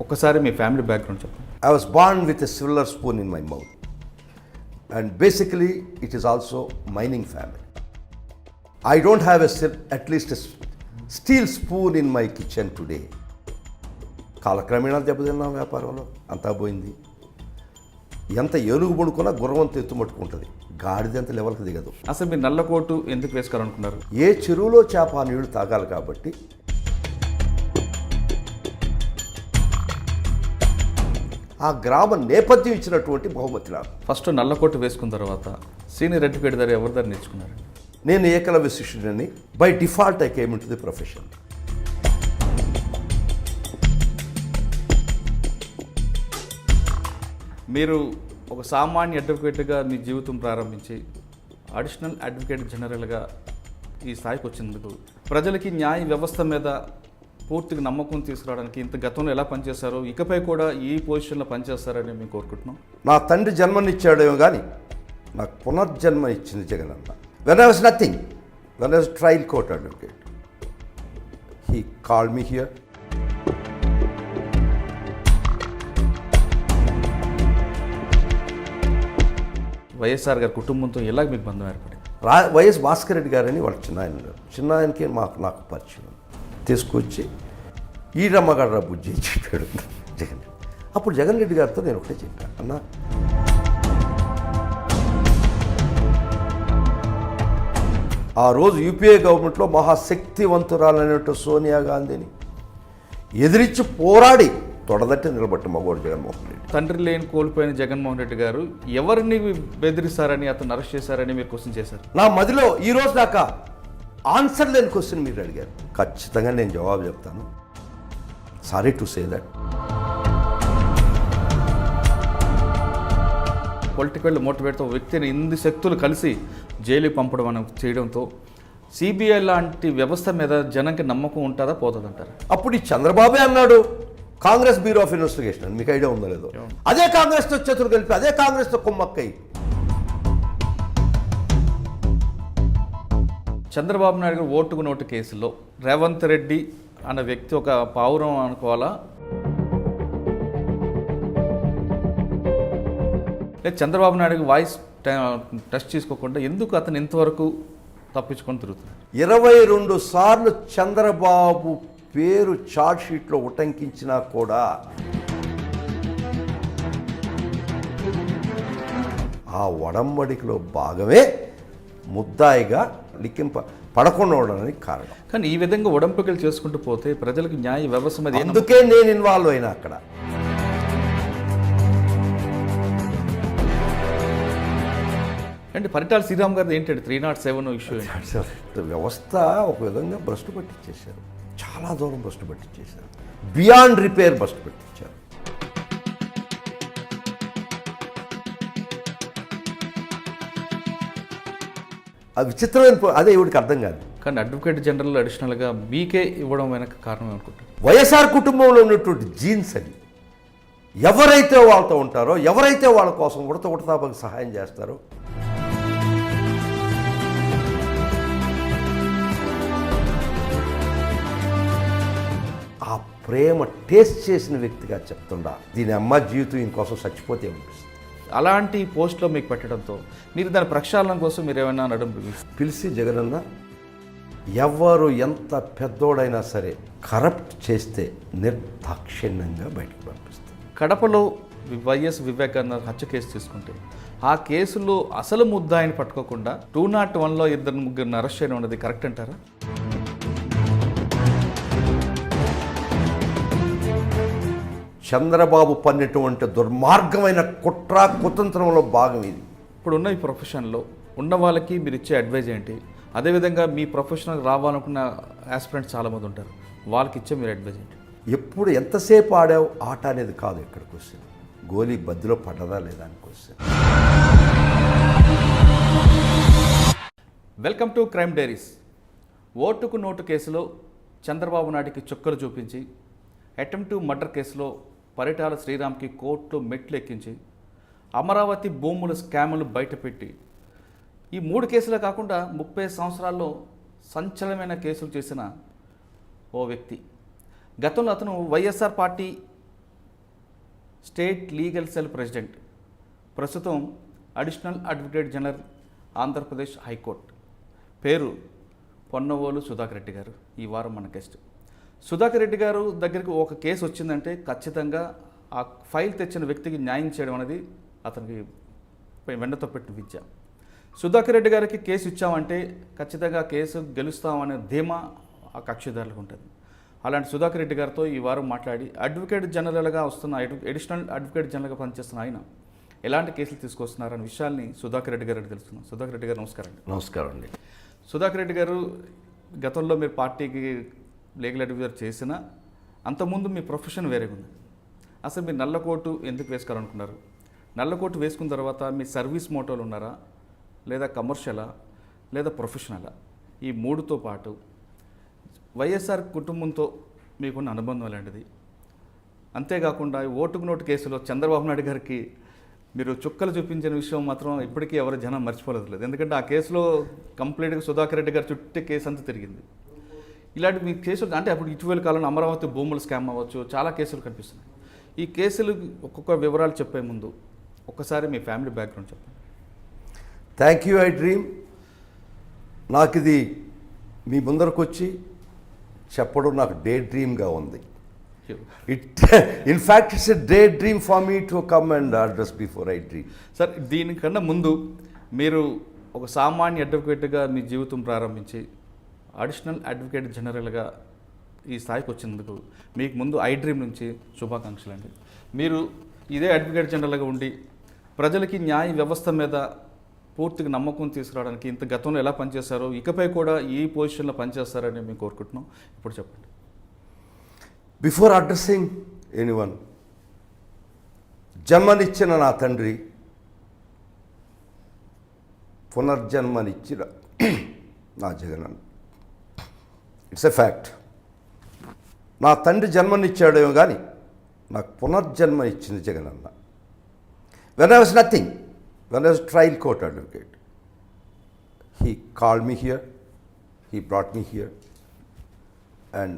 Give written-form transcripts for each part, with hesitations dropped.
ఒకసారి మీ family background చెప్పండి. I was born with a silver spoon in my mouth. And basically, it is also mining family. I don't have at least a steel spoon in my kitchen today. కాలక్రమేణా దెబ్బతిన్నాం వ్యాపారంలో, అంతా పోయింది. ఎంత ఏనుగు పడుకున్నా గుర్రవంత ఎత్తుమట్టుకుంటుంది, గాడిదంత లెవెల్కి దిగదు. అసలు మీరు నల్లకోటు ఎందుకు వేసుకోవాలనుకున్నారు? ఏ చెరువులో చేప ఆ నీళ్లు తాగాలి కాబట్టి. ఆ గ్రామ నేపథ్యం ఇచ్చినటువంటి బహుమతి నాకు. ఫస్ట్ నల్లకోటు వేసుకున్న తర్వాత సీనియర్ సర్టిఫికేట్ దగ్గర ఎవరి దగ్గర నేర్చుకున్నారు? నేను ఏకలవ్య శిష్యుడిని. By default I came into the profession. మీరు ఒక సామాన్య అడ్వకేట్గా మీ జీవితం ప్రారంభించి అడిషనల్ అడ్వకేట్ జనరల్గా ఈ స్థాయికి వచ్చినందుకు ప్రజలకి న్యాయ వ్యవస్థ మీద పూర్తిగా నమ్మకం తీసుకురావడానికి ఇంత గతంలో ఎలా పనిచేశారో ఇకపై కూడా ఈ పొజిషన్లో పనిచేస్తారని మేము కోరుకుంటున్నాం. నా తండ్రి జన్మనిచ్చాడేమో కానీ నాకు పునర్జన్మ ఇచ్చింది Jagananna. When I was nothing, when I was trial court advocate, he called me here. YSR గారి కుటుంబంతో ఎలా మీకు బంధం ఏర్పడింది? వైఎస్ భాస్కర్ రెడ్డి గారని వాళ్ళ చిన్నాయన గారు. చిన్నాయనకి నాకు పరిచయం తీసుకొచ్చి ఈ రమ్మగాడ్రా బుజ్జి అని చెప్పాడు జగన్. అప్పుడు జగన్ రెడ్డి గారితో నేను ఒకటే చెప్పాను, అన్న ఆ రోజు యూపీఏ గవర్నమెంట్లో మహాశక్తివంతురాలైనట్టు సోనియా గాంధీని ఎదిరించి పోరాడి తొడదట్టి నిలబట్టి మగోడు జగన్మోహన్ రెడ్డి. తండ్రి లేని కోల్పోయిన జగన్మోహన్ రెడ్డి గారు ఎవరిని బెదిరిస్తారని అతను అరెస్ట్ చేశారని మీరు క్వశ్చన్ చేశారు. నా మదిలో ఈ రోజు దాకా ఆన్సర్ లేని క్వశ్చన్ మీరు అడిగారు. ఖచ్చితంగా నేను జవాబు చెప్తాను. Sorry to say that. Political మోటివేట్తో వ్యక్తిని ఇన్ని శక్తులు కలిసి జైలు పంపడం అని చేయడంతో సిబిఐ లాంటి వ్యవస్థ మీద జనంకి నమ్మకం ఉంటుందా పోతుందంటారు? అప్పుడు ఈ చంద్రబాబే అన్నాడు కాంగ్రెస్ బ్యూరో ఆఫ్ ఇన్వెస్టిగేషన్ అని. మీకు ఐడియా ఉందో లేదో? అదే కాంగ్రెస్తో చేతులు కలిపి అదే కాంగ్రెస్తో కుమ్మక్కయి చంద్రబాబు నాయుడు గారు ఓటుకు నోటు కేసులో రేవంత్ రెడ్డి అన్న వ్యక్తి ఒక పావురం అనుకోవాలా, చంద్రబాబు నాయుడు వాయిస్ టెస్ట్ చేసుకోకుండా ఎందుకు అతను ఇంతవరకు తప్పించుకొని తిరుగుతున్నారు? 22 సార్లు చంద్రబాబు పేరు చార్జ్ షీట్లో ఉటంకించినా కూడా ఆ ఒడంబడికలో భాగమే ముద్దాయిగా పడకుండా ఉండడానికి కారణం. కానీ ఈ విధంగా ఉడంపికలు చేసుకుంటూ పోతే ప్రజలకు న్యాయ వ్యవస్థ మీద అందుకే నేను ఇన్వాల్వ్ అయినా అక్కడ. అంటే పరిటాల శ్రీరామ్ గారిది ఏంటంటే 307 ఇష్యూ. వ్యవస్థ ఒక విధంగా భ్రష్టు పట్టించేశారు, చాలా దూరం భ్రష్టు పట్టించేశారు, బియాండ్ రిపేర్ భ్రష్టు పట్టించారు. అది విచిత్రమైన, అదే ఇవిడికి అర్థం కాదు. కానీ అడ్వకేట్ జనరల్ అడిషనల్గా మీకే ఇవ్వడం వెనక కారణం అనుకుంటారు వైఎస్ఆర్ కుటుంబంలో ఉన్నటువంటి జీన్స్ అది. ఎవరైతే వాళ్ళతో ఉంటారో, ఎవరైతే వాళ్ళ కోసం ఉడతాపకి సహాయం చేస్తారో, ఆ ప్రేమ టేస్ట్ చేసిన వ్యక్తిగా చెప్తుండా దీని అమ్మ జీవితం ఇంకోసం చచ్చిపోతే అనిపిస్తుంది. అలాంటి పోస్ట్లో మీకు పెట్టడంతో మీరు దాని ప్రక్షాళన కోసం మీరు ఏమైనా పిలిచి జగనన్న ఎవరు ఎంత పెద్దోడైనా సరే కరప్ట్ చేస్తే నిర్దాక్షిణ్యంగా బయటకు పంపిస్తారు. కడపలో వైఎస్ వివేకానంద హత్య కేసు తీసుకుంటే ఆ కేసులో అసలు ముద్దాయిని పట్టుకోకుండా 201లో 2-3 అరెస్ట్ చేయడం ఉన్నది కరెక్ట్ అంటారా? చంద్రబాబు పన్నటువంటి దుర్మార్గమైన కుట్ర కుతంత్రంలో భాగం ఇది. ఇప్పుడున్న ఈ ప్రొఫెషన్లో ఉన్న వాళ్ళకి మీరు ఇచ్చే అడ్వైజ్ ఏంటి? అదేవిధంగా మీ ప్రొఫెషనల్ రావాలనుకున్న ఆస్పిరెంట్స్ చాలామంది ఉంటారు, వాళ్ళకి ఇచ్చే మీరు అడ్వైజ్ ఏంటి? ఎప్పుడు ఎంతసేపు ఆడావు ఆట అనేది కాదు ఇక్కడికి వస్తుంది, గోలీ బద్దులో పడ్డదా లేదా అని question. Welcome to crime diaries. ఓటుకు నోటు కేసులో చంద్రబాబు నాయుడికి చుక్కలు చూపించి అటెంప్ట్ టు మర్డర్ కేసులో పరిటాల శ్రీరామ్కి కోర్టులో మెట్లు ఎక్కించి అమరావతి భూముల స్కాములు బయటపెట్టి ఈ 3 కేసులే కాకుండా 30 సంవత్సరాల్లో సంచలనమైన కేసులు చేసిన ఓ వ్యక్తి. గతంలో అతను YSR party state legal cell president, ప్రస్తుతం additional advocate general Andhra Pradesh high court. పేరు పొన్నవోలు సుధాకర్ రెడ్డి గారు. ఈ వారం మన గెస్ట్. సుధాకర్ రెడ్డి గారు దగ్గరికి ఒక కేసు వచ్చిందంటే ఖచ్చితంగా ఆ ఫైల్ తెచ్చిన వ్యక్తికి న్యాయం చేయడం అనేది అతనికి వెండతో పెట్టిన విద్య. సుధాకర్ రెడ్డి గారికి కేసు ఇచ్చామంటే ఖచ్చితంగా కేసు గెలుస్తామనే ధీమా ఆ కక్షిదారులకు ఉంటుంది. అలాంటి సుధాకర్ రెడ్డి గారితో ఈ వారం మాట్లాడి అడ్వకేట్ జనరల్గా వస్తున్న అడిషనల్ అడ్వకేట్ జనరల్గా పనిచేస్తున్న ఆయన ఎలాంటి కేసులు తీసుకొస్తున్నారనే విషయాల్ని సుధాకర్ రెడ్డి గారికి తెలుస్తున్నాం. సుధాకర్ రెడ్డి గారు నమస్కారం అండి. నమస్కారం అండి. సుధాకర్ రెడ్డి గారు, గతంలో మీరు పార్టీకి లీగల్ అడ్వైజర్ చేసిన అంతకుముందు మీ ప్రొఫెషన్ వేరేగా ఉంది. అసలు మీరు నల్లకోటు ఎందుకు వేసుకోవాలనుకున్నారు? నల్లకోటు వేసుకున్న తర్వాత మీ సర్వీస్ మోటోలు ఉన్నారా, లేదా కమర్షియలా, లేదా ప్రొఫెషనలా? ఈ 3తో పాటు వైఎస్ఆర్ కుటుంబంతో మీకున్న అనుబంధం లాంటిది. అంతేకాకుండా ఓటుకు నోటు కేసులో చంద్రబాబు నాయుడు గారికి మీరు చుక్కలు చూపించిన విషయం మాత్రం ఇప్పటికీ ఎవరు జనం మర్చిపోలేదు. ఎందుకంటే ఆ కేసులో కంప్లీట్గా సుధాకర్ రెడ్డి గారి చుట్టే కేసు అంతా తిరిగింది. ఇలాంటి మీ కేసులు అంటే అప్పుడు ఇటీవల కాలంలో అమరావతి భూముల స్కామ్ అవ్వచ్చు, చాలా కేసులు కనిపిస్తున్నాయి. ఈ కేసులు ఒక్కొక్క వివరాలు చెప్పే ముందు ఒక్కసారి మీ ఫ్యామిలీ బ్యాక్గ్రౌండ్ చెప్పండి. Thank you I dream. నాకు ఇది మీ ముందరకు వచ్చి చెప్పడం నాకు డే డ్రీమ్గా ఉంది. In fact it's a day dream for me to come and address before I dream. Sir, దీనికన్నా ముందు మీరు ఒక సామాన్య అడ్వకేట్గా మీ జీవితం ప్రారంభించి అడిషనల్ అడ్వకేట్ జనరల్గా ఈ స్థాయికి వచ్చినందుకు మీకు ముందు ఐ డ్రీమ్ నుంచి శుభాకాంక్షలు అండి. మీరు ఇదే అడ్వకేట్ జనరల్గా ఉండి ప్రజలకి న్యాయ వ్యవస్థ మీద పూర్తిగా నమ్మకం తీసుకురావడానికి ఇంత గతంలో ఎలా పనిచేస్తారో ఇకపై కూడా ఈ పొజిషన్లో పనిచేస్తారని మేము కోరుకుంటున్నాం. ఇప్పుడు చెప్పండి. బిఫోర్ అడ్రస్సింగ్ ఎనీవన్, జన్మనిచ్చిన నా తండ్రి, పునర్జన్మనిచ్చిన నా జగనన్న. It's a fact. నా తండ్రి జన్మనిచ్చాడేమో కానీ నాకు పునర్జన్మ ఇచ్చిన Jagananna. When I was nothing, when I was trial court advocate, he called me here, he brought me here, and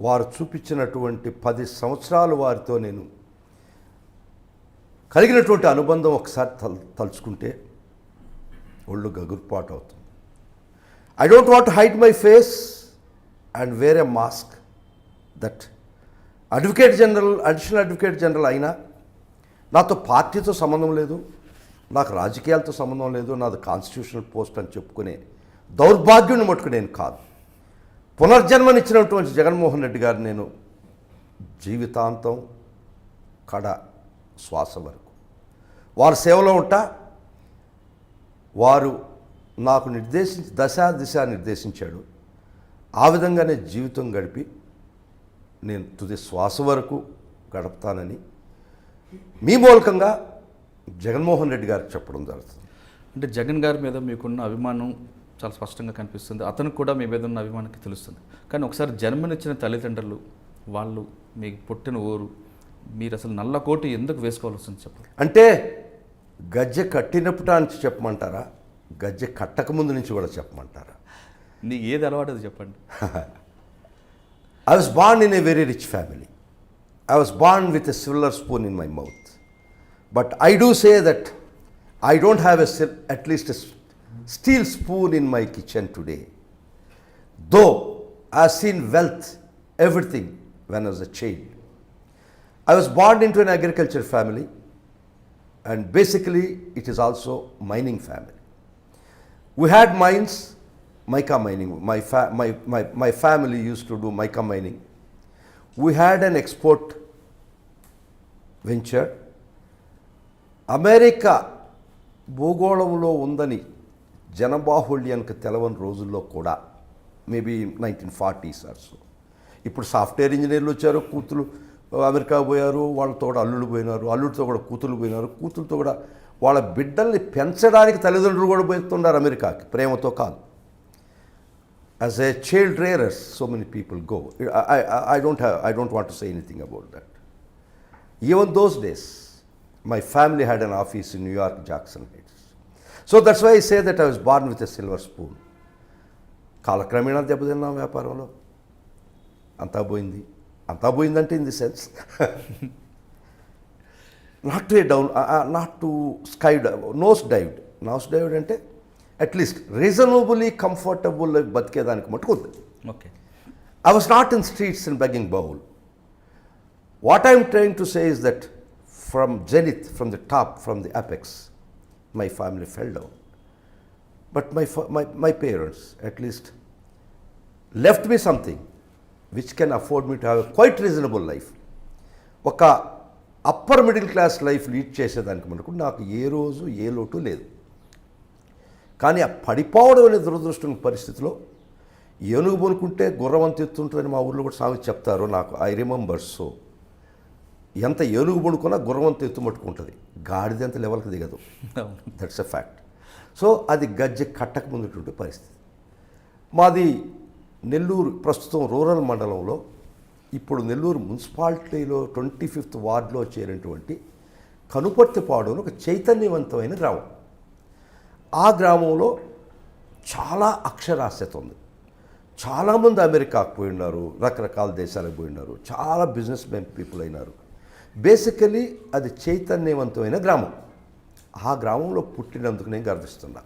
వారు చూపించినటువంటి 10 సంవత్సరాలు వారితో నేను కలిగినటువంటి అనుబంధం ఒకసారి తలుచుకుంటే ఒళ్ళు గగుర్పాటు అవుతుంది. I don't want to hide my face and wear a mask. That advocate general, additional advocate general అయినా నాతో పార్టీతో సంబంధం లేదు, నాకు రాజకీయాలతో సంబంధం లేదు, నాది కాన్స్టిట్యూషనల్ పోస్ట్ అని చెప్పుకునే దౌర్భాగ్యుని మట్టుకు నేను కాదు. పునర్జన్మనిచ్చినటువంటి జగన్మోహన్ రెడ్డి గారు నేను జీవితాంతం కడ శ్వాస వరకు వారి సేవలో ఉంటా. వారు నాకు దిశ నిర్దేశించాడు. ఆ విధంగానే జీవితం గడిపి నేను తుది శ్వాస వరకు గడుపుతానని మీ మూలకంగా జగన్మోహన్ రెడ్డి గారికి చెప్పడం జరుగుతుంది. అంటే జగన్ గారి మీద మీకున్న అభిమానం చాలా స్పష్టంగా కనిపిస్తుంది. అతనికి కూడా మీ మీద ఉన్న అభిమానానికి తెలుస్తుంది. కానీ ఒకసారి జన్మనిచ్చిన తల్లిదండ్రులు, వాళ్ళు మీకు పుట్టిన ఊరు, మీరు అసలు నల్లకోటు ఎందుకు వేసుకోవాల్సి వస్తుంది చెప్పండి. అంటే గజ్జె కట్టినప్పుడు నుంచి చెప్పమంటారా, గజ్జె కట్టక ముందు నుంచి కూడా చెప్పమంటారా? నీకు ఏది అలవాటు అది చెప్పండి. I was born in a very rich family. I was born with a silver spoon in my mouth. But I do say that I don't have at least a steel spoon in my kitchen today. Though I have seen wealth, everything when I was a child. I was born into an agriculture family, and basically it is also mining family. We had mines, mica mining. My family used to do mica mining. We had an export venture. America భూగోళంలో ఉందని జనబాహుళ్యానికి తెలవని రోజుల్లో కూడా, maybe 1940s or so. ఇప్పుడు software ఇంజనీర్లు వచ్చారు, కూతురు అమెరికా పోయారు, వాళ్ళతో కూడా అల్లుళ్ళు పోయినారు, అల్లుడితో కూడా కూతురు పోయినారు, కూతురుతో కూడా వాళ్ళ బిడ్డల్ని పెంచడానికి తల్లిదండ్రులు కూడా పోతున్నారు అమెరికాకి, ప్రేమతో కాదు. As a child rearer, so many people go. I don't want to say anything about that. Even those days, My family had an office in New York, Jackson Heights. So that's why I say that I was born with a silver spoon. కాలక్రమేణా దెబ్బతిన్నాం వ్యాపారంలో, అంతా పోయిందంటే in the sense not to down, not to sky nose dived అంటే at least reasonably comfortable బతికేదానికి మటుకు ఉంది. Okay. I was not in streets and begging bowl. What I am trying to say is that from zenith, from the top, from the apex, my family fell down. But my parents at least left me something which can afford me to have a quite reasonable life. ఒక upper middle class life lead చేసేదానికి మనకు నాకు ఏ రోజు ఏ లోటు లేదు. కానీ ఆ పడిపోవడం అనే దురదృష్టం పరిస్థితిలో ఏనుగు బొనుకుంటే గుర్రం అంత ఎత్తుంటుందని మా ఊళ్ళో కూడా సామెత చెప్తారు. నాకు ఐ రిమెంబర్. సో ఎంత ఏనుగు బొనుకున్నా గుర్రం అంత ఎత్తు మట్టుకుంటుంది, గాడిద అంత లెవెల్కి దిగదు. That's a fact. సో అది గజ్జె కట్టక ముందుటువంటి పరిస్థితి. మాది నెల్లూరు, ప్రస్తుతం రూరల్ మండలంలో, ఇప్పుడు నెల్లూరు మున్సిపాలిటీలో 25th వార్డులో చేరినటువంటి కనుపర్తిపాడు అని ఒక చైతన్యవంతమైన గ్రామం. ఆ గ్రామంలో చాలా అక్షరాస్యత ఉంది. చాలామంది అమెరికాకు పోయి ఉన్నారు, రకరకాల దేశాలకు పోయి ఉన్నారు, చాలా బిజినెస్ మెన్ పీపుల్ అయినారు. బేసికలీ అది చైతన్యవంతమైన గ్రామం. ఆ గ్రామంలో పుట్టినందుకు నేను గర్విస్తున్నా.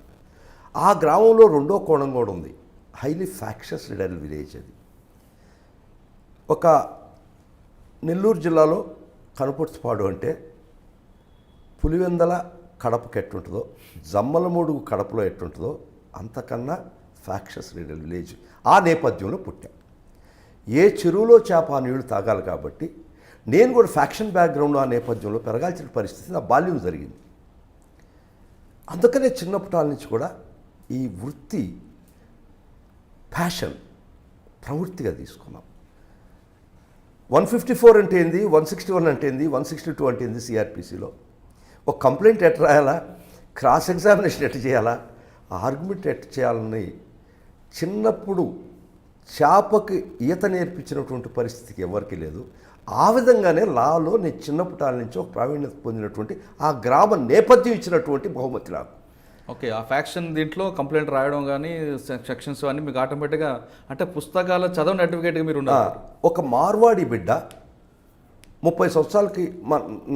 ఆ గ్రామంలో రెండో కోణం కూడా ఉంది. హైలీ ఫ్యాక్షస్ రిడల్ విలేజ్ అది. ఒక నెల్లూరు జిల్లాలో కనుపర్తిపాడు అంటే పులివెందల కడపకి ఎట్టుంటుందో, జమ్మలమూడుగు కడపలో ఎట్టుంటుందో అంతకన్నా ఫ్యాక్షస్ రిడల్ విలేజ్. ఆ నేపథ్యంలో పుట్టా. ఏ చెరువులో చేప ఆ నీళ్లు తాగాలి కాబట్టి నేను కూడా ఫ్యాక్షన్ బ్యాక్గ్రౌండ్ ఆ నేపథ్యంలో పెరగాల్సిన పరిస్థితి నా బాల్యం జరిగింది. అందుకనే చిన్నప్పటి నుంచి కూడా ఈ వృత్తి ప్యాషన్ ప్రవృత్తిగా తీసుకున్నాం. 154 అంటే ఏంది, 161 అంటే ఏంది, 162 అంటే ఏంది, సిఆర్పిసిలో ఒక కంప్లైంట్ ఎట్ రాయాలా, క్రాస్ ఎగ్జామినేషన్ ఎట్ చేయాలా, ఆర్గ్యుమెంట్ ఎట్ చేయాలని చిన్నప్పుడు చేపకి ఈత నేర్పించినటువంటి పరిస్థితికి ఎవరికి లేదు. ఆ విధంగానే లాలో నేను చిన్నప్పటి నుంచి ఒక ప్రావీణ్యత పొందినటువంటి ఆ గ్రామ నేపథ్యం ఇచ్చినటువంటి బహుమతి నాకు. ఓకే. ఆ ఫ్యాక్షన్ దీంట్లో కంప్లైంట్ రాయడం కానీ సెక్షన్స్ అన్నీ మీకు ఆటోమేటిక్గా అంటే పుస్తకాల చదవని సర్టిఫికేట్గా మీరు ఉన్నారు. ఒక మార్వాడి బిడ్డ 30 సంవత్సరాలకి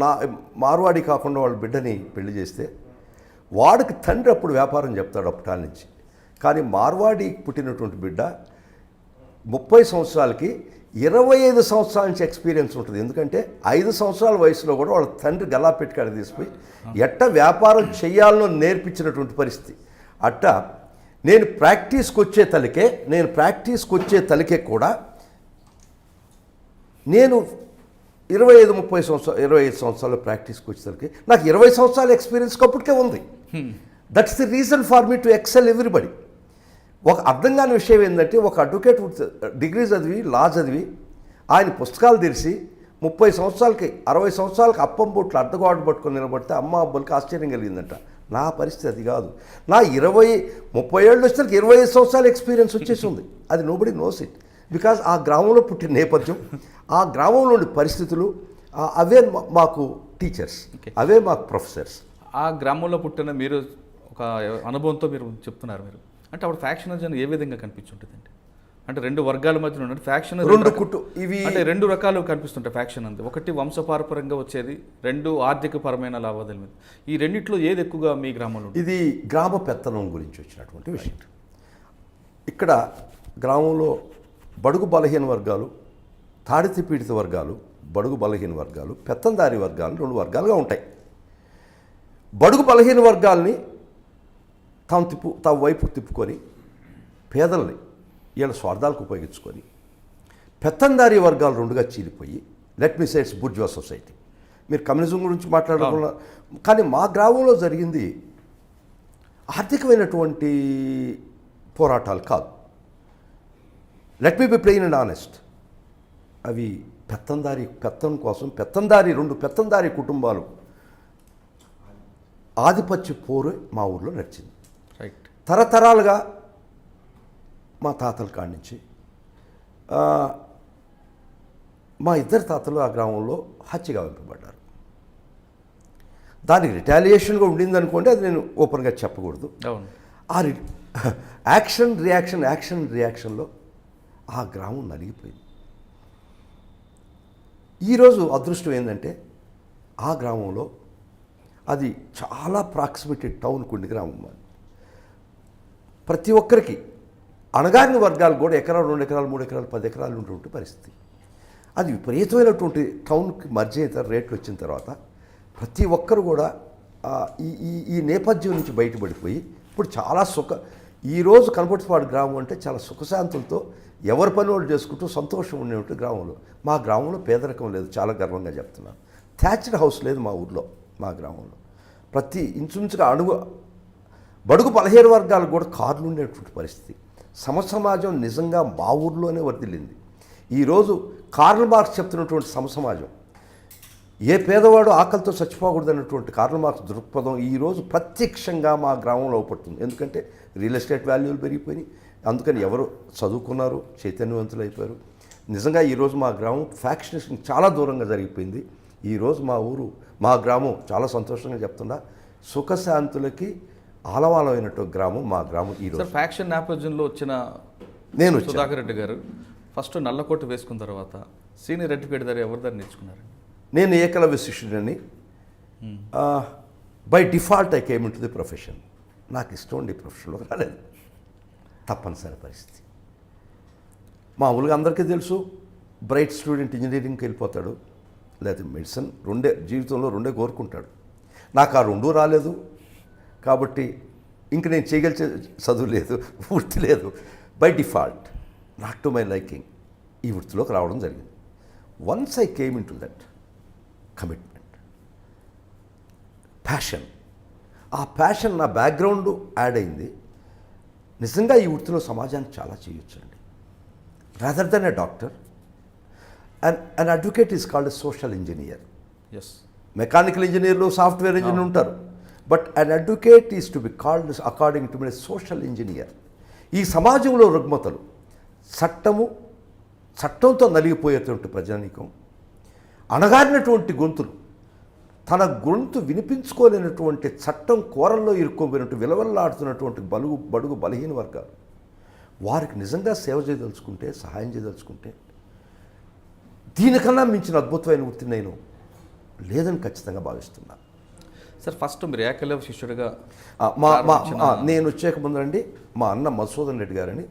నా మార్వాడి కాకుండా వాళ్ళ బిడ్డని పెళ్లి చేస్తే వాడికి తండ్రి అప్పుడు వ్యాపారం చెప్తాడు అప్పటి నుంచి. కానీ మార్వాడి పుట్టినటువంటి బిడ్డ 30 సంవత్సరాలకి 25 సంవత్సరాల నుంచి ఎక్స్పీరియన్స్ ఉంటుంది. ఎందుకంటే 5 సంవత్సరాల వయసులో కూడా వాళ్ళ తండ్రి గల్లా పెట్టుకాడ తీసిపోయి ఎట్ట వ్యాపారం చేయాలనో నేర్పించినటువంటి పరిస్థితి. అట్ట నేను ప్రాక్టీస్కి వచ్చే తలికే కూడా నేను 25 సంవత్సరాలు ప్రాక్టీస్కి వచ్చేసరికి నాకు 20 సంవత్సరాల ఎక్స్పీరియన్స్ అప్పటికే ఉంది. That's the reason for me to excel everybody. ఒక అర్థం కాని విషయం ఏంటంటే ఒక అడ్వకేట్ డిగ్రీ చదివి లా చదివి ఆయన పుస్తకాలు తెరిచి 30 సంవత్సరాలకి 60 సంవత్సరాలకి అప్పం బొట్లు అడ్డగోడ పట్టుకొని నిలబడితే అమ్మ అబ్బలకి ఆశ్చర్యం కలిగిందంట. నా పరిస్థితి అది కాదు. నా 30 ఏళ్ళు వచ్చేసరికి 25 సంవత్సరాల ఎక్స్పీరియన్స్ వచ్చేసి ఉంది. అది నోబడి నోస్ ఇట్. బికాజ్ ఆ గ్రామంలో పుట్టిన నేపథ్యం, ఆ గ్రామంలోని పరిస్థితులు, అవే మాకు టీచర్స్, అవే మాకు ప్రొఫెసర్స్. ఆ గ్రామంలో పుట్టిన మీరు ఒక అనుభవంతో మీరు చెప్తున్నారు. మీరు అంటే అప్పుడు ఫ్యాక్షనిజం ఏ విధంగా కనిపించుంటుందండి? అంటే రెండు వర్గాల మధ్య ఉన్న ఫ్యాక్షన్ ఇవి అంటే రెండు రకాలు కనిపిస్తుంటాయి ఫ్యాక్షన్ అంతే. ఒకటి వంశపారపరంగా వచ్చేది, రెండు ఆర్థిక పరమైన లావాదేవీల మీద. ఈ రెండిట్లో ఏది ఎక్కువగా మీ గ్రామంలో? ఇది గ్రామ పెత్తనం గురించి వచ్చినటువంటి విషయం. ఇక్కడ గ్రామంలో బడుగు బలహీన వర్గాలు, తాడితి పీడిత వర్గాలు, బడుగు బలహీన వర్గాలు, పెత్తందారి వర్గాలు 2 వర్గాలుగా ఉంటాయి. బడుగు బలహీన వర్గాల్ని తమ వైపు తిప్పుకొని పేదల్ని వీళ్ళ స్వార్థాలకు ఉపయోగించుకొని, పెత్తందారీ వర్గాలు 2గా చీలిపోయి, let me say it's bourgeois society. మీరు కమ్యూనిజం గురించి మాట్లాడకుండా, కానీ మా గ్రామంలో జరిగింది ఆర్థికమైనటువంటి పోరాటాలు కాదు. Let me be plain and honest. అవి పెత్తం కోసం 2 పెత్తందారీ కుటుంబాలు ఆధిపత్య పోరు మా ఊర్లో నడిచింది. రైట్. తరతరాలుగా మా తాతల కాడి నుంచి మా 2 తాతలు ఆ గ్రామంలో హత్యగా వెంపబడ్డారు. దానికి రిటాలియేషన్గా ఉండింది అనుకోండి, అది నేను ఓపెన్గా చెప్పకూడదు. అవును. ఆ యాక్షన్ రియాక్షన్లో ఆ గ్రామం నలిగిపోయింది. ఈరోజు అదృష్టం ఏంటంటే ఆ గ్రామంలో అది చాలా ప్రాక్సిమిటీ టౌన్కి ఉండి గ్రామం. ప్రతి ఒక్కరికి అణగారిన వర్గాలు కూడా ఎకరాలు, 2 ఎకరాలు, 3 ఎకరాలు, 10 ఎకరాలు ఉంటుంటే పరిస్థితి. అది విపరీతమైనటువంటి టౌన్కి మర్జ్ అయిన రేట్లు వచ్చిన తర్వాత ప్రతి ఒక్కరు కూడా ఈ నేపథ్యం నుంచి బయటపడిపోయి ఇప్పుడు చాలా ఈరోజు కనపర్తిపాడు గ్రామం అంటే చాలా సుఖశాంతులతో ఎవరి పని వాళ్ళు చేసుకుంటూ సంతోషం ఉండేటువంటి గ్రామంలో. మా గ్రామంలో పేదరికం లేదు, చాలా గర్వంగా చెప్తున్నాను. థ్యాచ్డ్ హౌస్ లేదు మా ఊర్లో, మా గ్రామంలో. ప్రతి ఇంచుమించుగా బడుగు 17 వర్గాలకు కూడా కార్లు ఉండేటువంటి పరిస్థితి. సమాజం నిజంగా మా ఊర్లోనే వర్ధిల్లింది. ఈరోజు కార్ల్ మార్క్స్ చెప్తున్నటువంటి సమాజం, ఏ పేదవాడు ఆకలితో చచ్చిపోకూడదు అన్నటువంటి కార్ల్ మార్క్స్ దృక్పథం ఈరోజు ప్రత్యక్షంగా మా గ్రామంలో పడుతుంది. ఎందుకంటే రియల్ ఎస్టేట్ వాల్యూలు పెరిగిపోయినాయి, అందుకని ఎవరు చదువుకున్నారు, చైతన్యవంతులు అయిపోయారు. నిజంగా ఈరోజు మా గ్రామం ఫ్యాక్షనేషన్ చాలా దూరంగా జరిగిపోయింది. ఈరోజు మా గ్రామం చాలా సంతోషంగా చెప్తున్నా, సుఖశాంతులకి ఆలవాలమైనటువంటి గ్రామం మా గ్రామం. ఈరోజు ఫ్యాక్షన్ నేపథ్యంలో వచ్చిన నేను సుధాకర్ రెడ్డి గారు ఫస్ట్ నల్లకోట వేసుకున్న తర్వాత సీనియర్ అడ్వకేట్ దగ్గర ఎవరి దగ్గర నేర్చుకున్నారు? నేను ఏకలవ్య శిష్యుడని. By default I came into the profession. నాకు ఇష్టం ఉండి ప్రొఫెషన్లో రాలేదు, తప్పనిసరి పరిస్థితి. మామూలుగా అందరికీ తెలుసు, బ్రైట్ స్టూడెంట్ ఇంజనీరింగ్కి వెళ్ళిపోతాడు, లేదా మెడిసిన్, జీవితంలో రెండే కోరుకుంటాడు. నాకు ఆ రెండూ రాలేదు కాబట్టి ఇంక నేను చేయగలిగే చదువు లేదు, వృత్తి లేదు. By default not to my liking ఈ వృత్తిలోకి రావడం జరిగింది. Once I came into that commitment, passion, ఆ ప్యాషన్ నా బ్యాక్గ్రౌండ్ యాడ్ అయింది. నిజంగా ఈ వృత్తిలో సమాజానికి చాలా చేయొచ్చండి. Rather than a doctor, an advocate is called a social engineer. Yes, mechanical ఇంజనీర్లు, సాఫ్ట్వేర్ ఇంజనీర్లు ఉంటారు, but an advocate is to be called according to me social engineer. ఈ సమాజంలో రుగ్మతలు, చట్టంతో నలిగిపోయేటువంటి ప్రజానీకం, అణగారినటువంటి గొంతులు, తన గొంతు వినిపించుకోలేనటువంటి చట్టం కోరల్లో ఇరుక్కోబోయినట్టు విలవల్లాడుతున్నటువంటి బడుగు బలహీన వర్గాలు, వారికి నిజంగా సేవ చేయదలుచుకుంటే, సహాయం చేయదలుచుకుంటే దీనికన్నా మించిన అద్భుతమైన వృత్తి నేను లేదని ఖచ్చితంగా భావిస్తున్నాను. సార్, ఫస్ట్ మీరు ఏకలవ్య శిష్యుడిగా నేను వచ్చేక ముందండి మా అన్న మధుసూదన్ రెడ్డి గారని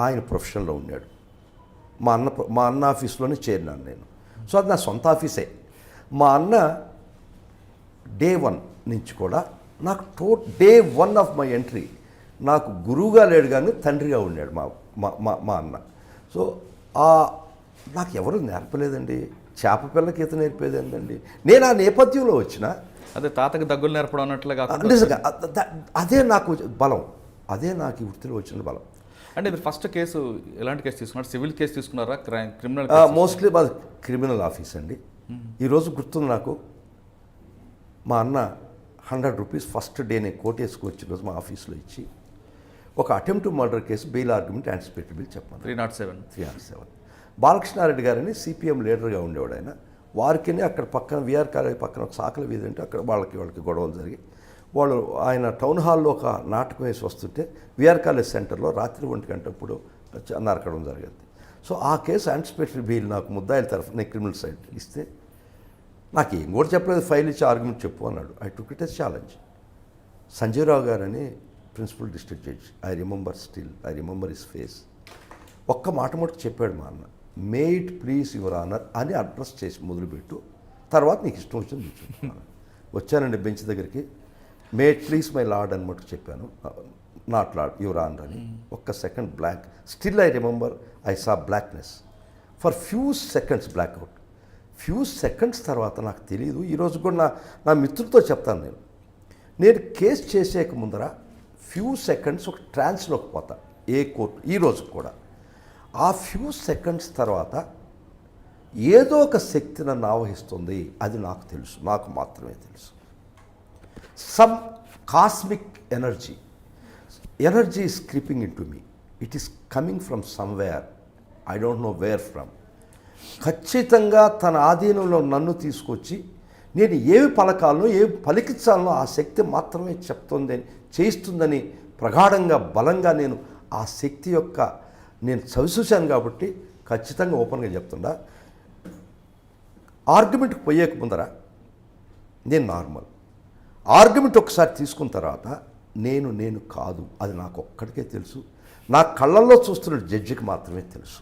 ఆయన ప్రొఫెషన్లో ఉన్నాడు. మా అన్న ఆఫీస్లోనే చేరినాను నేను. సో అది నా సొంత ఆఫీసే. మా అన్న డే 1 నుంచి కూడా నాకు డే 1 ఆఫ్ మై ఎంట్రీ నాకు గురువుగా లేడు కానీ తండ్రిగా ఉన్నాడు మా అన్న. సో నాకు ఎవరు నేర్పలేదండి, చేప పిల్లకి ఈత నేర్పేది ఏంటండి. నేను ఆ నేపథ్యంలో వచ్చిన, అదే తాతకి దగ్గులు నేర్పడం అన్నట్లుగా నిజంగా అదే నాకు బలం, అదే నాకు ఈ వృత్తిలో వచ్చిన బలం. అంటే మీరు ఫస్ట్ కేసు ఎలాంటి కేసు తీసుకున్నారు? సివిల్ కేసు తీసుకున్నారా, క్రిమినల్? మోస్ట్లీ మాది క్రిమినల్ ఆఫీస్ అండి. ఈరోజు గుర్తుంది నాకు, మా అన్న 100 రూపీస్ ఫస్ట్ డే నేను కోర్టు వేసుకొచ్చిన రోజు మా ఆఫీస్లో ఇచ్చి ఒక attempt murder case bail argument anticipated bill చెప్పాను. 307 బాలకృష్ణారెడ్డి గారని సిపిఎం లీడర్గా ఉండేవాడు ఆయన. వారికి అక్కడ పక్కన విఆర్ కాలేజ్ పక్కన ఒక సాకల వీధి అంటే అక్కడ వాళ్ళకి గొడవలు జరిగి ఆయన టౌన్ హాల్లో ఒక నాటకం వేసి వస్తుంటే విఆర్ కాలేజ్ సెంటర్లో రాత్రి 1 గంటప్పుడు నరకడం జరిగింది. సో ఆ కేసు యాంటిసిపేటరీ బెయిల్ నాకు ముద్దాయిల తరఫున క్రిమినల్ సైడ్ ఇస్తే నాకు ఏం కూడా చెప్పలేదు, ఫైల్ ఇచ్చి ఆర్గ్యుమెంట్ చెప్పు అన్నాడు. I took it as challenge. Sanjay Rao గారని principal district judge, I remember his face. ఒక్క మాట మటుకు చెప్పాడు మా అన్న, may it please your honour అని అడ్రస్ చేసి మొదలుపెట్టు, తర్వాత నీకు ఇష్టం వచ్చింది చూసుకున్నాను. వచ్చానండి బెంచ్ దగ్గరికి, మే ఇట్ ప్లీజ్ మై లార్డ్ అని మటుకు చెప్పాను, నాట్ లార్డ్ యువర్ ఆనర్ అని. ఒక్క second blank, still I remember I saw blackness for few seconds, blackout. Few seconds తర్వాత నాకు తెలియదు. ఈరోజు కూడా నా మిత్రులతో చెప్తాను, నేను కేసు చేసేక ముందర ఫ్యూ సెకండ్స్ ఒక ట్రాన్స్లోకి పోతా ఏ కోర్టు, ఈరోజు కూడా. ఆ ఫ్యూ సెకండ్స్ తర్వాత ఏదో ఒక శక్తి నన్ను ఆవహిస్తుంది, అది నాకు తెలుసు, నాకు మాత్రమే తెలుసు. Some cosmic energy is creeping in to me, it is coming from somewhere, I don't know where from. ఖచ్చితంగా తన ఆధీనంలో నన్ను తీసుకొచ్చి నేను ఏమి పలకాలనో ఏమి పలికించాలనో ఆ శక్తి మాత్రమే చెప్తుందని చేయిస్తుందని ప్రగాఢంగా బలంగా నేను ఆ శక్తి యొక్క నేను చవిచూశాను కాబట్టి ఖచ్చితంగా ఓపెన్గా చెప్తుండా. ఆర్గ్యుమెంట్కి పోయేక ముందర నేను నార్మల్, ఆర్గ్యుమెంట్ ఒకసారి తీసుకున్న తర్వాత నేను కాదు, అది నాకు ఒక్కడికే తెలుసు, నా కళ్ళల్లో చూస్తున్న జడ్జికి మాత్రమే తెలుసు.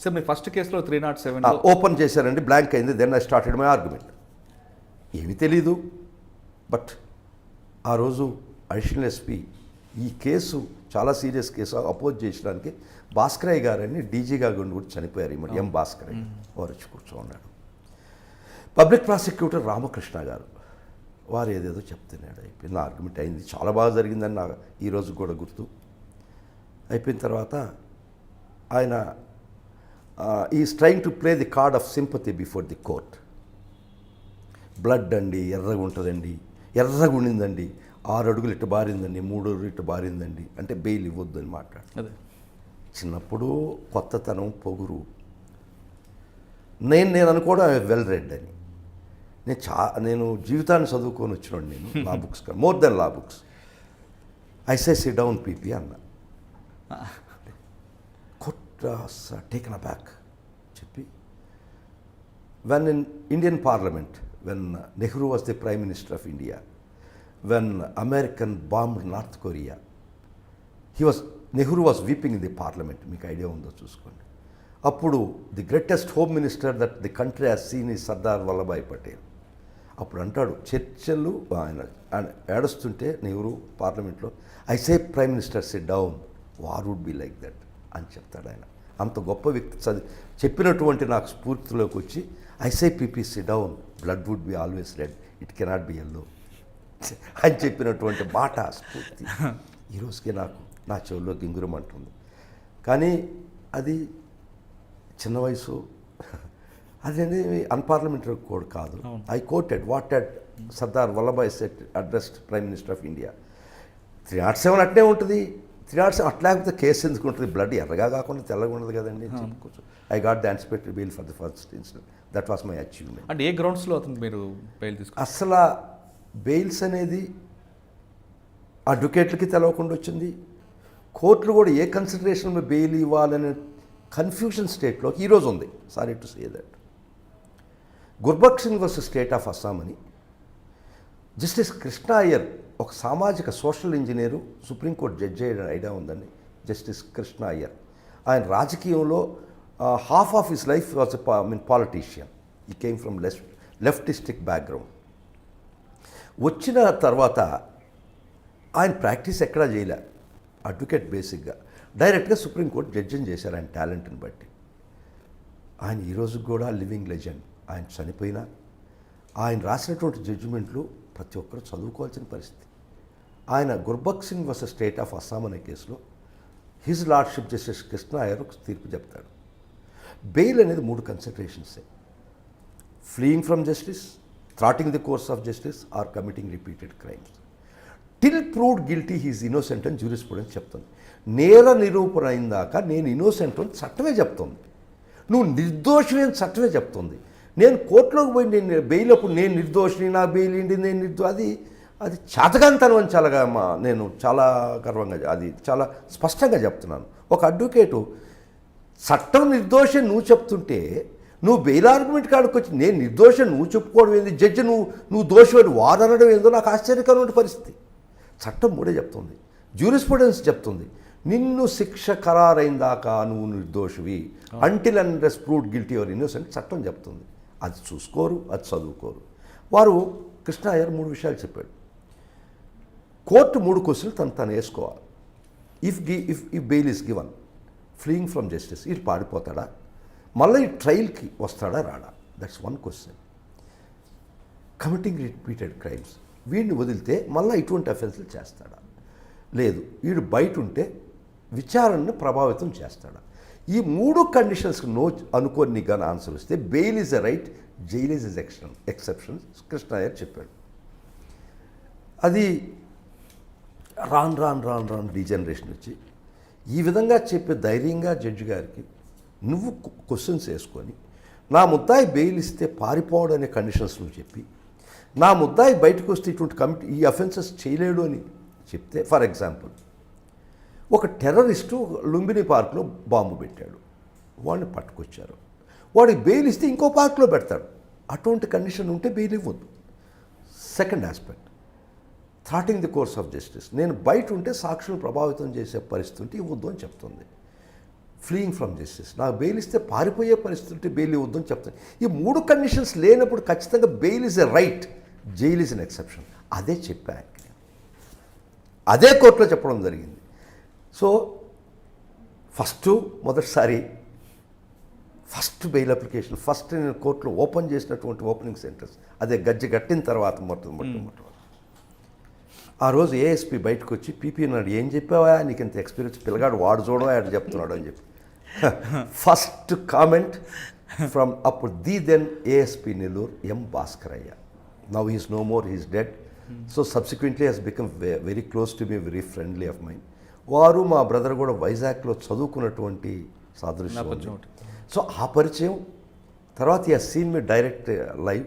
సార్ మీ ఫస్ట్ కేసులో 307 ఓపెన్ చేశారండి, బ్లాంక్ అయింది. Then I started my argument. ఏమీ తెలీదు. బట్ ఆ రోజు అడిషనల్ ఎస్పీ ఈ కేసు చాలా సీరియస్ కేసు అపోజ్ చేసడానికి భాస్కరయ్య గారని డీజీగా గుండి కూడా చనిపోయారు. ఈ మధ్య ఎం భాస్కరయ్య వారు వచ్చి కూర్చోన్నాడు. పబ్లిక్ ప్రాసిక్యూటర్ రామకృష్ణ గారు వారు ఏదేదో చెప్తున్నాడు. అయిపోయింది, ఆర్గ్యుమెంట్ అయింది, చాలా బాగా జరిగిందని నాకు ఈరోజు కూడా గుర్తు. అయిపోయిన తర్వాత ఆయన is trying to play the card of sympathy before the court. Blood అండి ఎర్రగా ఉంటుందండి, ఎర్రగా ఉండిందండి, 6 అడుగులు ఇట్టు బారిందండి, 3 అడుగులు ఇట్టు బారిందండి అంటే బెయిల్ ఇవ్వద్దు అని మాట్లాడు. అదే చిన్నప్పుడు కొత్తతనం పొగురు. నేను అనుకోవడం వెల్ రెడ్ అని. నేను జీవితాన్ని చదువుకొని వచ్చినాడు. నేను లా బుక్స్ మోర్ దెన్ లా బుక్స్. ఐసే సిట్ డౌన్ పీపీ అన్న. కోర్ట్ టేకెన్ అ బ్యాక్ చెప్పి when in Indian parliament, when Nehru was the Prime Minister of India, when American bombed North Korea, Nehru was weeping in the parliament. మీకు idea ఉందో చూసుకోండి. అప్పుడు the greatest home minister that the country has seen ఈ సర్దార్ వల్లభాయ్ పటేల్. అప్పుడు అంటాడు చర్చలు ఆయన ఏడుస్తుంటే నెహ్రూ పార్లమెంట్లో, I say prime minister sit down, war would be like that అని చెప్తాడు ఆయన. అంత గొప్ప వ్యక్తి చెప్పినటువంటి నాకు స్ఫూర్తిలోకి వచ్చి I say PP sit down, blood would be always red, it cannot be yellow అని చెప్పినటువంటి మాట స్ఫూర్తి ఈరోజుకి నాకు నా చెవుల్లో గింగురమంటుంది. కానీ అది చిన్న వయసు, అదేంటి అన్పార్లమెంటరీ కోడ్ కాదు. I coated what at Sardar Vallabhbhai set addressed prime minister of India. 307 అట్నే ఉంటుంది. 307 అట్లా లేకపోతే కేసు ఎందుకు ఉంటుంది? బ్లడ్ ఎర్రగా కాకుండా తెల్లగా ఉండదు కదండి చెప్పుకోవచ్చు. I got the anticipatory bail for the first incident. That was my achievement. అంటే ఏ గ్రౌండ్స్లో అతను మీరు బెయిల్ తీసుకున్నారు? అసలు బెయిల్స్ అనేది అడ్వకేట్లకి తెలవకుండా వచ్చింది. కోర్టులు కూడా ఏ కన్సిడరేషన్ మీద బెయిల్ ఇవ్వాలనే కన్ఫ్యూషన్ స్టేట్లో ఈరోజు ఉంది. Sorry to say that. Gurbaksh Singh versus state of Assam అని జస్టిస్ కృష్ణ అయ్యర్, ఒక సామాజిక సోషల్ ఇంజనీరు, సుప్రీంకోర్టు జడ్జి అయ్యే ఐడియా ఉందండి. జస్టిస్ కృష్ణ అయ్యర్ ఆయన రాజకీయంలో half of his life was politician. He came from leftistic background. వచ్చిన తర్వాత ఆయన ప్రాక్టీస్ ఎక్కడా చేయలే, అడ్వకేట్ బేసిక్గా డైరెక్ట్గా సుప్రీంకోర్టు జడ్జిని చేశారు ఆయన టాలెంట్ని బట్టి. ఆయన ఈరోజు కూడా లివింగ్ లెజెండ్. ఆయన చనిపోయినా ఆయన రాసినటువంటి జడ్జిమెంట్లు ప్రతి ఒక్కరు చదువుకోవాల్సిన పరిస్థితి. ఆయన Gurbaksh Singh versus state of Assam అనే కేసులో his lordship justice Krishna Iyer తీర్పు చెప్తాడు. బెయిల్ అనేది 3 కన్సిడరేషన్సే: fleeing from justice, throttling the course of justice, or committing repeated crimes. Till proved guilty he's innocent అని జ్యూరిస్ప్రుడెన్స్ చెప్తుంది. నేర నిరూపణ అయిందాక నేను ఇన్నోసెంట్ అని చట్టమే చెప్తుంది. నువ్వు నిర్దోషి అని చట్టమే చెప్తుంది. నేను కోర్టులోకి పోయి నేను బెయిల్ అప్పుడు నేను నిర్దోషిని, నా బెయిల్ ఏంటి, నేను అది చేతకాంతనం అని నేను చాలా గర్వంగా అది చాలా స్పష్టంగా చెప్తున్నాను. ఒక అడ్వకేటు చట్టం నిర్దోషం నువ్వు చెప్తుంటే నువ్వు బెయిల్ ఆర్గ్యుమెంట్ కాడికి వచ్చి నేను నిర్దోషం నువ్వు చెప్పుకోవడం ఏంది, జడ్జి నువ్వు దోషివాడు వాదనడం ఏందో నాకు ఆశ్చర్యకరమైన పరిస్థితి. చట్టం 3 చెప్తుంది, జ్యూరిస్ప్రుడెన్స్ చెప్తుంది. నిన్ను శిక్ష ఖరారైన దాకా నువ్వు నిర్దోషివి, until and unless proved guilty or innocent చట్టం చెప్తుంది. అది చూసుకోరు, అది చదువుకోరు. వారు కృష్ణ అయ్యర్ 3 విషయాలు చెప్పాడు. కోర్టు 3 క్వశ్చన్లు తను వేసుకోవాలి. If bail is given, fleeing from justice, ఇది పాడిపోతాడా, మళ్ళీ ఈ ట్రయల్కి వస్తాడా రాడా, that's 1 question. Committing repeated crimes, వీడిని వదిలితే మళ్ళీ ఇటువంటి అఫెన్స్లు చేస్తాడా, లేదు వీడు బయట ఉంటే విచారణను ప్రభావితం చేస్తాడా. ఈ 3 కండిషన్స్కి నో అనుకోని నీకు కానీ ఆన్సర్ వస్తే bail is a right, jail is is exception Krishna Iyer చెప్పాడు. అది రాను డీజనరేషన్ వచ్చి ఈ విధంగా చెప్పే ధైర్యంగా జడ్జి గారికి నువ్వు క్వశ్చన్స్ వేసుకొని నా ముద్దాయి బెయిల్ ఇస్తే పారిపోవడం అనే కండిషన్స్ నువ్వు చెప్పి నా ముద్దాయి బయటకు వస్తే ఇటువంటి కమిటీ ఈ అఫెన్సెస్ చేయలేడు అని చెప్తే, ఫర్ ఎగ్జాంపుల్ ఒక టెర్రరిస్టు లుంబిని పార్క్లో బాంబు పెట్టాడు, వాడిని పట్టుకొచ్చారు, వాడికి బెయిల్ ఇస్తే ఇంకో పార్క్లో పెడతాడు. అటువంటి కండిషన్ ఉంటే బెయిల్ ఇవ్వద్దు. Second aspect, throttling the course of justice. నేను బయట ఉంటే సాక్షులను ప్రభావితం చేసే పరిస్థితి ఉంటే ఇవ్వద్దు అని చెప్తుంది. ఫ్లీయింగ్ ఫ్రమ్ జస్టిస్, నాకు బెయిల్ ఇస్తే పారిపోయే పరిస్థితి ఉంటే బెయిల్ ఇవ్వద్దు అని చెప్తుంది. ఈ 3 కండిషన్స్ లేనప్పుడు ఖచ్చితంగా bail is a right, jail is an exception. అదే చెప్పా, అదే కోర్టులో చెప్పడం జరిగింది. సో మొదటిసారి బెయిల్ అప్లికేషన్ నేను కోర్టులో ఓపెన్ చేసినటువంటి ఓపెనింగ్ సెంటెన్స్ అదే గజ్జి కట్టిన తర్వాత మొట్టమొదటి ఆ రోజు ఏఎస్పీ బయటకు వచ్చి పీపీ అన్నాడు, ఏం చెప్పావా, నీకు ఇంత ఎక్స్పీరియన్స్, పిల్లగాడు వాడు చూడవా ఆడు చెప్తున్నాడు అని చెప్పి. ఫస్ట్ కామెంట్ ఫ్రమ్ అప్పుడు then ASP Nellore M Bhaskarayya. Now he's no more, he's dead. So subsequently he's become very close to me, very friendly of mind. వారు మా బ్రదర్ కూడా వైజాగ్లో చదువుకున్నటువంటి సాదృశ్యం. సో ఆ పరిచయం తర్వాత ఈ సీన్ మీ direct live,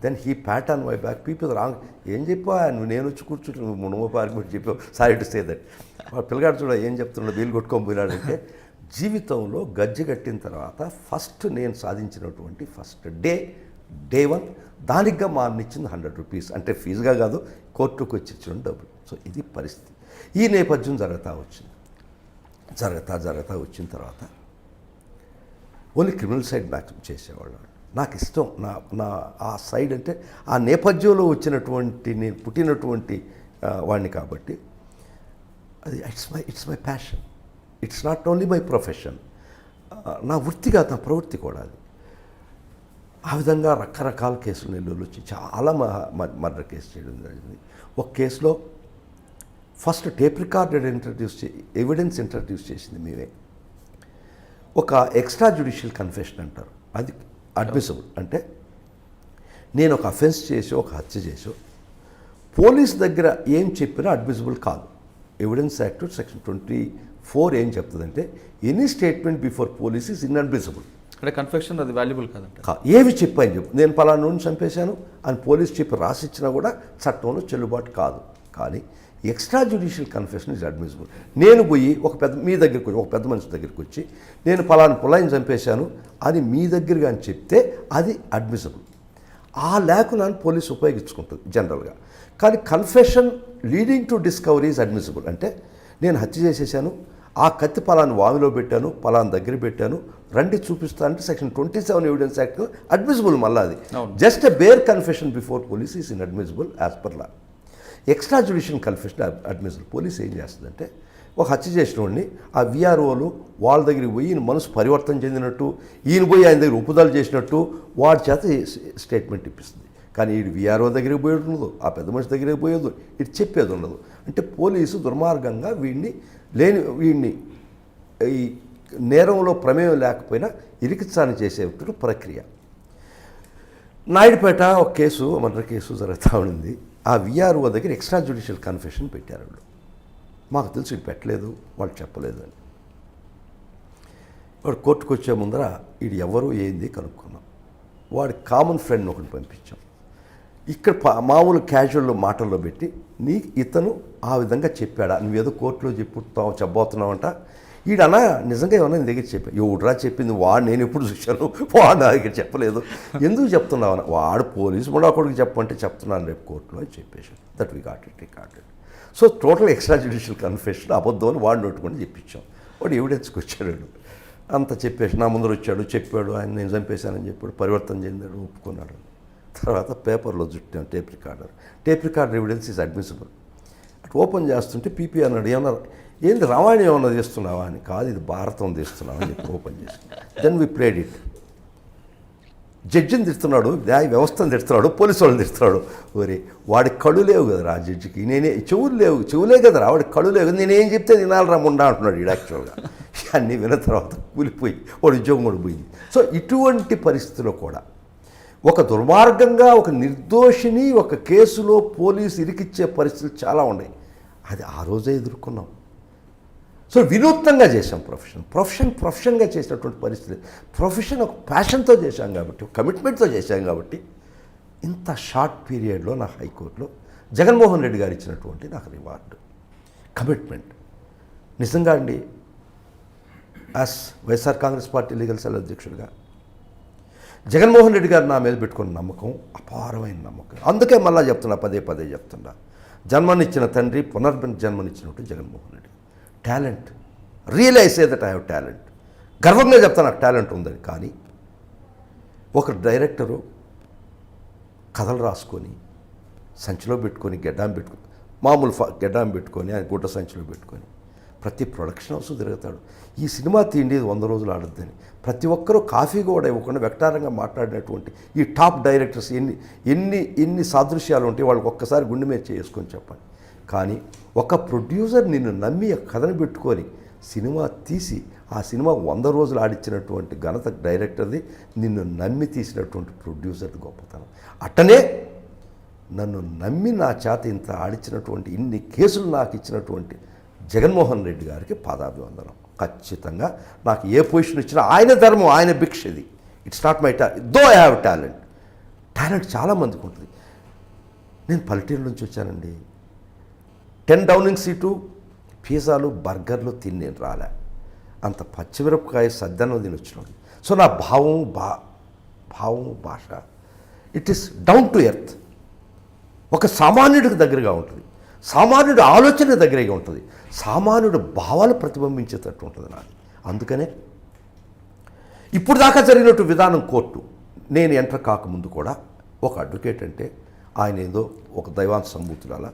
then he pat on my back, people wrong, ఏం చెప్పా నువ్వు, నేను వచ్చి కూర్చుంటే నువ్వు మునమ పార్క్ చెప్పావు, సారీ టు సే దట్. పిల్లగాడు చూడ ఏం చెప్తున్నాడు, వీలు కొట్టుకొని పోయినాడంటే, జీవితంలో గజ్జి కట్టిన తర్వాత నేను సాధించినటువంటి డే 1 దానికిగా మా అన్నిచ్చింది 100 రూపీస్, అంటే ఫీజుగా కాదు, కోర్టుకు వచ్చి ఇచ్చిన డబ్బులు. సో ఇది పరిస్థితి. ఈ నేపథ్యం జరుగుతూ వచ్చిన తర్వాత ఓన్లీ క్రిమినల్ సైడ్ మ్యాచ్ చేసేవాళ్ళు. నాకు ఇష్టం, నా ఆ సైడ్ అంటే ఆ నేపథ్యంలో వచ్చినటువంటి, నేను పుట్టినటువంటి వాడిని కాబట్టి అది it's my passion. It's not only my profession, నా వృత్తి కాదు, నా ప్రవృత్తి కూడా అది. ఆ విధంగా రకరకాల కేసులు నెల్లూరులో వచ్చి చాలా మర్డర్ కేసు చేయడం జరిగింది. ఒక కేసులో first tape recorded evidence introduce చేసింది మేమే. ఒక ఎక్స్ట్రా జ్యుడిషియల్ కన్ఫెషన్ అంటారు, అది అడ్మిసిబుల్. అంటే నేను ఒక అఫెన్స్ చేసో, ఒక హత్య చేసో పోలీస్ దగ్గర ఏం చెప్పినా అడ్మిసిబుల్ కాదు. ఎవిడెన్స్ యాక్ట్ సెక్షన్ 24 ఏం చెప్తుందంటే, any statement before police is inadmissible. అంటే కన్ఫెషన్ అది వాల్యుబుల్ కాదంట. ఏవి చెప్పాను చెప్పు, నేను పలానా చంపేశాను అని పోలీస్ చెప్పి రాసిచ్చినా కూడా చట్టంలో చెల్లుబాటు కాదు. కానీ extra judicial confession is admissible. నేను పోయి ఒక పెద్ద మనిషి దగ్గరికి వచ్చి నేను పలానా పుల్లాయిని చంపేశాను అని మీ దగ్గర కానీ చెప్తే అది అడ్మిసిబుల్. ఆ లేఖనాన్ని పోలీసు ఉపయోగించుకుంటుంది జనరల్గా. కానీ confession leading to discovery is admissible. అంటే నేను హత్య చేసేసాను, ఆ కత్తి పలానా వామిలో పెట్టాను, పలానా దగ్గర పెట్టాను, రండి చూపిస్తా అంటే సెక్షన్ 27 ఎవిడెన్స్ యాక్ట్ అడ్మిసిబుల్. మళ్ళీ అది just a bare confession before police is inadmissible as per law. Extra judicial confession admissible. Police ఏం చేస్తుందంటే, ఒక హత్య చేసిన వాడిని ఆ విఆర్ఓలు వాళ్ళ దగ్గరికి పోయి ఈయన మనసు పరివర్తన చెందినట్టు, ఈయన పోయి ఆయన దగ్గర ఉపదాలు చేసినట్టు వాడి చేత స్టేట్మెంట్ ఇప్పిస్తుంది. కానీ వీడు విఆర్ఓ దగ్గరికి పోయేది ఉండదు, ఆ పెద్ద మనిషి దగ్గరికి పోయేది, ఇటు చెప్పేది ఉండదు. అంటే పోలీసు దుర్మార్గంగా వీడిని ఈ నేరంలో ప్రమేయం లేకపోయినా ఇరికిత్సాన్ని చేసేటువంటి ప్రక్రియ. నాయుడుపేట ఒక కేసు, మర్డర్ కేసు జరుగుతూ ఉంది. ఆ విఆర్ఓ దగ్గర ఎక్స్ట్రా జ్యుడిషియల్ కన్ఫెషన్ పెట్టారు వాళ్ళు. మాకు తెలుసు ఇది పెట్టలేదు, వాళ్ళు చెప్పలేదు అని. వాడు కోర్టుకు వచ్చే ముందర వీడు ఎవరు ఏంది కనుక్కున్నాం. వాడి కామన్ ఫ్రెండ్ ఒకటి పంపించాం. ఇక్కడ మామూలు క్యాజువల్ మాటల్లో పెట్టి, ఇతను ఆ విధంగా చెప్పాడా, నువ్వేదో కోర్టులో చెప్పబోతున్నావంట, ఈడన్నా నిజంగా ఏమన్నా నీ దగ్గర చెప్పా, ఎవడురా చెప్పింది, వాడు నేను ఎప్పుడు చూశాను, వాడు నా దగ్గర చెప్పలేదు, ఎందుకు చెప్తున్నావు అన్న, వాడు పోలీసు కూడా ఒకడికి చెప్పమంటే చెప్తున్నాను రేపు కోర్టులో అని చెప్పేసి that we got it recorded. So total extra judicial confession అబద్ధం అని వాడు నోటుకొని చెప్పించాం. వాడు ఎవిడెన్స్కి వచ్చాడు, అంత చెప్పేసి నా ముందర వచ్చాడు, చెప్పాడు, ఆయన నేను చంపేశానని చెప్పాడు, పరివర్తన చెందాడు, ఒప్పుకున్నాడు. తర్వాత పేపర్లో చుట్టాం tape recorder evidence is admissible. అటు ఓపెన్ చేస్తుంటే పీపీ అన్నాడు, ఏమన్నా ఏంది రామాయణం ఏమన్నా తీస్తున్నావా అని. కాదు, ఇది భారతం తీస్తున్నావా అని చెప్పి ఓపెన్ చేసి దెన్ వి ప్లేడ్ ఇట్. జడ్జిని తిడుతున్నాడు, న్యాయ వ్యవస్థను తిడుతున్నాడు, పోలీసు వాళ్ళని తిడుతున్నాడు. ఓరే వాడి కళ్ళు లేవు కదరా ఆ జడ్జికి, చెవులే కదరా వాడి కళ్ళు లేవు కదా, నేనేం చెప్తే తినాలరా ముండా అంటున్నాడు ఈడు యాక్చువల్గా. అన్నీ విన్న తర్వాత కూలిపోయి వాడు ఉద్యోగం కూడా పోయింది. సో ఇటువంటి పరిస్థితిలో కూడా ఒక దుర్మార్గంగా ఒక నిర్దోషిని ఒక కేసులో పోలీసు ఇరికిచ్చే పరిస్థితులు చాలా ఉన్నాయి. అది ఆ రోజే ఎదుర్కొన్నాం. సో వినూత్నంగా చేసాం ప్రొఫెషన్గా చేసినటువంటి పరిస్థితి. ప్రొఫెషన్ ఒక ప్యాషన్తో చేశాం కాబట్టి, ఒక కమిట్మెంట్తో చేశాం కాబట్టి ఇంత షార్ట్ పీరియడ్లో నా హైకోర్టులో జగన్మోహన్ రెడ్డి గారు ఇచ్చినటువంటి నాకు రివార్డు, కమిట్మెంట్. నిజంగా అండి, as YSR Congress party legal cell అధ్యక్షుడిగా జగన్మోహన్ రెడ్డి గారు నా మీద పెట్టుకున్న నమ్మకం అపారమైన నమ్మకం. అందుకే మళ్ళీ చెప్తున్నా, పదే పదే చెప్తున్నా, జన్మనిచ్చిన తండ్రి జన్మనిచ్చినట్టు Jaganmohan Reddy. Talent, realize that I have talent. గర్వంగా చెప్తాను నాకు టాలెంట్ ఉందని. కానీ ఒక డైరెక్టరు కథలు రాసుకొని సంచిలో పెట్టుకొని మామూలు గెడ్డాం పెట్టుకొని ఆయన గుడ్డ సంచిలో పెట్టుకొని ప్రతి ప్రొడక్షన్ హౌస్ తిరుగుతాడు. ఈ సినిమా తీండి 100 రోజులు ఆడద్దని ప్రతి ఒక్కరూ కాఫీ కూడా ఇవ్వకుండా వెక్టారంగా మాట్లాడినటువంటి ఈ టాప్ డైరెక్టర్స్ ఎన్ని సాదృశ్యాలు ఉంటాయి వాళ్ళకి ఒక్కసారి గుండె మీద చేసుకొని చెప్పండి. కానీ ఒక ప్రొడ్యూసర్ నిన్ను నమ్మి ఆ కథను పెట్టుకొని సినిమా తీసి ఆ సినిమా 100 రోజులు ఆడిచ్చినటువంటి ఘనత డైరెక్టర్ది, నిన్ను నమ్మి తీసినటువంటి ప్రొడ్యూసర్ది గొప్పతనం. అట్టనే నన్ను నమ్మి నా చేత ఇంత ఆడిచ్చినటువంటి ఇన్ని కేసులు నాకు ఇచ్చినటువంటి జగన్మోహన్ రెడ్డి గారికి పాదాభివందనం. ఖచ్చితంగా నాకు ఏ పొజిషన్ ఇచ్చినా ఆయన ధర్మం, ఆయన భిక్ష ఇది. It's not my though I have talent చాలామందికి ఉంటుంది. నేను పల్లెటూరు నుంచి వచ్చానండి. 10 డౌనింగ్ సీటు పిజ్జాలు బర్గర్లు తిని నేను రాలే. అంత పచ్చిమిరపకాయ సద్దన్నం తిని వచ్చినాడు. సో నా భావం భాష it is down to earth. ఒక సామాన్యుడికి దగ్గరగా ఉంటుంది, సామాన్యుడి ఆలోచన దగ్గరగా ఉంటుంది, సామాన్యుడి భావాలు ప్రతిబింబించేటట్టు ఉంటుంది నాది. అందుకనే ఇప్పుడు దాకా జరిగినట్టు విధానం కోర్టు నేను ఎంటర్ కాకముందు కూడా ఒక అడ్వకేట్ అంటే ఆయన ఏదో ఒక దైవాంశ సంభూతులాల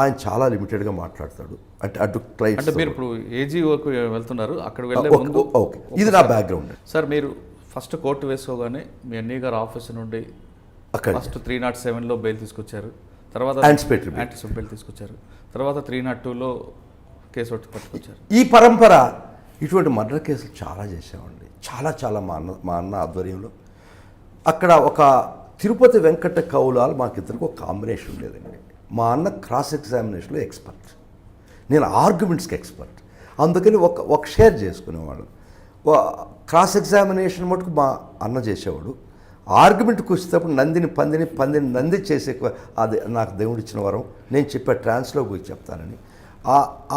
ఆయన చాలా లిమిటెడ్గా మాట్లాడతాడు. అంటే క్లయింట్ అంటే మీరు ఇప్పుడు ఏజీఓకి వెళ్తున్నారు, అక్కడ వెళ్ళే ముందు ఓకే, ఇది నా బ్యాక్గ్రౌండ్. సార్ మీరు ఫస్ట్ కోర్టు వేసుకోగానే మీ ఎన్ఈ గారు ఆఫీస్ నుండి అక్కడ ఫస్ట్ 307లో బెయిల్ తీసుకొచ్చారు, తర్వాత యాంటిసిపేట్ బెయిల్ తీసుకొచ్చారు, తర్వాత 302లో కేసు పట్టుకొచ్చారు. ఈ పరంపర ఇటువంటి మర్డర్ కేసులు చాలా చేసామండి, చాలా మా అన్న ఆధ్వర్యంలో. అక్కడ ఒక తిరుపతి వెంకట కౌలాల్ మాకిద్దరికి ఒక కాంబినేషన్ ఉండేదండి. మా అన్న క్రాస్ ఎగ్జామినేషన్లో ఎక్స్పర్ట్, నేను ఆర్గ్యుమెంట్స్కి ఎక్స్పర్ట్. అందుకని ఒక షేర్ చేసుకునేవాడు. క్రాస్ ఎగ్జామినేషన్ మటుకు మా అన్న చేసేవాడు. ఆర్గ్యుమెంట్కి వచ్చేటప్పుడు పందిని నంది చేసే అది నాకు దేవుడు ఇచ్చిన వరం. నేను చెప్పే ట్రాన్స్లో పోయి చెప్తానని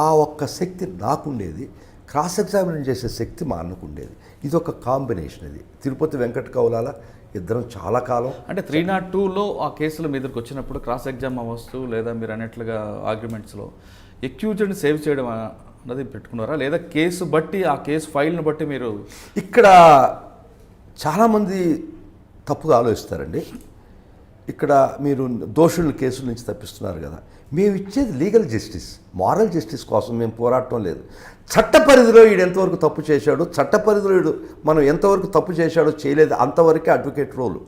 ఆ ఒక్క శక్తి నాకుండేది, క్రాస్ ఎగ్జామినేషన్ చేసే శక్తి మా అన్నకు ఉండేది. ఇది ఒక కాంబినేషన్. ఇది తిరుపతి వెంకట కౌలాల ఇద్దరం చాలా కాలం. అంటే 302లో ఆ కేసులు మీ దగ్గరికి వచ్చినప్పుడు క్రాస్ ఎగ్జామ్ అవ్వచ్చు లేదా మీరు అన్నట్లుగా ఆర్గ్యుమెంట్స్లో ఎక్యూజ్డ్ని సేవ్ చేయడం అన్నది పెట్టుకున్నారా, లేదా కేసు బట్టి ఆ కేసు ఫైల్ని బట్టి మీరు? ఇక్కడ చాలామంది తప్పుగా ఆలోచిస్తారండి. ఇక్కడ మీరు దోషులను కేసుల నుంచి తప్పిస్తున్నారు కదా. మేము ఇచ్చేది లీగల్ జస్టిస్, మారల్ జస్టిస్ కోసం మేము పోరాటం లేదు. చట్ట పరిధిలో వీడు ఎంతవరకు తప్పు చేశాడు, చట్ట పరిధిలో వీడు మనం ఎంతవరకు తప్పు చేశాడో చేయలేదు, అంతవరకే అడ్వకేట్ రోలు.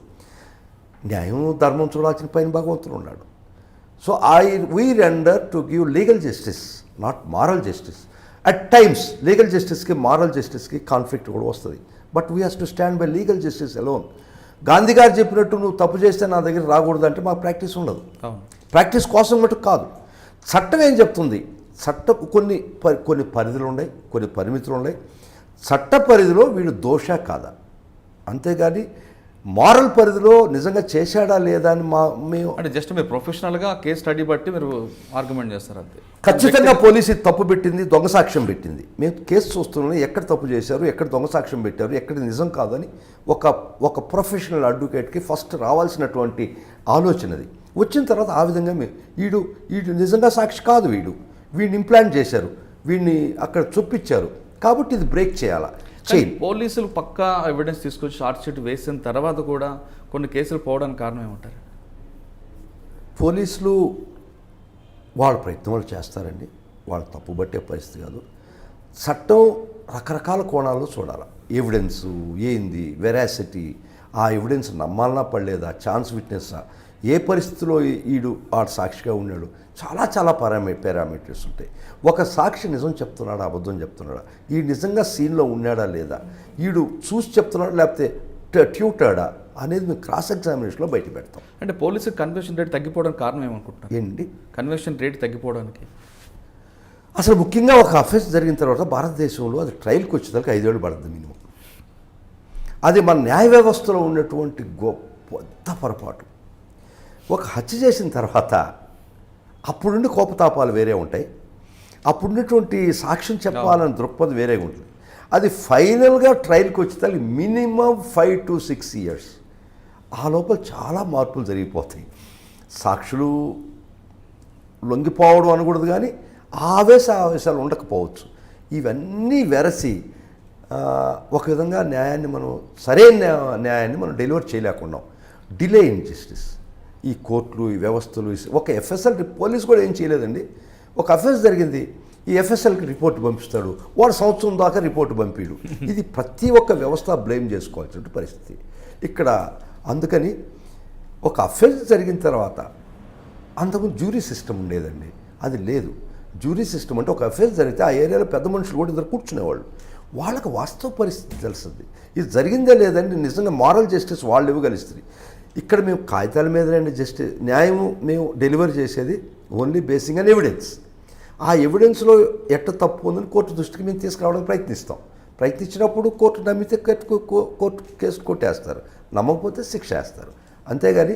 న్యాయం ధర్మం చూడాల్సిన పైన భగవంతుడు ఉన్నాడు. So we render to give legal justice, not moral justice. At times legal జస్టిస్కి మారల్ జస్టిస్కి కాన్ఫ్లిక్ట్ కూడా వస్తుంది. But we have to stand by legal justice alone. Gandhi గారు చెప్పినట్టు నువ్వు తప్పు చేస్తే నా దగ్గర రాకూడదు అంటే మాకు ప్రాక్టీస్ ఉండదు. ప్రాక్టీస్ కోసం మటుకు కాదు. చట్టం ఏం చెప్తుంది? చట్టం కొన్ని పరిధులు ఉన్నాయి, కొన్ని పరిమితులు ఉన్నాయి. చట్ట పరిధిలో వీడు దోషా కాదా, అంతేగాని మారల్ పరిధిలో నిజంగా చేశాడా లేదా అని మేము అంటే జస్ట్ మీరు ప్రొఫెషనల్గా కేస్ స్టడీ బట్టి మీరు ఆర్గ్యుమెంట్ చేస్తారు అంతే. ఖచ్చితంగా పోలీసు తప్పు పెట్టింది, దొంగ సాక్ష్యం పెట్టింది. మేము కేసు చూస్తున్నాం, ఎక్కడ తప్పు చేశారు, ఎక్కడ దొంగ సాక్ష్యం పెట్టారు, ఎక్కడ నిజం కాదని ఒక ప్రొఫెషనల్ అడ్వకేట్కి ఫస్ట్ రావాల్సినటువంటి ఆలోచనది. వచ్చిన తర్వాత ఆ విధంగా వీడు నిజంగా సాక్షి కాదు, వీడిని ఇంప్లాంట్ చేశారు, వీడిని అక్కడ చొప్పించారు, కాబట్టి ఇది బ్రేక్ చేయాలా. పోలీసులు పక్కా ఎవిడెన్స్ తీసుకొచ్చి షార్ట్ షీట్ వేసిన తర్వాత కూడా కొన్ని కేసులు పోవడానికి కారణం ఏమంటారు? పోలీసులు వాళ్ళ ప్రయత్నం వాళ్ళు చేస్తారండి, వాళ్ళు తప్పు పట్టే పరిస్థితి కాదు. చట్టం రకరకాల కోణాల్లో చూడాలి. ఎవిడెన్సు ఏంది, వెరాసిటీ, ఆ ఎవిడెన్స్ నమ్మాలన్నా పడలేదా, ఛాన్స్ విట్నెస్సా, ఏ పరిస్థితిలో ఆ సాక్షిగా ఉన్నాడు, చాలా పారామీటర్స్ ఉంటాయి. ఒక సాక్షి నిజం చెప్తున్నాడా అబద్ధం చెప్తున్నాడా, నిజంగా సీన్లో ఉన్నాడా లేదా, చూసి చెప్తున్నాడా లేకపోతే ట్యూటాడా అనేది మేము క్రాస్ ఎగ్జామినేషన్లో బయట పెడతాం. అంటే పోలీసు కన్విక్షన్ రేట్ తగ్గిపోవడానికి కారణం ఏమనుకుంటున్నారు? ఏంటి కన్విక్షన్ రేట్ తగ్గిపోవడానికి అసలు ముఖ్యంగా ఒక అఫెన్స్ జరిగిన తర్వాత భారతదేశంలో అది ట్రయల్కి వచ్చేదానికి 5 ఏళ్ళు పడుతుంది మినిమం. అది మన న్యాయ వ్యవస్థలో ఉన్నటువంటి పెద్ద పొరపాటు. ఒక హత్య చేసిన తర్వాత అప్పుడుండి కోపతాపాలు వేరే ఉంటాయి, అప్పుడున్నటువంటి సాక్ష్యం చెప్పాలని దృక్పథం వేరే ఉంటుంది. అది ఫైనల్గా ట్రయల్కి వచ్చేసరికి మినిమం 5 to 6 years. ఆ లోపల చాలా మార్పులు జరిగిపోతాయి. సాక్షులు లొంగిపోవడం అనకూడదు, కానీ ఆవేశాలు ఉండకపోవచ్చు. ఇవన్నీ వెరసి ఒక విధంగా న్యాయాన్ని మనం సరైన న్యాయాన్ని మనం డెలివర్ చేయలేకున్నాం. Delay in justice. ఈ కోర్టులు, ఈ వ్యవస్థలు, ఒక ఎఫ్ఎస్ఎల్ పోలీసు కూడా ఏం చేయలేదండి. ఒక అఫెన్స్ జరిగింది, ఈ ఎఫ్ఎస్ఎల్కి రిపోర్ట్ పంపిస్తాడు, వాడు సంవత్సరం దాకా రిపోర్ట్ పంపిడు. ఇది ప్రతి ఒక్క వ్యవస్థ బ్లేమ్ చేసుకోవాల్సిన పరిస్థితి ఇక్కడ. అందుకని ఒక అఫెన్స్ జరిగిన తర్వాత అంతకుముందు జ్యూరీ సిస్టమ్ ఉండేదండి, అది లేదు. జ్యూరీ సిస్టమ్ అంటే ఒక అఫెన్స్ జరిగితే ఆ ఏరియాలో పెద్ద మనుషులు కూడా ఇద్దరు కూర్చునేవాళ్ళు, వాళ్ళకి వాస్తవ పరిస్థితి తెలుస్తుంది. ఇది జరిగిందే లేదండి, నిజంగా మారల్ జస్టిస్ వాళ్ళు ఇవ్వగలుస్తుంది. ఇక్కడ మేము కాగితాల మీదనే న్యాయం మేము డెలివరీ చేసేది ఓన్లీ బేసింగ్ ఆన్ ఎవిడెన్స్. ఆ ఎవిడెన్స్లో ఎట్ట తప్పు ఉందని కోర్టు దృష్టికి మేము తీసుకురావడానికి ప్రయత్నించినప్పుడు కోర్టు నమ్మితే కోర్టు కేసు కొట్టేస్తారు, నమ్మకపోతే శిక్ష వేస్తారు. అంతేగాని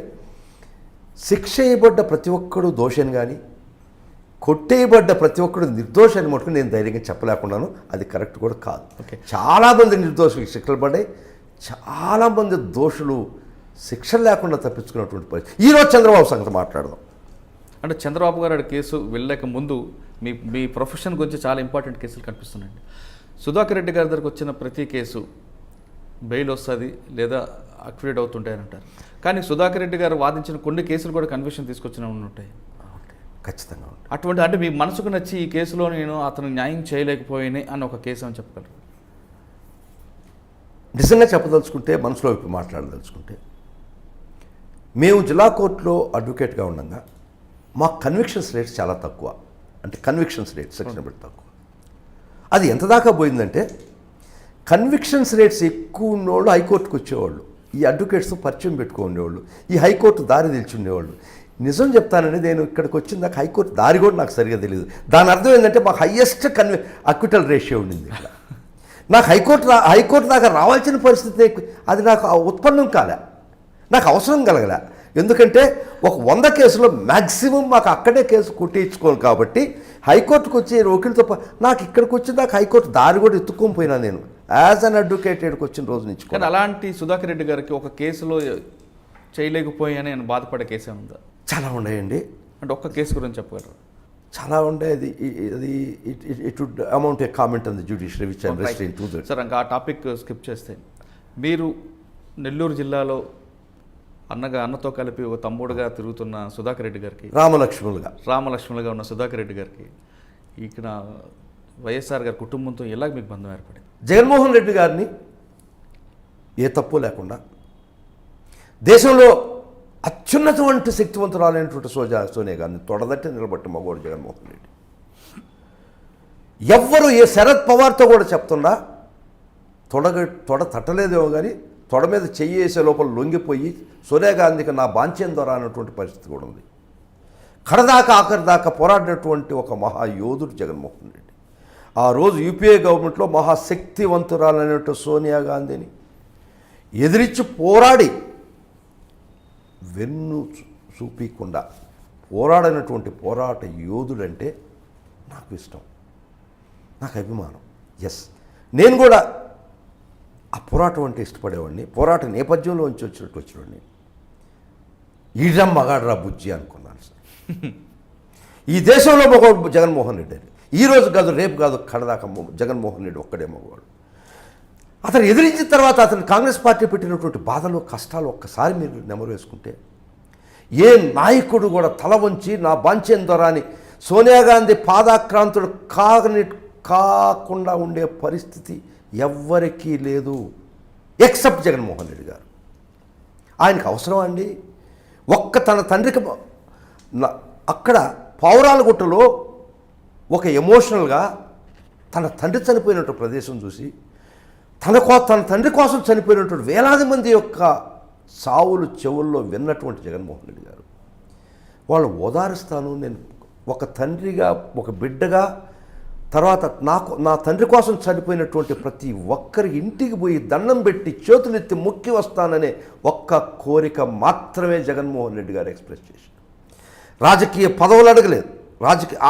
శిక్ష ఇవ్వబడ్డ ప్రతి ఒక్కడు దోషని కానీ కొట్టేయబడ్డ ప్రతి ఒక్కడు నిర్దోషాన్ని మటుకు నేను ధైర్యంగా చెప్పలేకున్నాను. అది కరెక్ట్ కూడా కాదు. చాలామంది నిర్దోషులకు శిక్షలు పడ్డాయి, చాలామంది దోషులు శిక్షలు లేకుండా తప్పించుకున్నటువంటి పరిస్థితి. ఈరోజు చంద్రబాబు సంగతి మాట్లాడదాం. అంటే చంద్రబాబు గారు కేసు వెళ్ళలేక ముందు మీ ప్రొఫెషన్ గురించి చాలా ఇంపార్టెంట్ కేసులు కనిపిస్తున్నాయండి. సుధాకర్ రెడ్డి గారి దగ్గరకు వచ్చిన ప్రతి కేసు బెయిల్ వస్తుంది లేదా అక్విడేట్ అవుతుంటాయని అంటారు, కానీ సుధాకర్ రెడ్డి గారు వాదించిన కొన్ని కేసులు కూడా కన్విక్షన్ తీసుకొచ్చిన ఉంటాయి. ఖచ్చితంగా ఉంటాయి. అటువంటి అంటే మీ మనసుకు నచ్చి ఈ కేసులో నేను అతను న్యాయం చేయలేకపోయినా అని ఒక కేసు అని చెప్పగలరు? నిజంగా చెప్పదలుచుకుంటే, మనసులో ఇప్పుడు మాట్లాడదలుచుకుంటే, మేము జిల్లా కోర్టులో అడ్వకేట్గా ఉండగా మా కన్విక్షన్స్ రేట్స్ చాలా తక్కువ. అంటే కన్విక్షన్స్ రేట్ సెక్షన్ బట్టి తక్కువ. అది ఎంత దాకా పోయిందంటే, కన్విక్షన్స్ రేట్స్ ఎక్కువ ఉన్నవాళ్ళు హైకోర్టుకు వచ్చేవాళ్ళు, ఈ అడ్వకేట్స్తో పరిచయం పెట్టుకునేవాళ్ళు, ఈ హైకోర్టు దారి తెలిసి ఉండేవాళ్ళు. నిజం చెప్తానండి, నేను ఇక్కడికి వచ్చిన దాకా హైకోర్టు దారి కూడా నాకు సరిగా తెలియదు. దాని అర్థం ఏంటంటే మాకు హయ్యెస్ట్ అక్విటల్ రేషియో ఉండింది ఇక్కడ. నాకు హైకోర్టు దాకా రావాల్సిన పరిస్థితి అది నాకు ఉత్పన్నం కాలే, నాకు అవసరం కలగలే. ఎందుకంటే ఒక 100 కేసులో మ్యాక్సిమం మాకు అక్కడే కేసు కొట్టించుకోను కాబట్టి హైకోర్టుకు వచ్చి వకీల్తో నాకు ఇక్కడికి వచ్చిన దాకా హైకోర్టు దారి కూడా ఎత్తుకొని పోయినా నేను యాజ్ అన్ అడ్వకేట్ ఇక్కడికి వచ్చిన రోజు నుంచి. కానీ అలాంటి సుధాకర్ రెడ్డి గారికి ఒక కేసులో చేయలేకపోయాని నేను బాధపడే కేసే ఉందా? చాలా ఉన్నాయండి. అంటే ఒక్క కేసు గురించి చెప్పగలరు? చాలా ఉండేది. It would amount a comment on the judiciary which I am restrained to that. Sir, ఇంకా ఆ టాపిక్ స్కిప్ చేస్తే, మీరు నెల్లూరు జిల్లాలో అన్నతో కలిపి ఒక తమ్ముడుగా తిరుగుతున్న సుధాకర్ రెడ్డి గారికి, రామలక్ష్మణులుగా ఉన్న సుధాకర్ రెడ్డి గారికి ఇక్కడ వైఎస్ఆర్ గారి కుటుంబంతో ఎలా మీకు బంధం ఏర్పడింది? జగన్మోహన్ రెడ్డి గారిని ఏ తప్పు లేకుండా దేశంలో అత్యున్నతమైన శక్తివంతురాలైనటువంటి సోనియా గారిని తొడదట్టి నిలబట్టి మగోడు జగన్మోహన్ రెడ్డి. ఎవ్వరు ఏ శరద్ పవార్తో కూడా చెప్తున్నా తొడ తట్టలేదేమో కానీ తొడ మీద చెయ్యి వేసే లోపల లొంగిపోయి సోనియా గాంధీకి నా బాంఛ్యం ద్వారా అన్నటువంటి పరిస్థితి కూడా ఉంది. కడదాకా ఆఖరి దాకా పోరాడినటువంటి ఒక మహాయోధుడు జగన్మోహన్ రెడ్డి. ఆ రోజు యూపీఏ గవర్నమెంట్లో మహాశక్తివంతురాలైనటువంటి సోనియా గాంధీని ఎదిరించి పోరాడి వెన్ను చూపించకుండా పోరాడినటువంటి పోరాట యోధుడంటే నాకు ఇష్టం, నాకు అభిమానం. ఎస్, నేను కూడా ఆ పోరాటం అంటే ఇష్టపడేవాడిని. పోరాట నేపథ్యంలో వచ్చినవాడిని. ఈడ్రా మగాడ్రా బుజ్జి అనుకున్నాను సార్. ఈ దేశంలో మగవాడు జగన్మోహన్ రెడ్డి అని. ఈరోజు కాదు, రేపు కాదు, కడదాకా జగన్మోహన్ రెడ్డి ఒక్కడే మగవాడు. అతను ఎదిరించిన తర్వాత అతను కాంగ్రెస్ పార్టీ పెట్టినటువంటి బాధలు, కష్టాలు ఒక్కసారి మీరు నెమరు వేసుకుంటే, ఏ నాయకుడు కూడా తల వంచి నా బాంఛ్యం ద్వారా అని సోనియా గాంధీ పాదాక్రాంతుడు కాకుండా ఉండే పరిస్థితి ఎవ్వరికీ లేదు, ఎక్సెప్ట్ జగన్మోహన్ రెడ్డి గారు. ఆయనకు అవసరం అండి. తన తండ్రికి అక్కడ పావురాలగుట్టలో ఒక ఎమోషనల్గా తన తండ్రి చనిపోయినటువంటి ప్రదేశం చూసి తన తండ్రి కోసం చనిపోయినటువంటి వేలాది మంది యొక్క సావులు చెవుల్లో విన్నటువంటి జగన్మోహన్ రెడ్డి గారు వాళ్ళు ఓదారుస్తాను, నేను ఒక తండ్రిగా, ఒక బిడ్డగా తర్వాత నా తండ్రి కోసం చనిపోయినటువంటి ప్రతి ఒక్కరి ఇంటికి పోయి దండం పెట్టి చేతులెత్తి మొక్కి వస్తాననే ఒక్క కోరిక మాత్రమే జగన్మోహన్ రెడ్డి గారు ఎక్స్ప్రెస్ చేశారు. రాజకీయ పదవులు అడగలేదు,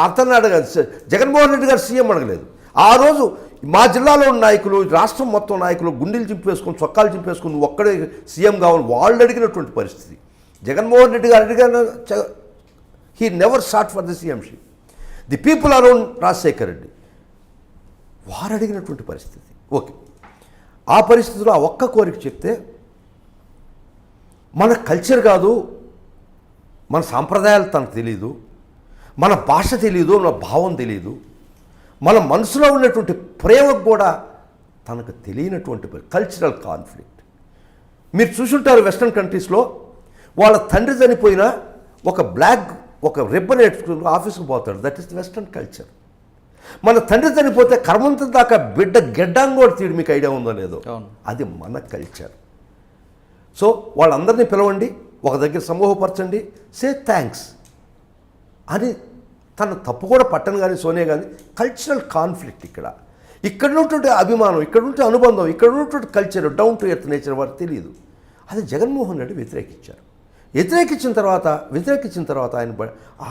అతన్ని అడగలేదు, జగన్మోహన్ రెడ్డి గారు సీఎం అడగలేదు. ఆ రోజు మా జిల్లాలో ఉన్న నాయకులు, రాష్ట్రం మొత్తం నాయకులు గుండెలు చింపేసుకుని, చొక్కాలు చింపేసుకుని నువ్వు ఒక్కడే సీఎం కావాలి వాళ్ళు అడిగినటువంటి పరిస్థితి. జగన్మోహన్ రెడ్డి గారు అడిగిన he never sat for the CMship. The people around Rajasekhar Reddy వారు అడిగినటువంటి పరిస్థితి. ఓకే, ఆ పరిస్థితిలో ఆ ఒక్క కోరిక చెప్తే మన కల్చర్ కాదు, మన సాంప్రదాయాలు తనకు తెలియదు, మన భాష తెలియదు, మన భావం తెలియదు, మన మనసులో ఉన్నటువంటి ప్రేమకు కూడా తనకు తెలియనటువంటి కల్చరల్ కాన్ఫ్లిక్ట్. మీరు చూసుంటారు వెస్ట్రన్ కంట్రీస్లో వాళ్ళ తండ్రి చనిపోయినా ఒక రిబ్బన్ ఎట్టుకుని ఆఫీస్కి పోతాడు. That is the western culture. మన తండ్రి చనిపోతే కర్మంతం దాకా బిడ్డ గెడ్డాంగ్ కూడా తీడు, మీకు ఐడియా ఉందో లేదో, అది మన కల్చర్. సో వాళ్ళందరినీ పిలవండి, ఒక దగ్గర సమూహపరచండి, సే థ్యాంక్స్ అని. తన తప్పు కూడా పట్టను కానీ సోనియా గాంధీ. కల్చరల్ కాన్ఫ్లిక్ట్ ఇక్కడ ఉన్నటువంటి అభిమానం, ఇక్కడ ఉంటే అనుబంధం, ఇక్కడ ఉన్నటువంటి culture, down to earth nature వారికి తెలియదు. అది జగన్మోహన్ రెడ్డి వ్యతిరేకించారు. వ్యతిరేకించిన తర్వాత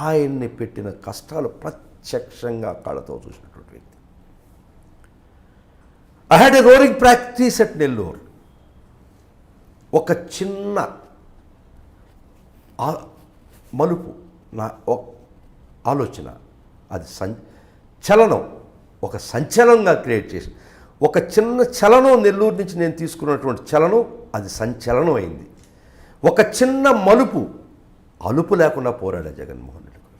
ఆయన్ని పెట్టిన కష్టాలు ప్రత్యక్షంగా కళ్ళతో చూసినటువంటి వ్యక్తి. I had a roaring practice at Nellore. ఒక చిన్న మలుపు, నా ఆలోచన, అది చలనం, ఒక సంచలనంగా క్రియేట్ చేసి, ఒక చిన్న చలనం నెల్లూరు నుంచి నేను తీసుకున్నటువంటి చలనం అది సంచలనం అయింది. ఒక చిన్న మలుపు, అలుపు లేకుండా పోరాడా జగన్మోహన్ రెడ్డి గారు.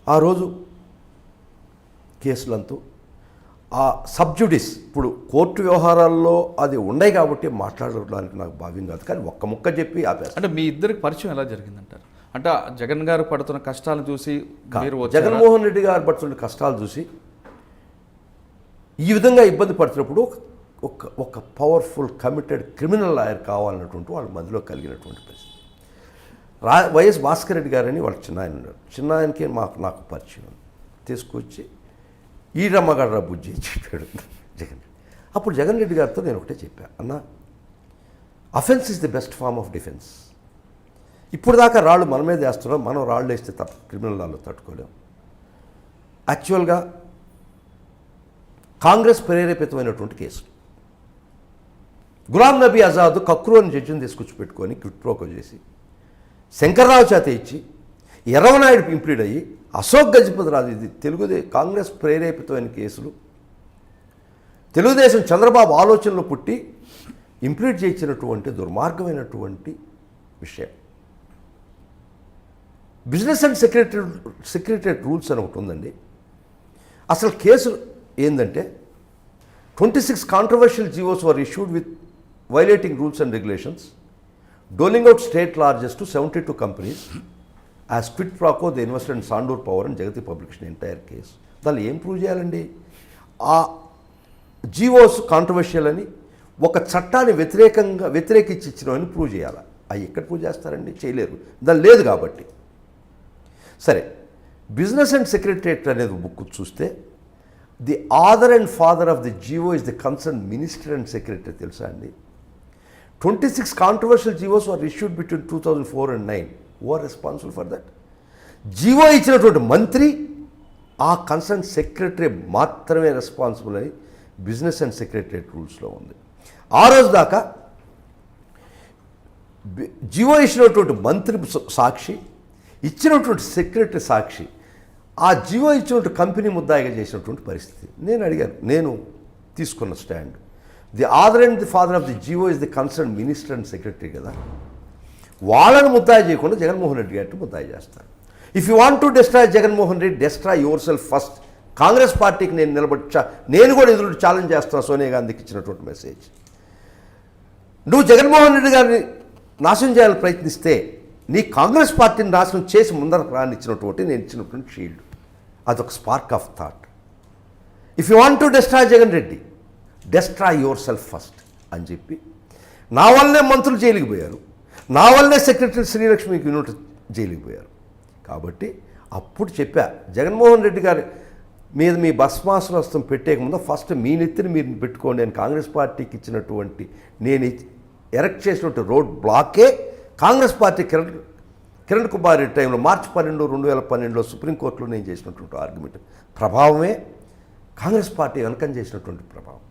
ఆ రోజు కేసులంతా ఆ సబ్జుడిస్, ఇప్పుడు కోర్టు వ్యవహారాల్లో అది ఉన్నాయి కాబట్టి మాట్లాడడానికి నాకు భావ్యం కాదు, కానీ ఒక్క ముక్క చెప్పి ఆపేస్తారు. అంటే మీ ఇద్దరికి పరిచయం ఎలా జరిగిందంటారు? అంటే జగన్ గారు పడుతున్న కష్టాలను చూసి జగన్మోహన్ రెడ్డి గారు పడుతున్న కష్టాలు చూసి ఈ విధంగా ఇబ్బంది పడుతున్నప్పుడు ఒక పవర్ఫుల్ కమిటెడ్ క్రిమినల్ లాయర్ కావాలన్నటువంటి వాళ్ళ మధ్యలో కలిగినటువంటి పరిస్థితి. వైఎస్ భాస్కర్ రెడ్డి గారని వాళ్ళ చిన్నాయన ఉన్నారు. చిన్నాయనకి నాకు పరిచయం తీసుకొచ్చి ఈ రమ్మగడ్ర బుజ్జి చెప్పాడు జగన్. అప్పుడు జగన్ రెడ్డి గారితో నేను ఒకటే చెప్పాను, అన్న, offence is the best form of defence. ఇప్పుడు దాకా రాళ్ళు మన మీద వేస్తున్నాం, మనం రాళ్ళు వేస్తే క్రిమినల్ లాలో తట్టుకోలేం. యాక్చువల్గా కాంగ్రెస్ ప్రేరేపితమైనటువంటి కేసు. గులాం నబీ ఆజాద్ కక్రు అని జడ్జిని తీసుకొచ్చి పెట్టుకొని క్విట్ ప్రోకో చేసి శంకర్రావు చేత ఇచ్చి ఎర్రవనాయుడు ఇంప్లీడ్ అయ్యి అశోక్ గజపతిరాజు, ఇది కాంగ్రెస్ ప్రేరేపితమైన కేసులు. తెలుగుదేశం చంద్రబాబు ఆలోచనలు పుట్టి ఇంప్లీడ్ చేయించినటువంటి దుర్మార్గమైనటువంటి విషయం. బిజినెస్ అండ్ సెక్రటరేట్ రూల్స్ అని ఒకటి ఉందండి. అసలు కేసు ఏంటంటే 26 controversial GOs were issued with violating rules and regulations, doling out state largesse to 72 companies as quid pro quo the investor in Sandur power and Jagati publication entire case. దాన్ని ఏం prove చేయాలండి? ఆ GOs controversial అని ఒక చట్టాన్ని వ్యతిరేకించి ఇచ్చినవని ప్రూవ్ చేయాలి. అవి ఎక్కడ ప్రూవ్ చేస్తారండి? చేయలేరు, దాని లేదు కాబట్టి. సరే, బిజినెస్ అండ్ సెక్రటరేట్ అనేది బుక్ చూస్తే the author and father of the GO is the concern minister and secretary. తెలుసా అండి? 26 controversial GOs were issued between 2004 and 2009. Who are responsible for that? GO ఇచ్చినటువంటి మంత్రి, ఆ కన్సర్న్ సెక్రటరీ మాత్రమే responsible అని business and secretariat రూల్స్లో ఉంది. ఆ రోజు దాకా జీవో ఇచ్చినటువంటి మంత్రి సాక్షి, ఇచ్చినటువంటి సెక్రటరీ సాక్షి, ఆ జీవో ఇచ్చినటువంటి కంపెనీ ముద్దాయిగా చేసినటువంటి పరిస్థితి. నేను అడిగాను, నేను తీసుకున్న stand, the author and the father of the GO is the concern minister and secretary కదా, వాళ్ళని ముద్దాయి చేయకుండా జగన్మోహన్ రెడ్డి గారిని ముద్దాయి చేస్తారు. If you want to destroy Jaganmohan Reddy, destroy yourself first. Congress పార్టీకి నేను కూడా ఎదురు ఛాలెంజ్ చేస్తాను సోనియా గాంధీకి ఇచ్చినటువంటి మెసేజ్. నువ్వు జగన్మోహన్ రెడ్డి గారిని నాశనం చేయాలని ప్రయత్నిస్తే నీ కాంగ్రెస్ పార్టీని నాశనం చేసి ముందరకు రానిచ్చినటువంటి నేను ఇచ్చినటువంటి షీల్డ్, అదొక spark of thought. If you want to destroy Jagan Reddy, destroy yourself first అని చెప్పి, నా వల్లనే మంత్రులు జైలుకి పోయారు, నా వల్లనే సెక్రటరీ శ్రీలక్ష్మికి యూనిట్ జైలుకి పోయారు. కాబట్టి అప్పుడు చెప్పా, జగన్మోహన్ రెడ్డి గారి మీద మీ భస్మాసురస్తం పెట్టేక ముందు ఫస్ట్ మీ నెత్తిని మీరు పెట్టుకోండి. నేను కాంగ్రెస్ పార్టీకి ఇచ్చినటువంటి ఎరెక్ట్ చేసినటువంటి రోడ్ బ్లాకే కాంగ్రెస్ పార్టీ కిరణ్ కుమార్ రెడ్డి టైంలో మార్చి 12, 2012లో సుప్రీంకోర్టులో నేను చేసినటువంటి ఆర్గ్యుమెంట్ ప్రభావమే కాంగ్రెస్ పార్టీ వెనకం చేసినటువంటి ప్రభావం.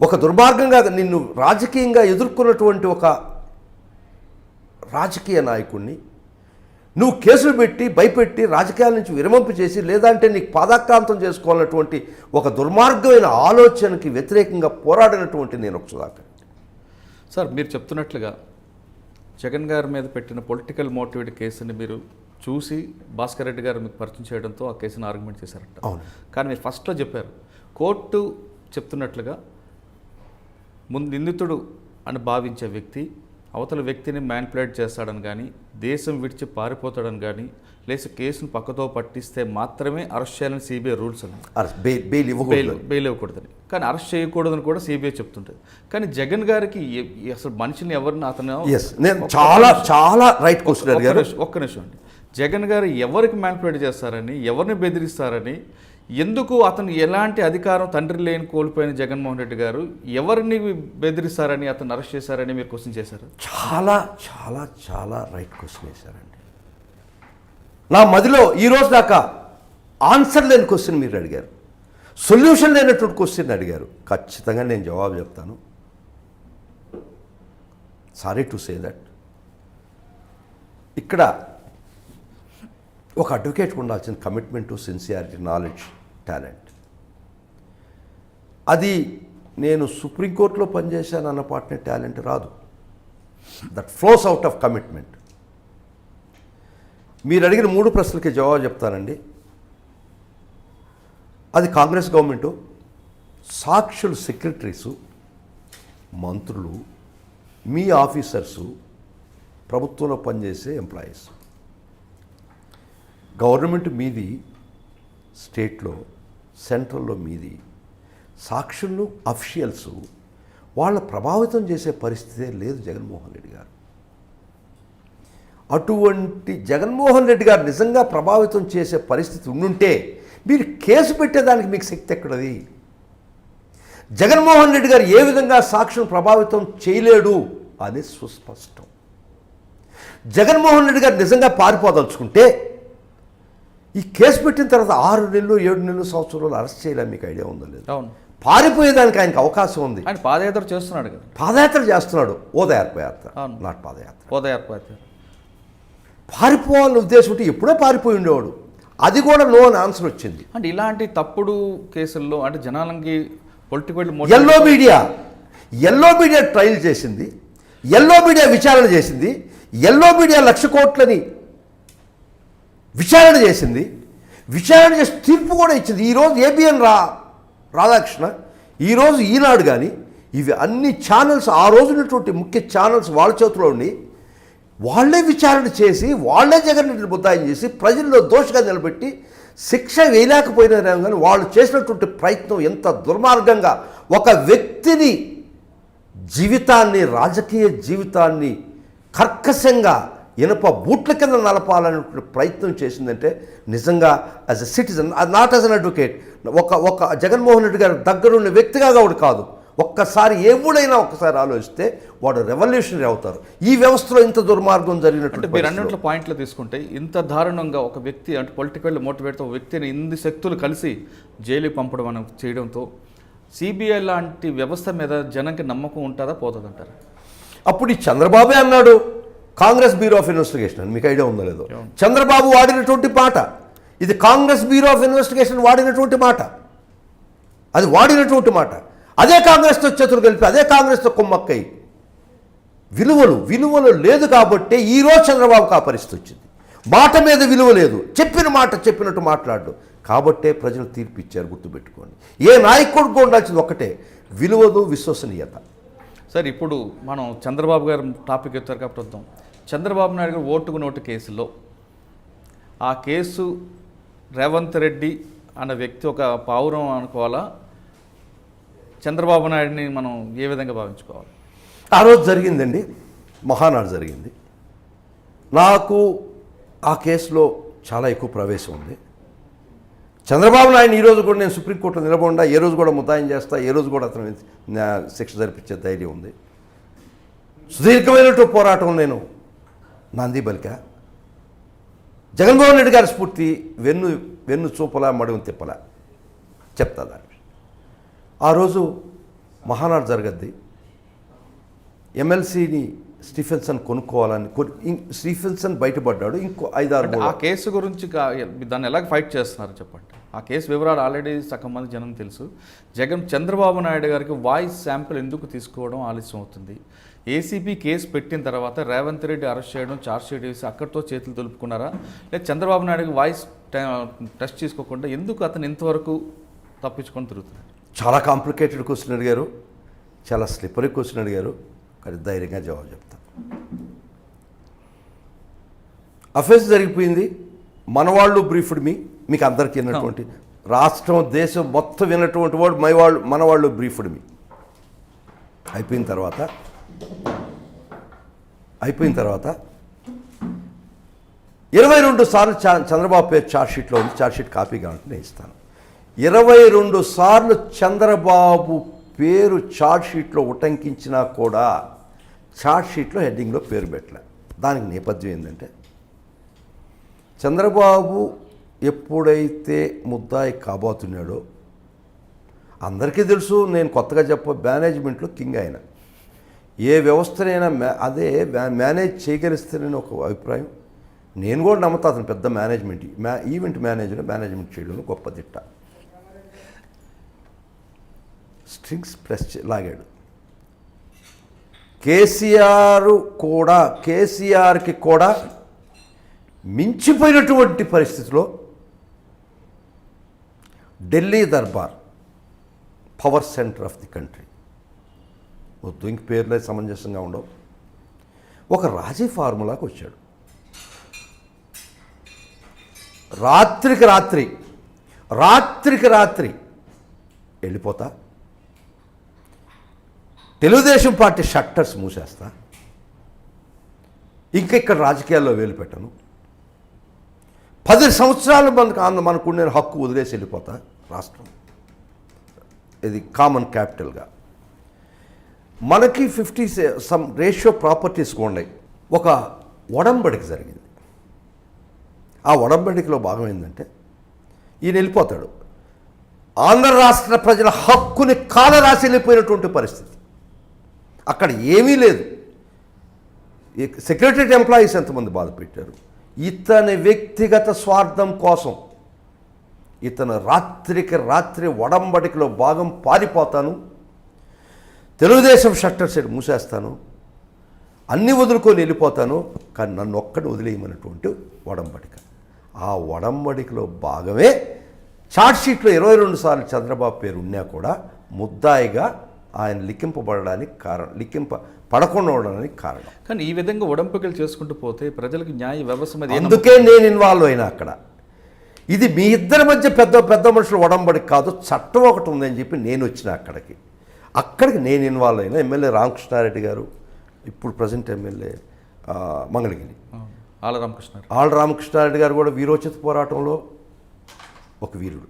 ఒక దుర్మార్గంగా నిన్ను రాజకీయంగా ఎదుర్కొన్నటువంటి ఒక రాజకీయ నాయకుడిని నువ్వు కేసులు పెట్టి భయపెట్టి రాజకీయాల నుంచి విరమింపు చేసి లేదంటే నీకు పాదాక్రాంతం చేసుకోవాలన్నటువంటి ఒక దుర్మార్గమైన ఆలోచనకి వ్యతిరేకంగా పోరాడినటువంటి నేను ఒక సుధాకర్. సార్, మీరు చెప్తున్నట్లుగా జగన్ గారి మీద పెట్టిన పొలిటికల్ మోటివేట్ కేసుని మీరు చూసి భాస్కర్ రెడ్డి గారు మీకు పరిచయం చేయడంతో ఆ కేసుని ఆర్గ్యుమెంట్ చేశారంట. అవును. కానీ మీరు ఫస్ట్లో చెప్పారు కోర్టు చెప్తున్నట్లుగా ముందు నిందితుడు అని భావించే వ్యక్తి అవతల వ్యక్తిని మ్యానిపులేట్ చేస్తాడని కానీ దేశం విడిచి పారిపోతాడని కానీ లేక కేసును పక్కతో పట్టిస్తే మాత్రమే అరెస్ట్ చేయాలని సిబిఐ రూల్స్ ఉన్నాయి. బెయిల్ ఇవ్వకూడదని. కానీ అరెస్ట్ చేయకూడదని కూడా సిబిఐ చెప్తుంటుంది. కానీ జగన్ గారికి అసలు మనిషిని ఎవరిని అతను చాలా రైట్ క్వశ్చన్ అడిగారు. ఒక్క నిమిషం అండి. జగన్ గారు ఎవరికి మ్యానిపులేట్ చేస్తారని, ఎవరిని బెదిరిస్తారని, ఎందుకు అతను ఎలాంటి అధికారం తండ్రి లేని కోల్పోయిన జగన్మోహన్ రెడ్డి గారు ఎవరిని బెదిరిస్తారని అతను అరెస్ట్ చేశారని మీరు క్వశ్చన్ చేశారు? చాలా చాలా చాలా రైట్ క్వశ్చన్ వేశారండి. నా మదిలో ఈరోజు దాకా ఆన్సర్ లేని క్వశ్చన్ మీరు అడిగారు, సొల్యూషన్ లేనటువంటి క్వశ్చన్ అడిగారు. ఖచ్చితంగా నేను జవాబు చెప్తాను. సారీ టు సే దట్ ఇక్కడ ఒక అడ్వకేట్కి ఉండాల్సిన కమిట్మెంటు, సిన్సియారిటీ, నాలెడ్జ్, టాలెంట్, అది నేను సుప్రీంకోర్టులో పనిచేశాను అన్న పాటనే టాలెంట్ రాదు. That flows out of commitment. మీరు అడిగిన 3 ప్రశ్నలకి జవాబు చెప్తానండి. అది కాంగ్రెస్ గవర్నమెంటు, సాక్షులు సెక్రటరీసు, మంత్రులు, మీ ఆఫీసర్సు, ప్రభుత్వంలో పనిచేసే ఎంప్లాయీస్. గవర్నమెంట్ మీది, స్టేట్లో సెంట్రల్లో మీది. సాక్షులను, అఫీషియల్స్ వాళ్ళ ప్రభావితం చేసే పరిస్థితే లేదు జగన్మోహన్ రెడ్డి గారు. అటువంటి జగన్మోహన్ రెడ్డి గారు నిజంగా ప్రభావితం చేసే పరిస్థితి ఉండుంటే మీరు కేసు పెట్టేదానికి మీకు శక్తి ఎక్కడది? జగన్మోహన్ రెడ్డి గారు ఏ విధంగా సాక్షులను ప్రభావితం చేయలేడు అని సుస్పష్టం. జగన్మోహన్ రెడ్డి గారు నిజంగా పారిపోదలుచుకుంటే ఈ కేసు పెట్టిన తర్వాత 6 నెలలు, 7 నెలలు, సంవత్సరాలు అరెస్ట్ చేయలేము. మీకు ఐడియా ఉందో లేదు? అవును. పారిపోయేదానికి ఆయనకు అవకాశం ఉంది. ఆయన పాదయాత్ర చేస్తున్నాడు కదా. పాదయాత్ర చేస్తున్నాడు. ఓదాయాత్ర, నాట్ పాదయాత్ర. ఓదాయాత్ర. పారిపోవాలని ఉద్దేశం ఉంటే ఎప్పుడో పారిపోయి ఉండేవాడు. అది కూడా నో అని ఆన్సర్ వచ్చింది. అంటే ఇలాంటి తప్పుడు కేసుల్లో అంటే జనాలకి పొలిటికల్ ఎల్లో మీడియా ట్రయల్ చేసింది, ఎల్లో మీడియా విచారణ చేసింది, ఎల్లో మీడియా 1,00,000 కోట్లని విచారణ చేసింది. విచారణ చేసి తీర్పు కూడా ఇచ్చింది. ఈరోజు ఏబిఎన్ రాధాకృష్ణ, ఈరోజు ఈనాడు కానీ ఇవి అన్ని ఛానల్స్, ఆ రోజు ఉన్నటువంటి ముఖ్య ఛానల్స్ వాళ్ళ చేతిలో ఉండి వాళ్లే విచారణ చేసి వాళ్లే జగన్ రెడ్డిని ముద్దాయం చేసి ప్రజల్లో దోషగా నిలబెట్టి శిక్ష వేయలేకపోయినా కానీ వాళ్ళు చేసినటువంటి ప్రయత్నం ఎంత దుర్మార్గంగా ఒక వ్యక్తిని జీవితాన్ని, రాజకీయ జీవితాన్ని కర్కశంగా ఇనప బూట్ల కింద నలపాలనేటువంటి ప్రయత్నం చేసిందంటే నిజంగా as a citizen, not as an advocate, ఒక జగన్మోహన్ రెడ్డి గారి దగ్గరున్న వ్యక్తిగా వాడు కాదు. ఒక్కసారి ఎవడైనా ఒక్కసారి ఆలోచిస్తే వాడు రెవల్యూషనరీ అవుతారు. ఈ వ్యవస్థలో ఇంత దుర్మార్గం జరిగినట్టు మీరు అన్నట్లు పాయింట్లు తీసుకుంటే ఇంత దారుణంగా ఒక వ్యక్తి అంటే పొలిటికల్ మోటివేట్తో ఒక వ్యక్తిని ఇన్ని శక్తులు కలిసి జైలుకి పంపడం మనం చేయడంతో సిబిఐ లాంటి వ్యవస్థ మీద జనంకి నమ్మకం ఉంటుందా పోతుందంటారు? అప్పుడు ఈ చంద్రబాబే అన్నాడు కాంగ్రెస్ బ్యూరో ఆఫ్ ఇన్వెస్టిగేషన్ అని. మీకు ఐడియా ఉందో లేదో? చంద్రబాబు వాడినటువంటి మాట ఇది. కాంగ్రెస్ బ్యూరో ఆఫ్ ఇన్వెస్టిగేషన్ వాడినటువంటి మాట, అది వాడినటువంటి మాట. అదే కాంగ్రెస్తో చేతులు కలిపి అదే కాంగ్రెస్తో కుమ్మక్కై విలువలు లేదు కాబట్టి ఈరోజు చంద్రబాబుకు ఆ పరిస్థితి వచ్చింది. మాట మీద విలువ లేదు, చెప్పిన మాట చెప్పినట్టు మాట్లాడు కాబట్టే ప్రజలు తీర్పు ఇచ్చారు. గుర్తుపెట్టుకోండి, ఏ నాయకుడికి ఉండాల్సింది ఒక్కటే, విలువలు, విశ్వసనీయత. సార్, ఇప్పుడు మనం చంద్రబాబు గారు టాపిక్ ఎత్తారు కాబట్టి వద్దాం. చంద్రబాబు నాయుడు గారు ఓటుకు నోటు కేసులో ఆ కేసు రేవంత్ రెడ్డి అన్న వ్యక్తి ఒక పావురం అనుకోవాలా, చంద్రబాబు నాయుడిని మనం ఏ విధంగా భావించుకోవాలి? ఆ రోజు జరిగిందండి, మహానాడు జరిగింది. నాకు ఆ కేసులో చాలా ఎక్కువ ప్రవేశం ఉంది. చంద్రబాబు నాయుడు ఈ రోజు కూడా నేను సుప్రీంకోర్టులో నిలబడా, ఏ రోజు కూడా ముద్దాయం చేస్తా, ఏ రోజు కూడా అతను శిక్ష జరిపించే ధైర్యం ఉంది. సుదీర్ఘమైనటువంటి పోరాటం నేను నాంది బలికా. జగన్మోహన్ రెడ్డి గారి స్ఫూర్తి వెన్ను చూపలా మడుగు తిప్పలా చెప్తా దాన్ని. ఆ రోజు మహానాడు జరగద్ది, ఎమ్మెల్సీని స్టీఫెన్సన్ కొనుక్కోవాలని స్టీఫెన్సన్ బయటపడ్డాడు. ఇంకో 5-6 ఆ కేసు గురించి దాన్ని ఎలాగ ఫైట్ చేస్తున్నారు చెప్పండి. ఆ కేసు వివరాలు ఆల్రెడీ సగం మంది జనం తెలుసు. చంద్రబాబు నాయుడు గారికి వాయిస్ శాంపిల్ ఎందుకు తీసుకోవడం ఆలస్యం అవుతుంది? ఏసీబీ కేసు పెట్టిన తర్వాత రేవంత్ రెడ్డి అరెస్ట్ చేయడం, ఛార్జ్షీట్ వేసి అక్కడితో చేతులు దులుపుకున్నారా, లేదా చంద్రబాబు నాయుడుకి వాయిస్ టెస్ట్ చేసుకోకుండా ఎందుకు అతను ఇంతవరకు తప్పించుకొని తిరుగుతున్నారు? చాలా కాంప్లికేటెడ్ క్వశ్చన్ అడిగారు, చాలా స్లిప్పరీ క్వశ్చన్ అడిగారు, కానీ ధైర్యంగా జవాబు చెప్తాను. అఫెన్స్ జరిగిపోయింది, మనవాళ్ళు బ్రీఫ్డ్ మీకు అందరికీ విన్నటువంటి, రాష్ట్రం దేశం మొత్తం విన్నటువంటి వాడు మనవాళ్ళు బ్రీఫ్డ్ అయిపోయిన తర్వాత 22 సార్లు చంద్రబాబు పేరు ఛార్జ్షీట్లో ఉంది. ఛార్జ్షీట్ కాపీ కావాలంటే నేను ఇస్తాను. 22 సార్లు చంద్రబాబు పేరు ఛార్జ్షీట్లో ఉటంకించినా కూడా ఛార్జ్షీట్లో హెడ్డింగ్లో పేరు పెట్టలే. దానికి నేపథ్యం ఏంటంటే, చంద్రబాబు ఎప్పుడైతే ముద్దాయి కాబోతున్నాడో అందరికీ తెలుసు. నేను కొత్తగా మేనేజ్మెంట్లో కింగ్ ఆయన, ఏ వ్యవస్థనైనా మేనేజ్ చేయగలిస్తేనని ఒక అభిప్రాయం. నేను కూడా నమ్ముతా అతను పెద్ద ఈవెంట్ మేనేజ్మెంట్ చేయడంలో గొప్ప దిట్ట. స్ట్రింగ్స్ ప్రెస్ లాగాడు. కేసీఆర్కి కూడా మించిపోయినటువంటి పరిస్థితిలో ఢిల్లీ దర్బార్, power centre of the country, వద్దు ఇంక పేర్లే సమంజసంగా ఉండవు, ఒక రాజీ ఫార్ములాకి వచ్చాడు. రాత్రికి రాత్రి వెళ్ళిపోతా, తెలుగుదేశం పార్టీ షట్టర్స్ మూసేస్తా, ఇంకా ఇక్కడ రాజకీయాల్లో వేలు పెట్టను, 10 సంవత్సరాల మనకుండే హక్కు వదిలేసి వెళ్ళిపోతా రాష్ట్రం, ఇది కామన్ క్యాపిటల్గా. మనకి 50 సమ్ రేషియో ప్రాపర్టీస్ ఉన్నాయి. ఒక ఒడంబడిక జరిగింది. ఆ ఒడంబడికలో భాగం ఏంటంటే, ఈయన వెళ్ళిపోతాడు, ఆంధ్ర రాష్ట్ర ప్రజల హక్కుని కాలరాసి వెళ్ళిపోయినటువంటి పరిస్థితి. అక్కడ ఏమీ లేదు. సెక్రటరియట్ ఎంప్లాయీస్ ఎంతమంది బాధ పెట్టారు. ఇతని వ్యక్తిగత స్వార్థం కోసం ఇతను రాత్రి ఒడంబడికలో భాగం పారిపోతాను, తెలుగుదేశం షట్టర్ సైడ్ మూసేస్తాను, అన్నీ వదులుకొని వెళ్ళిపోతాను, కానీ నన్ను ఒక్కడిని వదిలేయమన్నటువంటి ఒడంబడిక. ఆ ఒడంబడికలో భాగమే ఛార్జ్షీట్లో 22 సార్లు చంద్రబాబు పేరు ఉన్నా కూడా ముద్దాయిగా ఆయన పడకుండా ఉండడానికి కారణం. కానీ ఈ విధంగా ఒడంపికలు చేసుకుంటూ పోతే ప్రజలకు న్యాయ వ్యవస్థ మీద అందుకే నేను ఇన్వాల్వ్ అయినా అక్కడ. ఇది మీ ఇద్దరి మధ్య పెద్ద మనుషులు ఒడంబడిక కాదు, చట్టం ఒకటి ఉందని చెప్పి నేను వచ్చిన అక్కడికి నేను ఇన్వాల్వ్ అయినా. ఎమ్మెల్యే రామకృష్ణారెడ్డి గారు, ఇప్పుడు ప్రజెంట్ ఎమ్మెల్యే మంగళగిరి ఆళ్ళ రామకృష్ణారెడ్డి గారు కూడా వీరోచిత పోరాటంలో ఒక వీరుడు.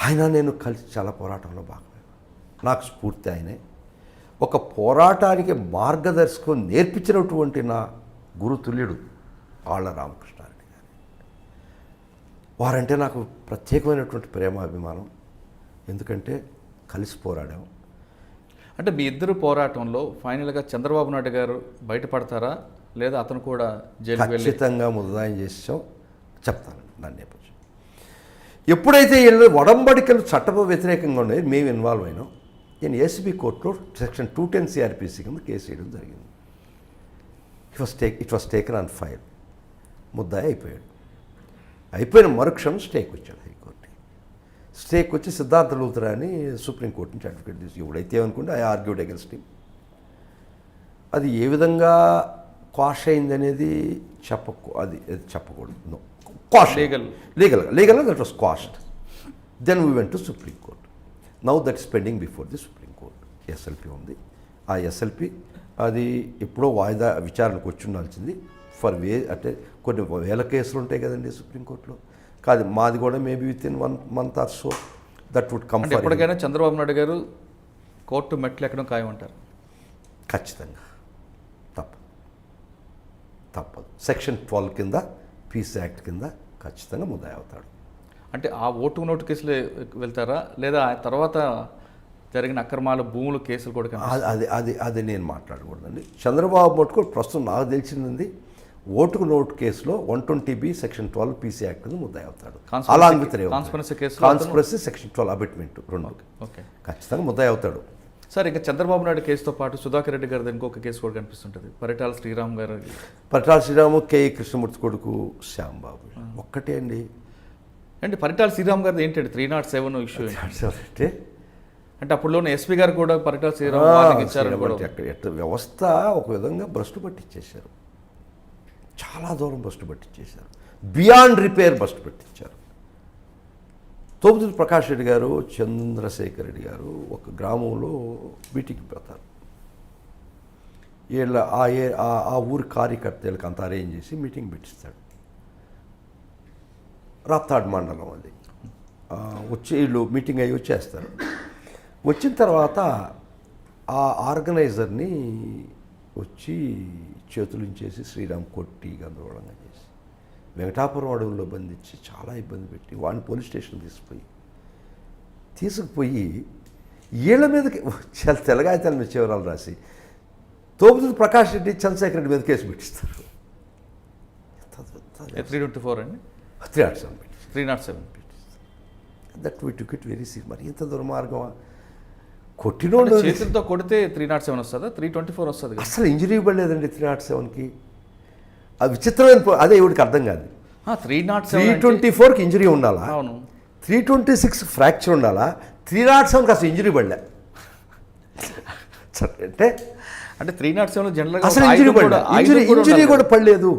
ఆయన నేను కలిసి చాలా పోరాటంలో భాగమే. నాకు స్ఫూర్తి ఆయనే. ఒక పోరాటానికి మార్గదర్శకం నేర్పించినటువంటి నా గురుతుల్యుడు ఆళ్ళ రామకృష్ణారెడ్డి గారు. వారంటే నాకు ప్రత్యేకమైనటువంటి ప్రేమాభిమానం. ఎందుకంటే కలిసి పోరాడాం. అంటే మీ ఇద్దరు పోరాటంలో ఫైనల్గా చంద్రబాబు నాయుడు గారు బయటపడతారా, లేదా అతను కూడా జైలుకి వెళ్ళి? ఖచ్చితంగా ముద్దాయం చేసాం. చెప్తాను నా నేపథ్యం. ఎప్పుడైతే ఒడంబడికలు చట్టపు వ్యతిరేకంగా ఉన్నాయి, మేము ఇన్వాల్వ్ అయినాం. నేను ఏసీబీ కోర్టులో సెక్షన్ 210 సిఆర్పిసి కింద కేసు వేయడం జరిగింది. It was taken on file. ముద్దాయి అయిపోయిన మరుక్షణం స్టేకి వచ్చాడు హైకోర్టు. స్టేకి వచ్చి సిద్ధార్థ లూథరా అని సుప్రీంకోర్టు నుంచి అడ్వకేట్ తీసి ఎవడైతే అనుకుంటే ఐ ఆర్గ్యూడ్ అగెన్స్ట్ హిమ్. అది ఏ విధంగా క్వాష్ అయింది అనేది చెప్పకూడదు. నో, క్వాష్ లీగల్గా that was quashed. Then we went to supreme court. Now that is pending before the supreme court. SLP ఉంది. ఆ ఎస్ఎల్పి అది ఎప్పుడో వాయిదా విచారణకు వచ్చి ఉండాల్సింది. అంటే కొన్ని వేల కేసులు ఉంటాయి కదండి సుప్రీంకోర్టులో. కాదు మాది కూడా maybe within 1 month or so that would come అంటే ఫర్ ఎప్పటికైనా చంద్రబాబు నాయుడు గారు కోర్టు మెట్లు ఎక్కడం ఖాయం అంటారు. ఖచ్చితంగా తప్పదు. సెక్షన్ 12 కింద పీస్ యాక్ట్ కింద ఖచ్చితంగా ముద్దాయి అవుతాడు. అంటే ఆ ఓటుకు నోటు కేసులు వెళ్తారా, లేదా ఆ తర్వాత జరిగిన అక్రమాలు భూములు కేసులు కూడా కనిపిస్తాయా? అది నేను మాట్లాడకూడదండి. చంద్రబాబు మటుకు ప్రస్తుతం నాకు తెలిసింది ఓటుకు నోటు కేసులో 120B సెక్షన్ 12 పీసీ యాక్ట్ కింద ముద్దాయి అవుతాడు. Along with conspiracy section 12 అబిట్మెంట్ 2 okay ఖచ్చితంగా ముద్దాయి అవుతాడు. సార్, ఇంకా చంద్రబాబు నాయుడు కేసుతో పాటు సుధాకర్ రెడ్డి గారిది ఇంకొక కేసు కూడా కనిపిస్తుంటుంది, పరిటాల శ్రీరామ్ గారు. పరిటాల శ్రీరాము కేఈ కృష్ణమూర్తి కొడుకు శ్యాంబాబు ఒక్కటే అండి. అంటే పరిటాల శ్రీరామ్ గారిది ఏంటంటే 307 ఇష్యూ అంటే అప్పుడులోనే ఎస్పీ గారు కూడా పరిటాల శ్రీరామ్ ఇచ్చారని కూడా. ఎట్లా వ్యవస్థ ఒక విధంగా భ్రష్టు పట్టించేశారు, చాలా దూరం భ్రష్టు పట్టించేశారు, బియాండ్ రిపేర్ భ్రష్టు పట్టించారు. తోపుదుర్తి ప్రకాష్ రెడ్డి గారు, చంద్రశేఖర్ రెడ్డి గారు ఒక గ్రామంలో మీటింగ్కి పెడతారు. వీళ్ళ ఆ ఊరి కార్యకర్తలకు అంతా అరేంజ్ చేసి మీటింగ్ పెట్టిస్తాడు. రాప్తాడ్ మండలం అది. వచ్చి వీళ్ళు మీటింగ్ అయ్యి వచ్చేస్తారు. వచ్చిన తర్వాత ఆ ఆర్గనైజర్ని వచ్చి చేతులుంచేసి శ్రీరామ్ కొట్టి గందరగోళంగా చేసి వెంకటాపురం అడవుల్లో బంధించి చాలా ఇబ్బంది పెట్టి వాడిని పోలీస్ స్టేషన్ తీసుకుపోయి వీళ్ళ మీదకి చాలా తెల్లగాయతాల మీద వివరాలు రాసి తోపుదుర్తి ప్రకాష్ రెడ్డి, చంద్రశేఖర్ రెడ్డి మీద కేసు పెట్టిస్తారు. 324 అండి, 307 that we took it very serious. మరి ఇంత దుర్మార్గమా? కొట్టినోడు చేతులతో కొడితే 307 వస్తుందా, 324 వస్తుంది? అసలు ఇంజరీ ఇవ్వలేదండి 307కి. అది విచిత్రమైన అదే ఇవిడికి అర్థం కాదు. 324కి ఇంజరీ ఉండాలా, 326 ఫ్రాక్చర్ ఉండాలా, 307కి అసలు ఇంజరీ పడలే. అంటే 307 జనరల్గా అసలు ఇంజరీ కూడా పడలేదు.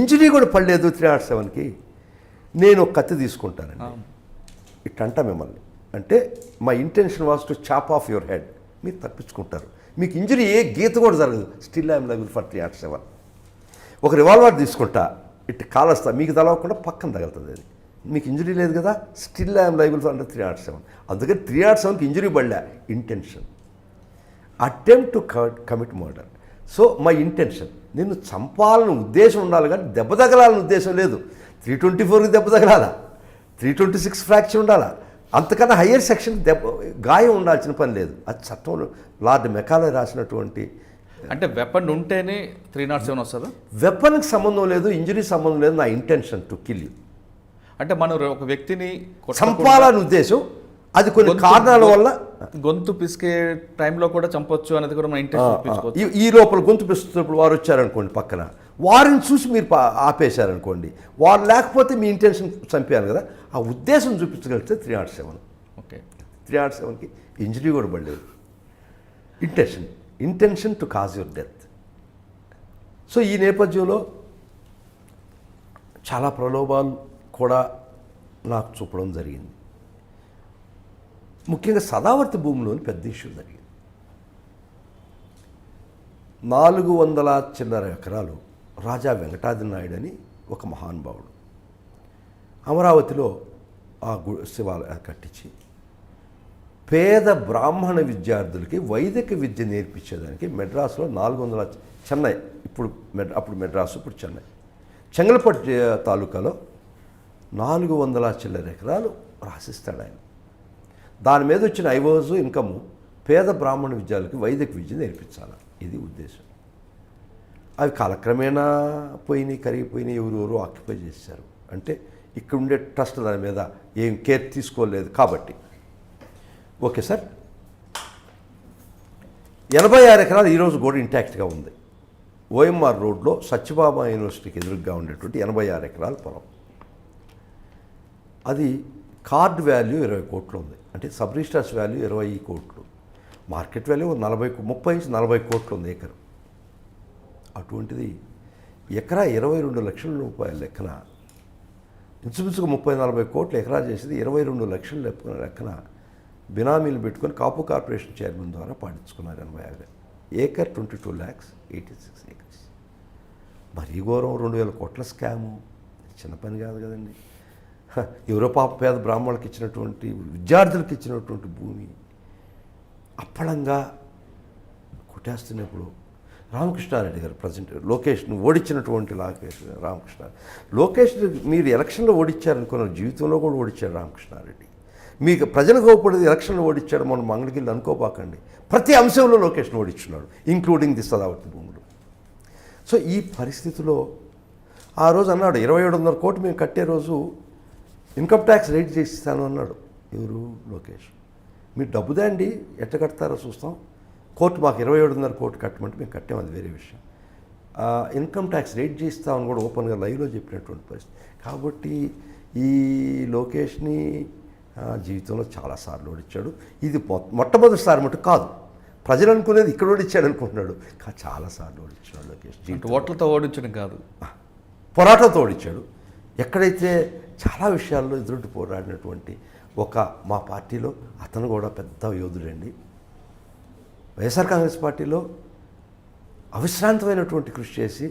ఇంజరీ కూడా పడలేదు 307కి. నేను ఒక కత్తి తీసుకుంటానండి, ఇట్టంట మిమ్మల్ని అంటే my intention was to chop off your head. మీరు తప్పించుకుంటారు, మీకు ఇంజరీ ఏ గీత కూడా జరగదు. Still I'm liable for 307. ఒక రివాల్వర్ తీసుకుంటా, ఇటు కాలస్తా, మీకు తలవకుండా పక్కన తగులుతుంది. అది మీకు ఇంజరీ లేదు కదా, స్టిల్ ఐఎమ్ లైబుల్ ఫర్ 307. అందుకని 307కి ఇంజరీ పడలే, intention, attempt to commit murder. So my intention, నిన్ను చంపాలని ఉద్దేశం ఉండాలి కానీ దెబ్బ తగలాలని ఉద్దేశం లేదు. 324కి దెబ్బ తగలాలా, 326 ఫ్రాక్చర్ ఉండాలా, అంతకన్నా హయ్యర్ సెక్షన్ గాయం ఉండాల్సిన పని లేదు. అది చట్టంలో లార్డ్ మెకాలే రాసినటువంటి. అంటే వెపన్ ఉంటేనే 307 వస్తుందా? వెపన్కి సంబంధం లేదు, ఇంజరీ సంబంధం లేదు. నా ఇంటెన్షన్ టు కిల్ యూ. అంటే మనం ఒక వ్యక్తిని చంపాలని ఉద్దేశం, అది కొన్ని కారణాల వల్ల. గొంతు పిసికే టైంలో కూడా చంపొచ్చు అనేది కూడా మన ఇంటెన్షన్. ఈ లోపల గొంతు పిస్తున్నప్పుడు వారు వచ్చారనుకోండి పక్కన, వారిని చూసి మీరు ఆపేశారనుకోండి, వారు లేకపోతే మీ ఇంటెన్షన్ చంపాను కదా, ఆ ఉద్దేశం చూపించగలిగితే 307. ఓకే, 307కి ఇంజరీ కూడా పడలేదు. Intention to cause your death. So ఈ నేపథ్యంలో చాలా ప్రలోభాలు కూడా నాకు చూపడం జరిగింది. ముఖ్యంగా సదావర్తి భూమిలోని పెద్ద ఇష్యూ జరిగింది. 400 చిల్లర ఎకరాలు రాజా వెంకటాద్రి నాయుడు అని ఒక మహానుభావుడు అమరావతిలో ఆ శివాలయం కట్టించి పేద బ్రాహ్మణ విద్యార్థులకి వైదిక విద్య నేర్పించేదానికి మెడ్రాస్లో 400 చెన్నై, అప్పుడు మెడ్రాసు, ఇప్పుడు చెన్నై, చెంగల్పట్టు తాలూకాలో 400 చిల్లర ఎకరాలు రాసిస్తాడు ఆయన. దాని మీద వచ్చిన ఐవర్స్ ఇన్కమ్ పేద బ్రాహ్మణ విద్యార్థులకి వైదిక విద్య నేర్పించాలి, ఇది ఉద్దేశం. అవి కాలక్రమేణా కరిగిపోయినాయి, ఎవరెవరు ఆక్యుపై చేశారు. అంటే ఇక్కడ ఉండే ట్రస్ట్ దాని మీద ఏం కేర్ తీసుకోలేదు కాబట్టి. ఓకే సార్, 86 ఎకరాలు ఈరోజు కూడా ఇంటాక్ట్గా ఉంది. ఓఎంఆర్ రోడ్లో సత్యభామ యూనివర్సిటీకి ఎదురుగా ఉండేటువంటి 86 ఎకరాల పొలం. అది కార్డ్ వాల్యూ 20 కోట్లు ఉంది, అంటే సబ్ రిజిస్టర్స్ వాల్యూ 20 కోట్లు, మార్కెట్ వాల్యూ 30 నుంచి 40 కోట్లు ఉంది ఏకరు. అటువంటిది ఎకరా 22 లక్షల రూపాయల లెక్కన, ఇంచుమించుగా 30-40 కోట్లు ఎకరా చేసేది 22 లక్షల లెక్కన బినామీలు పెట్టుకొని కాపు కార్పొరేషన్ చైర్మన్ ద్వారా పాటించుకున్నారు. 86 ఏకర్ 22,86,000 ఏకర్స్. మరీ ఘోరం, 2,000 కోట్ల స్కాము, చిన్న పని కాదు కదండి. ఎవరో పాప పేద బ్రాహ్మణులకు ఇచ్చినటువంటి విద్యార్థులకు ఇచ్చినటువంటి భూమి అప్పళంగా కొట్టేస్తున్నప్పుడు రామకృష్ణారెడ్డి గారు ప్రజెంట్ లోకేష్ను ఓడించినటువంటి లోకేష్ మీరు ఎలక్షన్లో ఓడించారనుకున్నారు, జీవితంలో కూడా ఓడించాడు రామకృష్ణారెడ్డి. మీకు ప్రజలకు కోపడేది ఎలక్షన్లో ఓడించాడు మనం మంగళగిరిలో అనుకోబాకండి. ప్రతి అంశంలో లోకేష్ను ఓడించున్నాడు, ఇంక్లూడింగ్ ది సదావర్తి భూములు. సో ఈ పరిస్థితిలో ఆ రోజు అన్నాడు 27,500 కోట్లు మేము కట్టే రోజు ఇన్కమ్ ట్యాక్స్ రేట్ చేసిస్తాను అన్నాడు. ఎవరు? లోకేష్. మీరు డబ్బుదే అండి, ఎట్ట కడతారో చూస్తాం, కోర్టు మాకు 27,500 కోట్లు కట్టమంటే మేము కట్టాం, అది వేరే విషయం. ఇన్కమ్ ట్యాక్స్ రేట్ చేస్తామని కూడా ఓపెన్గా లైవ్లో చెప్పినటువంటి పరిస్థితి. కాబట్టి ఈ లోకేష్ని జీవితంలో చాలాసార్లు ఓడించాడు. ఇది మొట్టమొదటిసారి మటు కాదు, ప్రజలు అనుకునేది ఇక్కడ ఓడించాడు అనుకుంటున్నాడు, కానీ చాలాసార్లు ఓడించాడు లోకేష్. ఓట్లతో ఓడించడం కాదు, పోరాటంతో ఓడించాడు. ఎక్కడైతే చాలా విషయాల్లో ఎదురుంటి పోరాడినటువంటి మా పార్టీలో అతను కూడా పెద్ద యోధుడండి. వైఎస్ఆర్ కాంగ్రెస్ పార్టీలో అవిశ్రాంతమైనటువంటి కృషి చేసి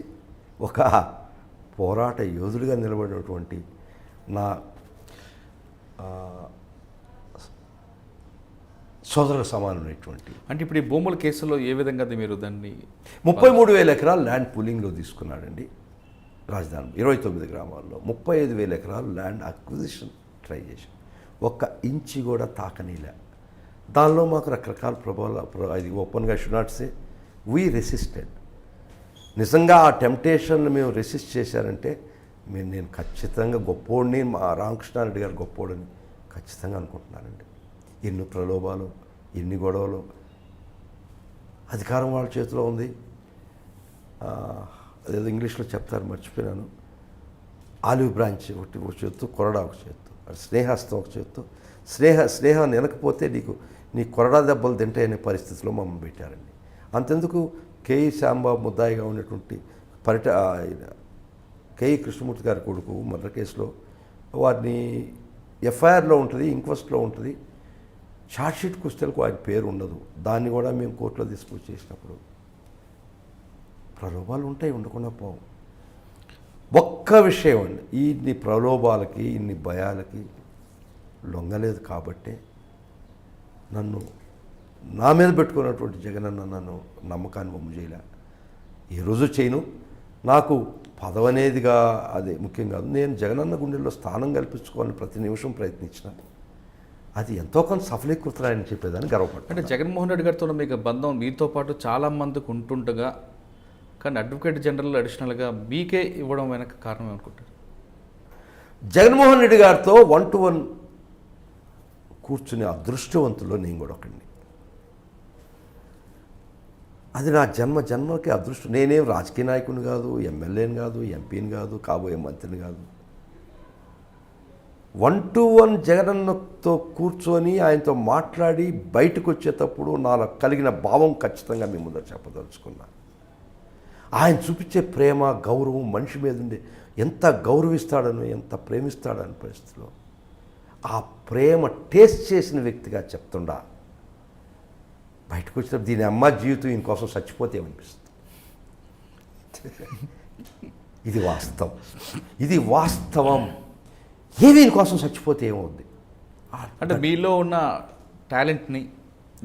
ఒక పోరాట యోధుడిగా నిలబడినటువంటి నా సోదరుల సమానమైనటువంటి. అంటే ఇప్పుడు ఈ భూముల కేసులో ఏ విధంగా మీరు దాన్ని 33,000 ఎకరాలు ల్యాండ్ పూలింగ్లో తీసుకున్నాడండి రాజధాని 29 గ్రామాల్లో. 35,000 ఎకరాలు ల్యాండ్ అక్విజిషన్ ట్రై చేశాం, ఒక్క ఇంచి కూడా తాకనీలే. దానిలో మాకు రకరకాల ప్రభావాలు, అది ఓపెన్గా should not say we resisted. నిజంగా ఆ టెంప్టేషన్ మేము రెసిస్ట్ చేశారంటే నేను ఖచ్చితంగా గొప్పోడిని, మా రామకృష్ణారెడ్డి గారు గొప్పోడని ఖచ్చితంగా అనుకుంటున్నానండి. ఎన్ని ప్రలోభాలు, ఎన్ని గొడవలు, అధికారం వాళ్ళ చేతిలో ఉంది. అదేదో ఇంగ్లీష్లో చెప్తారు, మర్చిపోయినాను. ఆలివ్ బ్రాంచ్ ఒక చేత్తు, కొరడా ఒక చేత్తు, స్నేహస్తం ఒక చేత్తు. స్నేహం నిలకపోతే నీ కొరడా దెబ్బలు తింటే అనే పరిస్థితిలో మమ్మల్ని పెట్టారండి. అంతెందుకు కేఈ శ్యాంబాబు ముద్దాయిగా ఉన్నటువంటి కేఈ కృష్ణమూర్తి గారి కొడుకు మర్డర్ కేసులో వారిని ఎఫ్ఐఆర్లో ఉంటుంది, ఇంక్వెస్ట్లో ఉంటుంది, ఛార్జ్షీట్ పుస్తకాలకు ఆయన పేరు ఉండదు. దాన్ని కూడా మేము కోర్టులో తీసుకొచ్చి చేసినప్పుడు ప్రలోభాలు ఉంటాయి, ఉండకుండా పోవు. ఒక్క విషయం అండి, ఇన్ని ప్రలోభాలకి ఇన్ని భయాలకి లొంగలేదు కాబట్టే నా మీద పెట్టుకున్నటువంటి జగనన్న నన్ను నమ్మకాన్ని వమ్ము చేయలే. ఏ రోజు చేయను. నాకు పదవనేదిగా అది ముఖ్యం కాదు. నేను జగనన్న గుండెల్లో స్థానం కల్పించుకోవాలని ప్రతి నిమిషం ప్రయత్నించిన అది ఎంతో కొంత సఫలీకృతరాయని చెప్పేదాన్ని గర్వపడ్డాను. అంటే జగన్మోహన్ రెడ్డి గారితో మీకు బంధం మీతో పాటు చాలామందికి ఉంటుండగా, కానీ అడ్వకేట్ జనరల్ అడిషనల్గా మీకే ఇవ్వడం వెనక కారణం అనుకుంటారు? జగన్మోహన్ రెడ్డి గారితో 1-to-1 కూర్చునే అదృష్టవంతుల్లో నేను కూడా ఒకడిని. అది నా జన్మకి అదృష్టం. నేనేం రాజకీయ నాయకుని కాదు, ఎమ్మెల్యేని కాదు, ఎంపీని కాదు, కాబోయే మంత్రిని కాదు. 1-to-1 జగనన్నతో కూర్చొని ఆయనతో మాట్లాడి బయటకు వచ్చేటప్పుడు నాకు కలిగిన భావం ఖచ్చితంగా మీ ముందర చెప్పదలుచుకున్నా. ఆయన చూపించే ప్రేమ, గౌరవం, మనిషి మీద ఉండే ఎంత గౌరవిస్తాడనో ఎంత ప్రేమిస్తాడని పరిస్థితిలో ఆ ప్రేమ టేస్ట్ చేసిన వ్యక్తిగా చెప్తుండా బయటకు వచ్చినప్పుడు దీని అమ్మ జీవితం ఇంకోసం చచ్చిపోతే ఏమనిపిస్తుంది. ఇది వాస్తవం. ఏవి కోసం చచ్చిపోతే ఏమవుద్ది? అంటే మీలో ఉన్న టాలెంట్ని,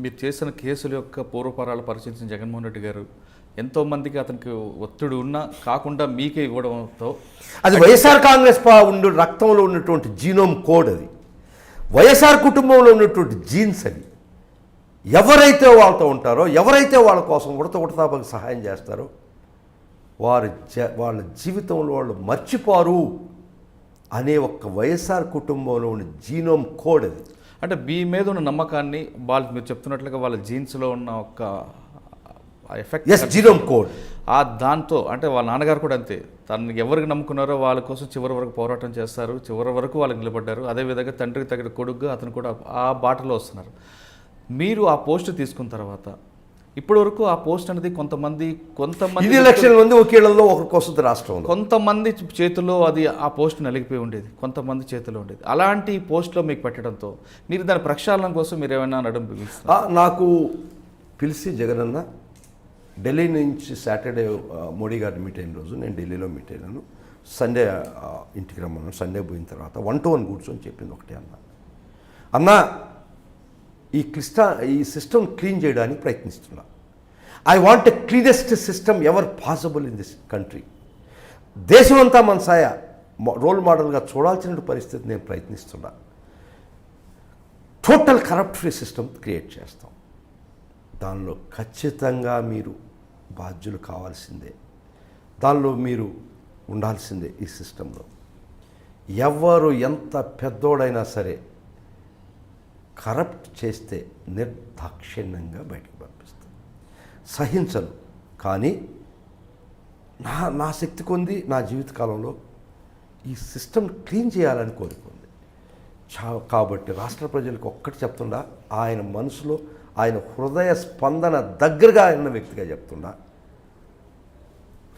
మీరు చేసిన కేసుల యొక్క పూర్వపరాలు పరిశీలించిన జగన్మోహన్ రెడ్డి గారు ఎంతోమందికి అతనికి ఒత్తిడి ఉన్నా కాకుండా మీకే ఇవ్వడంతో అది వైఎస్ఆర్ కాంగ్రెస్ రక్తంలో ఉన్నటువంటి జీనోమ్ కోడ్. అది వైఎస్ఆర్ కుటుంబంలో ఉన్నటువంటి జీన్స్. అది ఎవరైతే వాళ్ళతో ఉంటారో, ఎవరైతే వాళ్ళ కోసం ఉడతాపకి సహాయం చేస్తారో వాళ్ళ జీవితంలో వాళ్ళు మర్చిపోరు అనే ఒక వైఎస్ఆర్ కుటుంబంలో ఉన్న జీనోమ్ కోడ్. అది అంటే మీ మీద ఉన్న నమ్మకాన్ని మీరు చెప్తున్నట్లుగా వాళ్ళ జీన్స్లో ఉన్న ఒక ఎఫెక్ట్, జీనోమ్ కోడ్. దాంతో అంటే వాళ్ళ నాన్నగారు కూడా అంతే, తనని ఎవరికి నమ్ముకున్నారో వాళ్ళ కోసం చివరి వరకు పోరాటం చేస్తారు, చివరి వరకు వాళ్ళకి నిలబడ్డారు. అదేవిధంగా తండ్రికి తగిన కొడుకుగా అతను కూడా ఆ బాటలో వస్తున్నారు. మీరు ఆ పోస్ట్ తీసుకున్న తర్వాత ఇప్పటి వరకు ఆ పోస్ట్ అనేది కొంతమంది 2 లక్షల మంది ఒకేళ్ళలో ఒకరికి వస్తుంది రాష్ట్రంలో. కొంతమంది చేతిలో అది ఆ పోస్ట్ నలిగిపోయి ఉండేది, కొంతమంది చేతిలో ఉండేది. అలాంటి పోస్ట్లో మీకు పెట్టడంతో మీరు దాని ప్రక్షాళన కోసం మీరు ఏమైనా నడుము నాకు పిలిచి జగనన్న ఢిల్లీ నుంచి సాటర్డే మోడీ గారిని మీట్ అయిన రోజు నేను ఢిల్లీలో మీట్ అయినాను. సండే ఇంటికి రమ్మన్నాను. సండే పోయిన తర్వాత 1-to-1 కూర్చొని చెప్పింది ఒకటే అన్నా ఈ సిస్టమ్ క్లీన్ చేయడానికి ప్రయత్నిస్తున్నా. I want a cleanest system ever possible in this country. దేశమంతా మన సాయ రోల్ మోడల్గా చూడాల్సిన పరిస్థితి నేను ప్రయత్నిస్తున్నా. Total corrupt free system create చేస్తాం. దానిలో ఖచ్చితంగా మీరు బాధ్యులు కావాల్సిందే, దానిలో మీరు ఉండాల్సిందే. ఈ సిస్టంలో ఎవరు ఎంత పెద్దోడైనా సరే కరప్ట్ చేస్తే నిర్దాక్షిణ్యంగా బయటకు పంపిస్తాం. సహించను. కానీ నా శక్తి కొంది నా జీవితకాలంలో ఈ సిస్టమ్ క్లీన్ చేయాలని కోరుకుంది. కాబట్టి రాష్ట్ర ప్రజలకు ఒక్కటి చెప్తుండా, ఆయన మనసులో ఆయన హృదయ స్పందన దగ్గరగా ఉన్న వ్యక్తిగా చెప్తుండా,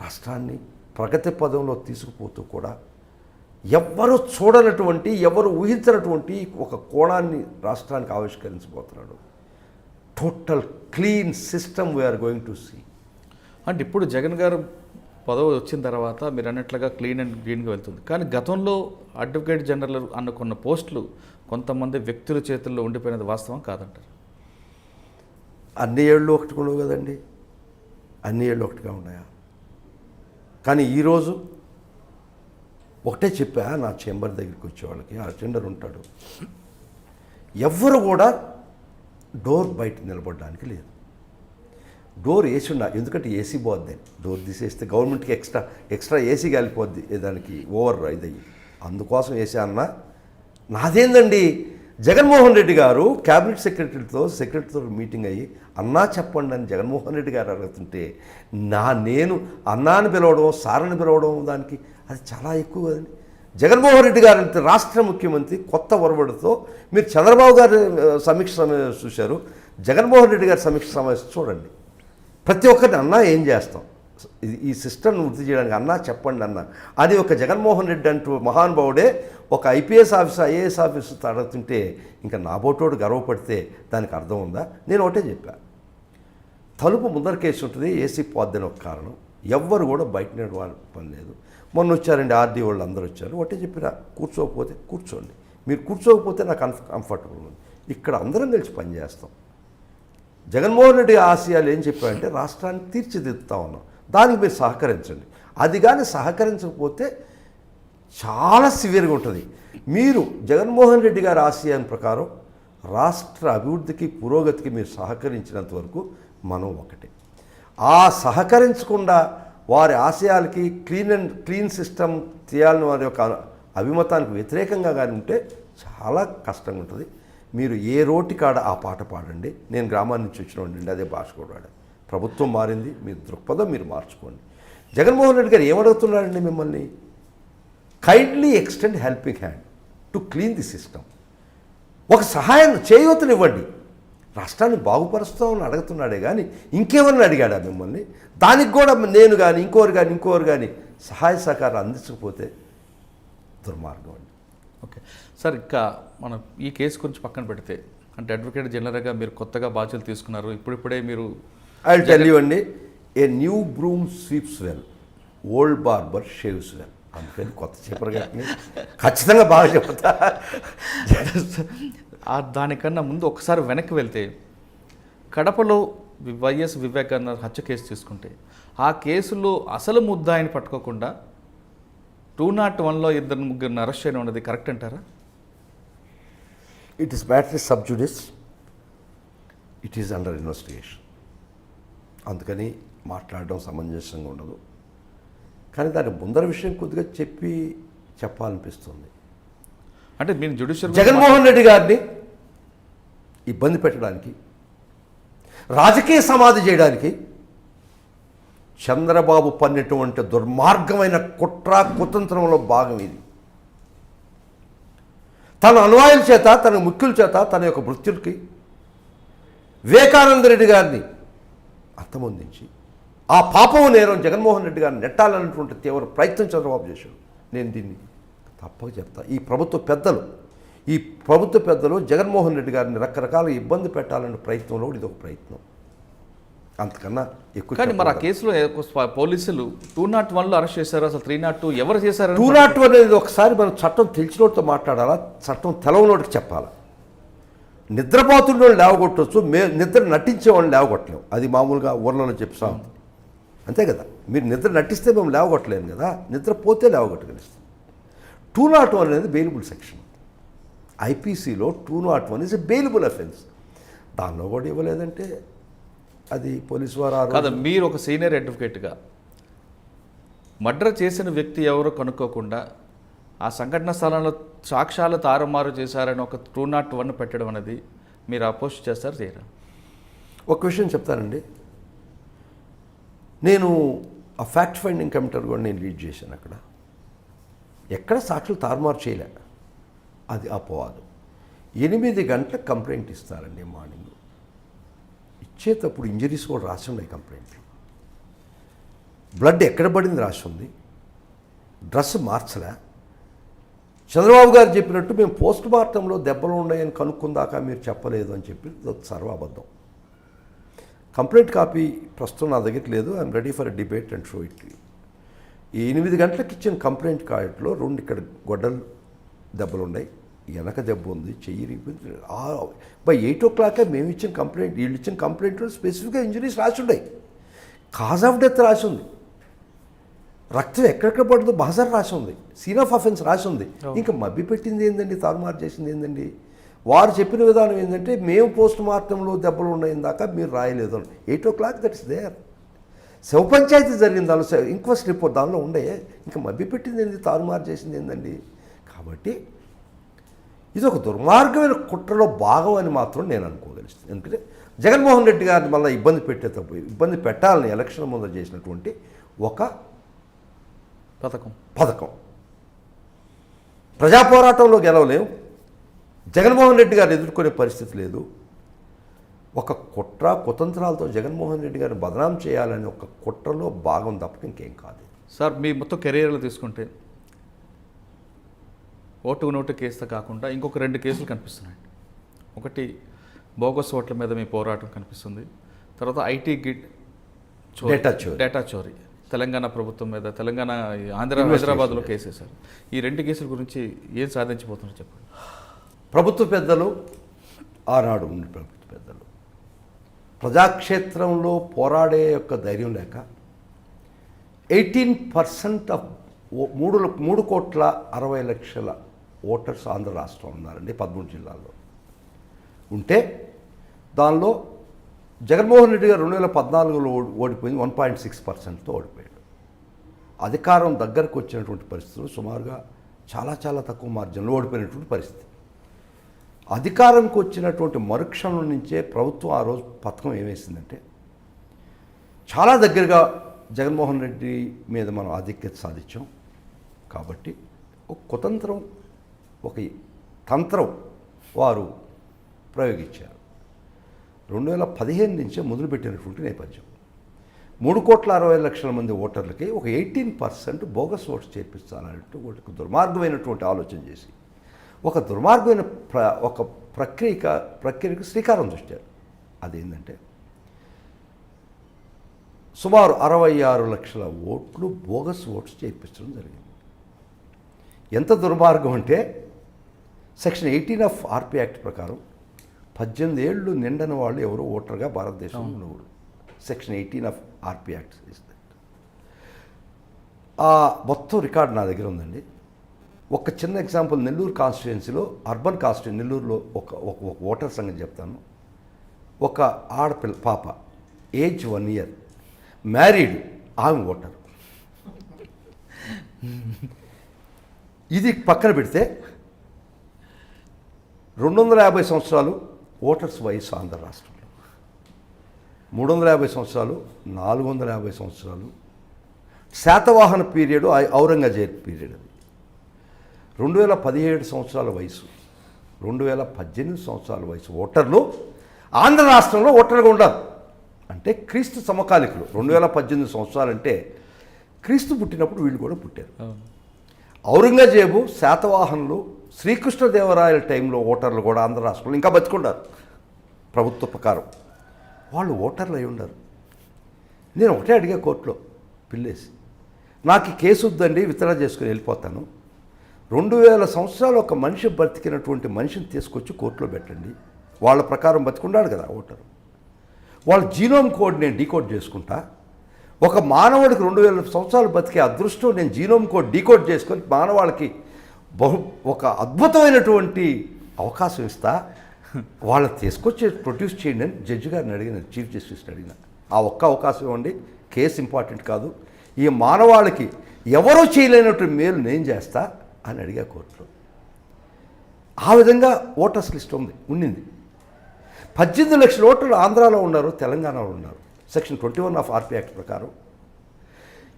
రాష్ట్రాన్ని ప్రగతి పదంలో తీసుకుపోతూ కూడా ఎవ్వరూ చూడనటువంటి, ఎవరు ఊహించినటువంటి ఒక కోణాన్ని రాష్ట్రానికి ఆవిష్కరించబోతున్నాడు. Total clean system we are going to see. అంటే ఇప్పుడు జగన్ గారు పదవి వచ్చిన తర్వాత మీరు అన్నట్లుగా క్లీన్ అండ్ గ్రీన్గా వెళ్తుంది. కానీ గతంలో అడ్వకేట్ జనరల్ అనుకున్న పోస్టులు కొంతమంది వ్యక్తుల చేతుల్లో ఉండిపోయినది వాస్తవం కాదంటారు. అన్ని ఏళ్ళు ఒకటి ఉండవు కదండి, అన్ని ఏళ్ళు ఒకటిగా ఉన్నాయా? కానీ ఈరోజు ఒకటే చెప్పా నా చేంబర్ దగ్గరికి వచ్చే వాళ్ళకి, ఆ అటెండర్ ఉంటాడు, ఎవ్వరు కూడా డోర్ బయట నిలబడడానికి లేదు. డోర్ వేసి ఉండా, ఎందుకంటే ఏసీ పోద్ది. డోర్ తీసేస్తే గవర్నమెంట్కి ఎక్స్ట్రా ఏసీ కాలిపోద్ది దానికి ఓవర్ ఇదయ్యి. అందుకోసం వేసా అన్న. నాదేందండి, జగన్మోహన్ రెడ్డి గారు క్యాబినెట్ సెక్రటరీతో మీటింగ్ అయ్యి అన్నా చెప్పండి అని జగన్మోహన్ రెడ్డి గారు అడుగుతుంటే నేను అన్నాని పిలవడం, సారని పిలవడం, దానికి అది చాలా ఎక్కువ కదండి. జగన్మోహన్ రెడ్డి గారు అంటే రాష్ట్ర ముఖ్యమంత్రి కొత్త ఒరవడితో మీరు చంద్రబాబు గారి సమీక్ష సమావేశం చూశారు, జగన్మోహన్ రెడ్డి గారి సమీక్ష సమావేశం చూడండి. ప్రతి ఒక్కరిని అన్నా ఏం చేస్తాం, ఈ సిస్టమ్ను వృద్ధి చేయడానికి అన్నా చెప్పండి అన్న అని ఒక జగన్మోహన్ రెడ్డి అంటూ మహానుభావుడే ఒక ఐపీఎస్ ఆఫీసర్, ఐఏఎస్ ఆఫీసర్తో అడుగుతుంటే ఇంకా నాబోటోడు గర్వపడితే దానికి అర్థం ఉందా? నేను ఒకటే చెప్పా, తలుపు ముందరకేసి ఉంటుంది, ఏసీ పోద్దని ఒక కారణం. ఎవ్వరు కూడా బయట నడవాలి పని లేదు. మొన్న వచ్చారండి ఆర్డీ వాళ్ళు అందరూ వచ్చారు. ఒకటే చెప్పిన, కూర్చోకపోతే కూర్చోండి, మీరు కూర్చోకపోతే నాకు కంఫర్టబుల్ ఉంది. ఇక్కడ అందరం కలిసి పనిచేస్తాం. జగన్మోహన్ రెడ్డి ఆశయాలు ఏం చెప్పారంటే రాష్ట్రాన్ని తీర్చిదిద్దుతా ఉన్నాం, దానికి మీరు సహకరించండి. అది కానీ సహకరించకపోతే చాలా సివియర్గా ఉంటుంది. మీరు జగన్మోహన్ రెడ్డి గారి ఆశయాన్ని ప్రకారం రాష్ట్ర అభివృద్ధికి పురోగతికి మీరు సహకరించినంత వరకు మనం ఒకటే. ఆ సహకరించకుండా వారి ఆశయాలకి క్లీన్ సిస్టమ్ చేయాలని వారి యొక్క అభిమతానికి వ్యతిరేకంగా కానీ ఉంటే చాలా కష్టంగా ఉంటుంది. మీరు ఏ రోటి కాడ ఆ పాట పాడండి. నేను గ్రామాల నుంచి వచ్చినోండి, అదే భాష కూడా వాడా. ప్రభుత్వం మారింది, మీ దృక్పథం మీరు మార్చుకోండి. జగన్మోహన్ రెడ్డి గారు ఏమడుగుతున్నారండి మిమ్మల్ని? Kindly extend helping hand to clean the system. ఒక సహాయం చేయూతనివ్వండి, రాష్ట్రాన్ని బాగుపరుస్తామని అడుగుతున్నాడే కానీ ఇంకేమన్నా అడిగాడా మిమ్మల్ని? దానికి కూడా నేను కానీ ఇంకోరు కానీ సహాయ సహకారం అందించకపోతే దుర్మార్గం అండి. ఓకే సార్, ఇంకా మనం ఈ కేసు గురించి పక్కన పెడితే, అంటే అడ్వకేట్ జనరల్గా మీరు కొత్తగా బాధ్యతలు తీసుకున్నారు, ఇప్పుడిప్పుడే మీరు ఐ విల్ టెల్ యూ అండి, a new broom sweeps well, old barber shaves well. అందుకని కొత్త చెప్పరు కానీ ఖచ్చితంగా బాగా చెప్తా. దానికన్నా ముందు ఒకసారి వెనక్కి వెళ్తే, కడపలో వైఎస్ వివేకానంద హత్య కేసు తీసుకుంటే, ఆ కేసులో అసలు ముద్దాయిని పట్టుకోకుండా 201లో 2-3 అరెస్ట్ చేయడం ఉన్నది కరెక్ట్ అంటారా? It is matter sub జుడిస్, it is under investigation. అందుకని మాట్లాడడం సమంజసంగా ఉండదు. కానీ దాని ముందర విషయం కొద్దిగా చెప్పాలనిపిస్తుంది. అంటే మీరు జ్యుడిషియల్ జగన్మోహన్ రెడ్డి గారిని ఇబ్బంది పెట్టడానికి, రాజకీయ సమాధి చేయడానికి చంద్రబాబు పన్నిటువంటి దుర్మార్గమైన కుతంత్రంలో భాగం ఇది. తన అనుయాయుల చేత, తన ముఖ్యుల చేత, తన యొక్క మృత్యులకి వివేకానంద రెడ్డి గారిని అంతమొందించి ఆ పాపము నేరం జగన్మోహన్ రెడ్డి గారిని నెట్టాలన్నటువంటి తీవ్ర ప్రయత్నం చంద్రబాబు చేశాడు. నేను దీన్ని తప్పక చెప్తా. ఈ ప్రభుత్వ పెద్దలు జగన్మోహన్ రెడ్డి గారిని రకరకాల ఇబ్బంది పెట్టాలనే ప్రయత్నంలో ఇది ఒక ప్రయత్నం. అంతకన్నా ఎక్కువ కానీ మరి ఆ కేసులో పోలీసులు 201లో అరెస్ట్ చేశారు, అసలు 302 ఎవరు చేశారు? 201 అనేది ఒకసారి మనం చట్టం తెలిసినోడితో మాట్లాడాలా, చట్టం తెలవనోడికి చెప్పాలా. నిద్రపోతున్నోళ్ళు లేవగొట్టవచ్చు, నిద్ర నటించేవాళ్ళు లేవగొట్టలేము. అది మామూలుగా ఊర్లలో చెప్తాం, అంతే కదా. మీరు నిద్ర నటిస్తే మేము లేవగొట్టలేము కదా, నిద్రపోతే లేవగొట్టగలుస్తాం. 201 అనేది బెయిలబుల్ సెక్షన్. ఐపీసీలో 201 ఇస్ ఎ బెయిలబుల్ అఫెన్స్. దానిలో కూడా ఇవ్వలేదంటే అది పోలీసు వారు కాదు. మీరు ఒక సీనియర్ అడ్వకేట్గా మర్డర్ చేసిన వ్యక్తి ఎవరో కనుక్కోకుండా ఆ సంఘటన స్థలంలో సాక్ష్యాలు తారుమారు చేశారని ఒక 201 పెట్టడం అనేది మీరు అపోజ్ చేస్తారు చేయరా? ఒక విషయం చెప్తానండి, నేను ఆ ఫ్యాక్ట్ ఫైండింగ్ కమిటీ కూడా నేను లీడ్ చేశాను. అక్కడ ఎక్కడ సాక్షులు తారుమారు చేయలే, అది అపవాదు. 8 గంటలకు కంప్లైంట్ ఇస్తారండి మార్నింగ్. ఇచ్చేటప్పుడు ఇంజరీస్ కూడా రాసి ఉన్నాయి కంప్లైంట్లో. బ్లడ్ ఎక్కడ పడింది రాసి ఉంది, డ్రెస్ మార్చలే. చంద్రబాబు గారు చెప్పినట్టు మేము పోస్ట్ మార్టంలో దెబ్బలు ఉన్నాయని కనుక్కుందాకా మీరు చెప్పలేదు అని చెప్పి సర్వాబద్ధం. కంప్లైంట్ కాపీ ప్రస్తుతం నా దగ్గర లేదు. I'm ready for a debate and show it. ఈ 8 గంటలకు ఇచ్చిన కంప్లైంట్ కార్డులో 2 ఇక్కడ గొడ్డలు దెబ్బలు ఉన్నాయి, వెనక దెబ్బ ఉంది, చెయ్యి బై 8 o'clock మేము ఇచ్చిన కంప్లైంట్, వీళ్ళు ఇచ్చిన కంప్లైంట్లో స్పెసిఫిక్గా ఇంజరీస్ రాసి ఉన్నాయి, కాజ్ ఆఫ్ డెత్ రాసి ఉంది, రక్తం ఎక్కడెక్కడ పడుతుందో బహజర్ రాసి ఉంది, సీన్ ఆఫ్ అఫెన్స్ రాసి ఉంది. ఇంకా మబ్బి పెట్టింది ఏందండి, తారుమారు చేసింది ఏందండి? వారు చెప్పిన విధానం ఏంటంటే మేము పోస్ట్ మార్టంలో దెబ్బలు ఉన్నాయి దాకా మీరు రాయలేదు అని. 8 o'clock దట్ ఇస్ దేర్. శవ పంచాయతీ జరిగింది, దానిలో ఇంక్వెస్ట్ రిపోర్ట్ దానిలో ఉండే. ఇంకా మబ్బి పెట్టింది ఏంది, తారుమారు చేసింది ఏందండి? కాబట్టి ఇది ఒక దుర్మార్గమైన కుట్రలో భాగం అని మాత్రం నేను అనుకోగలుస్తాను. ఎందుకంటే జగన్మోహన్ రెడ్డి గారిని మళ్ళీ ఇబ్బంది పెట్టాలని ఎలక్షన్ ముందు చేసినటువంటి ఒక పథకం. ప్రజా పోరాటంలో గెలవలేము, జగన్మోహన్ రెడ్డి గారిని ఎదుర్కొనే పరిస్థితి లేదు. ఒక కుతంత్రాలతో జగన్మోహన్ రెడ్డి గారిని బదనాం చేయాలని ఒక కుట్రలో భాగం తప్ప ఇంకేం కాదు. సార్, మీ మొత్తం కెరీర్లో తీసుకుంటే ఓటుకు నోటు కేసుతో కాకుండా ఇంకొక 2 కేసులు కనిపిస్తున్నాయి. ఒకటి బోగస్ ఓట్ల మీద మీ పోరాటం కనిపిస్తుంది, తర్వాత ఐటీ గిడ్ డేటా చోరీ తెలంగాణ ప్రభుత్వం మీద, హైదరాబాద్లో కేసు వేశారు. ఈ 2 కేసుల గురించి ఏం సాధించబోతున్నారు చెప్పండి. ప్రభుత్వ పెద్దలు, ఆనాడు ఉన్న ప్రభుత్వ పెద్దలు ప్రజాక్షేత్రంలో పోరాడే యొక్క ధైర్యం లేక 18% ఆఫ్ 3,60,00,000 ఓటర్స్ ఆంధ్ర రాష్ట్రం ఉన్నారండి, 13 జిల్లాల్లో ఉంటే దానిలో జగన్మోహన్ రెడ్డి గారు 2014లో ఓడిపోయింది, 1.6%తో ఓడిపోయాడు. అధికారం దగ్గరకు వచ్చినటువంటి పరిస్థితులు సుమారుగా చాలా తక్కువ మార్జిన్లో ఓడిపోయినటువంటి పరిస్థితి. అధికారంకి వచ్చినటువంటి మరుక్షణం నుంచే ప్రభుత్వం ఆ రోజు పథకం ఏమేసిందంటే, చాలా దగ్గరగా జగన్మోహన్ రెడ్డి మీద మనం ఆధిక్యత సాధించాం కాబట్టి ఒక కుతంత్రం, ఒక తంత్రం వారు ప్రయోగించారు. 2015 నుంచే మొదలుపెట్టినటువంటి నేపథ్యం. 3,60,00,000 మంది ఓటర్లకి ఒక 18% బోగస్ ఓట్స్ చేర్పించాలన్నట్టు ఒక దుర్మార్గమైనటువంటి ఆలోచన చేసి ఒక దుర్మార్గమైన ఒక ప్రక్రియకు శ్రీకారం చుట్టారు. అదేంటంటే సుమారు 66 లక్షల ఓట్లు బోగస్ ఓట్స్ చేర్పించడం జరిగింది. ఎంత దుర్మార్గం అంటే సెక్షన్ 18 ఆఫ్ ఆర్పీ యాక్ట్ ప్రకారం 18 ఏళ్ళు నిండిన వాళ్ళు ఎవరు ఓటర్గా భారతదేశంలో ఉండకూడదు. Section 18 of RP act is that. మొత్తం రికార్డు నా దగ్గర ఉందండి. ఒక చిన్న ఎగ్జాంపుల్, నెల్లూరు కాన్స్టిట్యుయెన్సీలో, అర్బన్ కాన్స్టిట్యుయెన్సీ నెల్లూరులో ఒక ఓటర్ సంగతి చెప్తాను. ఒక ఆడపిల్ల పాప, ఏజ్ 1 year, మ్యారీడ్, ఆమె ఓటర్. ఇది పక్కన పెడితే 250 సంవత్సరాలు ఓటర్స్ వయసు ఆంధ్ర రాష్ట్రంలో, 350 సంవత్సరాలు, 450 సంవత్సరాలు శాతవాహన పీరియడ్, ఔరంగజేబ్ పీరియడ్. అది 2017 సంవత్సరాల వయసు, 2018 సంవత్సరాల వయసు ఓటర్లు ఆంధ్ర రాష్ట్రంలో ఓటర్లుగా ఉండాలి. అంటే క్రీస్తు సమకాలికులు. 2018 సంవత్సరాలు అంటే క్రీస్తు పుట్టినప్పుడు వీళ్ళు కూడా పుట్టారు. ఔరంగజేబు, శాతవాహనులు, శ్రీకృష్ణదేవరాయల టైంలో ఓటర్లు కూడా ఆంధ్ర రాష్ట్రంలో ఇంకా బతుకున్నారు ప్రభుత్వ ప్రకారం. వాళ్ళు ఓటర్లు అయి ఉండరు. నేను ఒకటే అడిగా కోర్టులో పిల్లేసి, నాకు ఈ కేసు వద్దండి, విత్డ్రా చేసుకుని వెళ్ళిపోతాను. 2000 సంవత్సరాలు ఒక మనిషి బతికినటువంటి మనిషిని తీసుకొచ్చి కోర్టులో పెట్టండి, వాళ్ళ ప్రకారం బతికున్నాడు కదా ఓటరు, వాళ్ళ జీనోమ్ కోడ్ నేను డీకోడ్ చేసుకుంటా. ఒక మానవుడికి 2000 సంవత్సరాలు బతికే అదృష్టం నేను జీనోమ్ కోడ్ డీకోడ్ చేసుకొని మానవాళికి ఒక అద్భుతమైనటువంటి అవకాశం ఇస్తా, వాళ్ళని తీసుకొచ్చి ప్రొడ్యూస్ చేయండి అని జడ్జి గారిని అడిగిన, చీఫ్ జస్టిస్ని అడిగిన. ఆ ఒక్క అవకాశం ఇవ్వండి, కేసు ఇంపార్టెంట్ కాదు, ఈ మానవాళికి ఎవరూ చేయలేనటువంటి మేలు నేను చేస్తా అని అడిగా కోర్టులో. ఆ విధంగా ఓటర్స్ లిస్ట్ ఉండింది. 18 లక్షల ఓటర్లు ఆంధ్రాలో ఉన్నారు, తెలంగాణలో ఉన్నారు. సెక్షన్ 21 ఆఫ్ ఆర్పీ యాక్ట్ ప్రకారం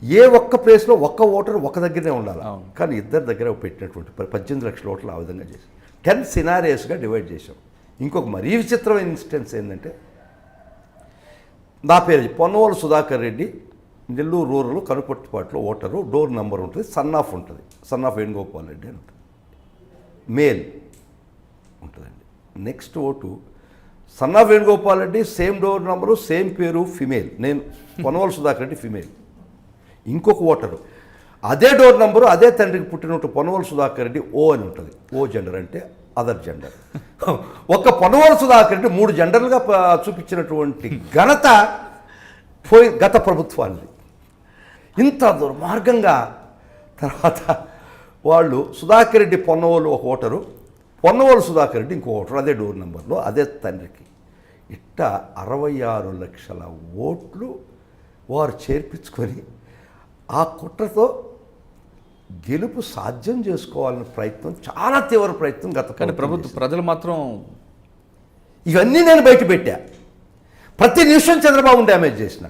ఏ ఒక్క ప్లేస్లో ఒక్క ఓటర్ ఒక దగ్గరనే ఉండాలి, కానీ ఇద్దరు దగ్గర పెట్టినటువంటి 18 లక్షల ఓటర్లు ఆ విధంగా చేశాం. 10 సినారియోస్గా డివైడ్ చేశాం. ఇంకొక మరీ విచిత్రమైన ఇన్సిడెన్స్ ఏంటంటే, నా పేరు పొన్నవోలు సుధాకర్ రెడ్డి, నెల్లూరు రూరల్ కనుపట్టుపాటులో ఓటరు, డోర్ నెంబర్ ఉంటుంది, సన్ ఆఫ్ వేణుగోపాల్ రెడ్డి అని ఉంటుంది, మేల్ ఉంటుందండి. Next vote son of Venugopal Reddy, same door number, same పేరు, ఫిమేల్. నేను పొన్నవోలు సుధాకర్ రెడ్డి ఫిమేల్. ఇంకొక ఓటరు అదే డోర్ నెంబరు, అదే తండ్రికి పుట్టినట్టు పొన్నవోలు సుధాకర్ రెడ్డి ఓ అని ఉంటుంది. ఓ జెండర్ అంటే అదర్ జెండర్. ఒక్క పొన్నవోలు సుధాకర్ రెడ్డి 3 జెండర్లుగా చూపించినటువంటి ఘనత గత ప్రభుత్వాన్ని. ఇంత దుర్మార్గంగా తర్వాత వాళ్ళు సుధాకర్ రెడ్డి పొన్నవోలు ఒక ఓటరు, పొన్నవోలు సుధాకర్ రెడ్డి ఇంకో ఓటరు, అదే డోర్ నెంబర్లో, అదే తండ్రికి. ఇట్ట 66 లక్షల ఓట్లు వారు చేర్పించుకొని ఆ కుట్రతో గెలుపు సాధ్యం చేసుకోవాలనే ప్రయత్నం, చాలా తీవ్ర ప్రయత్నం కానీ ప్రజలు మాత్రం ఇవన్నీ నేను బయట పెట్టా. ప్రతి నిమిషం చంద్రబాబు డ్యామేజ్ చేసిన,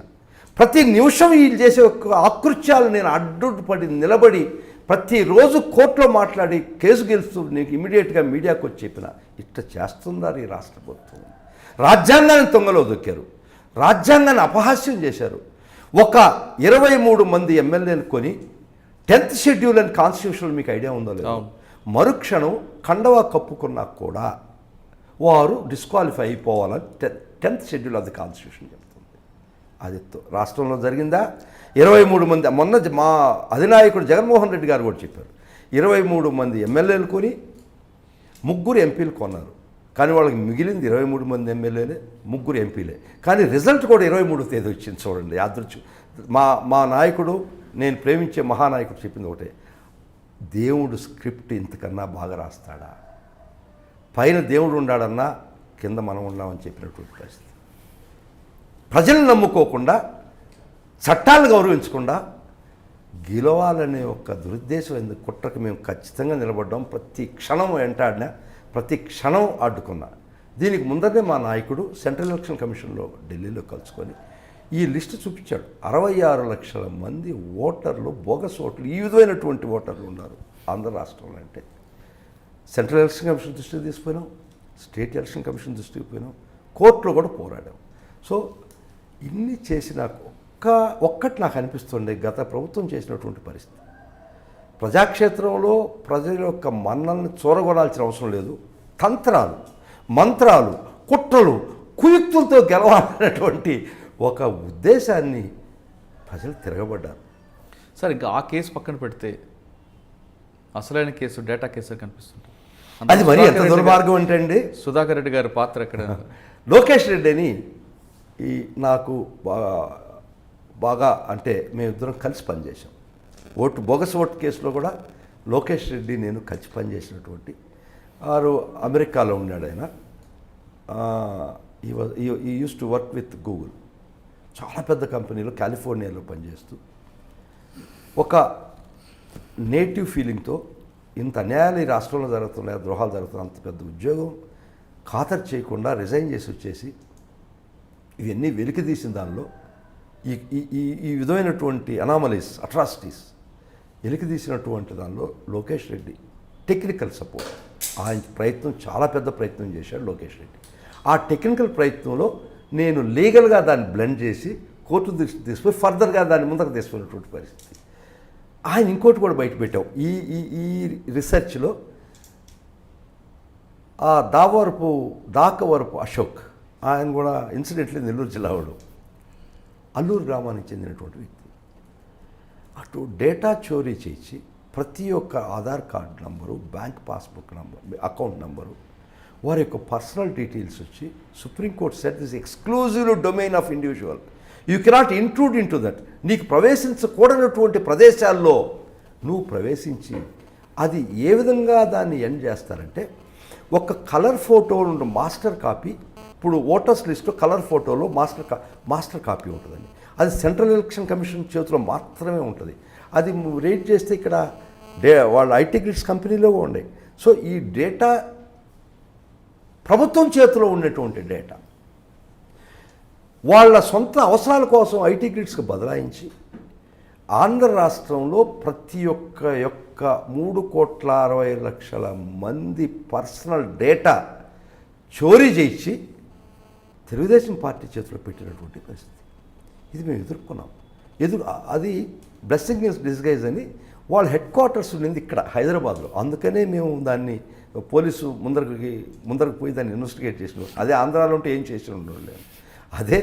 ప్రతి నిమిషం వీళ్ళు చేసే ఆకృత్యాలు నేను అడ్డుపడి నిలబడి ప్రతిరోజు కోర్టులో మాట్లాడి కేసు గెలుస్తూ నీకు ఇమీడియట్గా మీడియాకు వచ్చి చెప్పిన, ఇట్లా చేస్తున్నారు ఈ రాష్ట్ర ప్రభుత్వం. రాజ్యాంగాన్ని తొంగలో దొక్కారు, రాజ్యాంగాన్ని అపహాస్యం చేశారు. ఒక 23 మంది ఎమ్మెల్యేలు కొని 10th షెడ్యూల్ అండ్ కాన్స్టిట్యూషన్ మీకు ఐడియా ఉందో లేదు, మరుక్షణం కండవా కప్పుకున్నా కూడా వారు డిస్క్వాలిఫై అయిపోవాలని 10th schedule of the constitution చెప్తుంది. అది రాష్ట్రంలో జరిగిందా? 23 మంది, మొన్న మా అధినాయకుడు జగన్మోహన్ రెడ్డి గారు కూడా చెప్పారు, 23 మంది ఎమ్మెల్యేలు కొని 3 ఎంపీలు కొన్నారు. కానీ వాళ్ళకి మిగిలింది 23 మంది ఎమ్మెల్యేలే, 3 ఎంపీలే. కానీ రిజల్ట్ కూడా 23వ తేదీ వచ్చింది. చూడండి యాదృచ్ఛికం. మా నాయకుడు, నేను ప్రేమించే మహానాయకుడు చెప్పింది ఒకటే, దేవుడు స్క్రిప్ట్ ఇంతకన్నా బాగా రాస్తాడా? పైన దేవుడు ఉన్నాడన్నా కింద మనం ఉన్నామని చెప్పినటువంటి పరిస్థితి. ప్రజలను నమ్ముకోకుండా, చట్టాలను గౌరవించకుండా గెలవాలనే ఒక దురుద్దేశం కుట్రకు మేము ఖచ్చితంగా నిలబడ్డాం. ప్రతి క్షణం వెంటాడినా, ప్రతి క్షణం అడ్డుకున్నా. దీనికి ముందరనే మా నాయకుడు సెంట్రల్ ఎలక్షన్ కమిషన్లో ఢిల్లీలో కలుసుకొని ఈ లిస్టు చూపించాడు. 66 లక్షల మంది ఓటర్లు, బోగస్ ఓటర్లు, ఈ విధమైనటువంటి ఓటర్లు ఉన్నారు ఆంధ్ర రాష్ట్రంలో. అంటే సెంట్రల్ ఎలక్షన్ కమిషన్ దృష్టికి తీసుకుపోయినాం, స్టేట్ ఎలక్షన్ కమిషన్ దృష్టికి పోయినాం, కోర్టులో కూడా పోరాడాం. సో ఇన్ని చేసిన ఒక్కటి నాకు అనిపిస్తుంది, గత ప్రభుత్వం చేసినటువంటి పరిస్థితి. ప్రజాక్షేత్రంలో ప్రజల యొక్క మన్నల్ని చూరగొనాల్సిన అవసరం లేదు. తంత్రాలు, మంత్రాలు, కుట్రలు, కుయుక్తులతో గెలవాలనేటువంటి ఒక ఉద్దేశాన్ని ప్రజలు తిరగబడ్డారు. సార్, ఇంకా ఆ కేసు పక్కన పెడితే అసలైన కేసు డేటా కేసు కనిపిస్తుంది. అది మరి ఎంత దుర్మార్గం అంటే అండి, సుధాకర్ రెడ్డి గారి పాత్ర ఎక్కడ? లోకేష్ రెడ్డి అని నాకు బాగా అంటే మేమిద్దరం కలిసి పనిచేసాం. బోగస్ ఓటు కేసులో కూడా లోకేష్ రెడ్డి నేను కలిసి పనిచేసినటువంటి వారు. అమెరికాలో ఉన్నాడు ఆయన. ఈ use to work with Google, చాలా పెద్ద కంపెనీలో కాలిఫోర్నియాలో పనిచేస్తూ ఒక నేటివ్ ఫీలింగ్తో ఇంత అన్యాయాలు ఈ రాష్ట్రంలో జరుగుతున్నాయి, ద్రోహాలు జరుగుతున్నాయి, అంత పెద్ద ఉద్యోగం ఖాతరు చేయకుండా రిజైన్ చేసి వచ్చేసి ఇవన్నీ వెలికి తీసిన దానిలో ఈ విధమైనటువంటి అనామలీస్, అట్రాసిటీస్ వెలికి తీసినటువంటి దానిలో లోకేష్ రెడ్డి టెక్నికల్ సపోర్ట్, ఆయన ప్రయత్నం, చాలా పెద్ద ప్రయత్నం చేశాడు లోకేష్ రెడ్డి. ఆ టెక్నికల్ ప్రయత్నంలో నేను లీగల్గా దాన్ని బ్లెండ్ చేసి కోర్టు దృష్టి తీసుకుని ఫర్దర్గా దాన్ని ముందరకు తీసుకున్నటువంటి పరిస్థితి. ఆయన ఇంకోటి కూడా బయట పెట్టాం ఈ రీసెర్చ్లో. ఆ దాకవరపు అశోక్, ఆయన కూడా ఇన్సిడెంట్లీ నెల్లూరు జిల్లా వాడు. అల్లూరు గ్రామానికి చెందినటువంటి వ్యక్తి. అటు డేటా చోరీ చేసి ప్రతి ఒక్క Aadhaar card number, bank passbook number, account number, వారి యొక్క పర్సనల్ డీటెయిల్స్ వచ్చి supreme court set this exclusive domain of individual, you cannot intrude in to that. నీకు ప్రవేశించకూడనటువంటి ప్రదేశాల్లో నువ్వు ప్రవేశించి అది ఏ విధంగా దాన్ని ఎండ్ చేస్తారంటే, ఒక కలర్ ఫోటో మాస్టర్ కాపీ, ఇప్పుడు ఓటర్స్ లిస్టు కలర్ ఫోటోలో మాస్టర్ కాపీ ఉంటుందండి. అది సెంట్రల్ ఎలక్షన్ కమిషన్ చేతిలో మాత్రమే ఉంటుంది. అది రేట్ చేస్తే ఇక్కడ వాళ్ళ ఐటీ గ్రిడ్స్ కంపెనీలో ఉండే. సో ఈ డేటా ప్రభుత్వం చేతిలో ఉన్నటువంటి డేటా వాళ్ళ సొంత అవసరాల కోసం ఐటీ గ్రిడ్స్కి బదలాయించి ఆంధ్ర రాష్ట్రంలో ప్రతి ఒక్క 3,60,00,000 మంది పర్సనల్ డేటా చోరీ చేసి తెలుగుదేశం పార్టీ చేతిలో పెట్టినటువంటి పరిస్థితి. ఇది మేము ఎదుర్కొన్నాం. అది బ్లెస్సింగ్ ఇన్ డిస్గైజ్ అని వాళ్ళ హెడ్ క్వార్టర్స్ ఉండింది ఇక్కడ హైదరాబాద్లో. అందుకనే మేము దాన్ని పోలీసు ముందరకు పోయి దాన్ని ఇన్వెస్టిగేట్ చేసినాం. అదే ఆంధ్రాలో ఉంటే ఏం చేసి ఉండేవాళ్ళు. అదే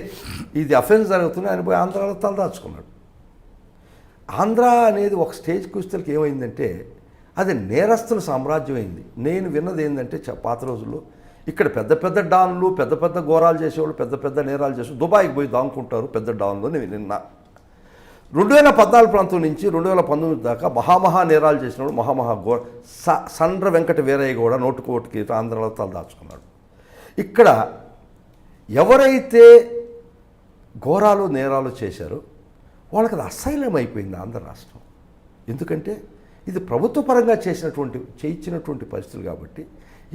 ఇది అఫెన్స్ జరుగుతుంది, ఆయన పోయి ఆంధ్రాలో తలదాచుకున్నాడు. ఆంధ్ర అనేది ఒక స్టేజ్కి వచ్చేసరికి ఏమైందంటే అది నేరస్తుల సామ్రాజ్యం అయింది. నేను విన్నది ఏంటంటే పాత రోజుల్లో ఇక్కడ పెద్ద పెద్ద డాన్లు, పెద్ద పెద్ద ఘోరాలు చేసేవాళ్ళు, పెద్ద పెద్ద నేరాలు చేసేవాళ్ళు దుబాయ్కి పోయి దాంకుంటారు పెద్ద డాన్లు. నేను నిన్న 2014 ప్రాంతం నుంచి 2019 దాకా మహామహా నేరాలు చేసినప్పుడు సండ్ర వెంకట వీరయ్య కూడా నోటుకోటికి ఆంధ్రాలో తలదాచుకున్నాడు. ఇక్కడ ఎవరైతే ఘోరాలు నేరాలు చేశారో వాళ్ళకి అది అసైలం అయిపోయింది ఆంధ్ర రాష్ట్రం. ఎందుకంటే ఇది ప్రభుత్వ పరంగా చేయించినటువంటి పరిస్థితులు కాబట్టి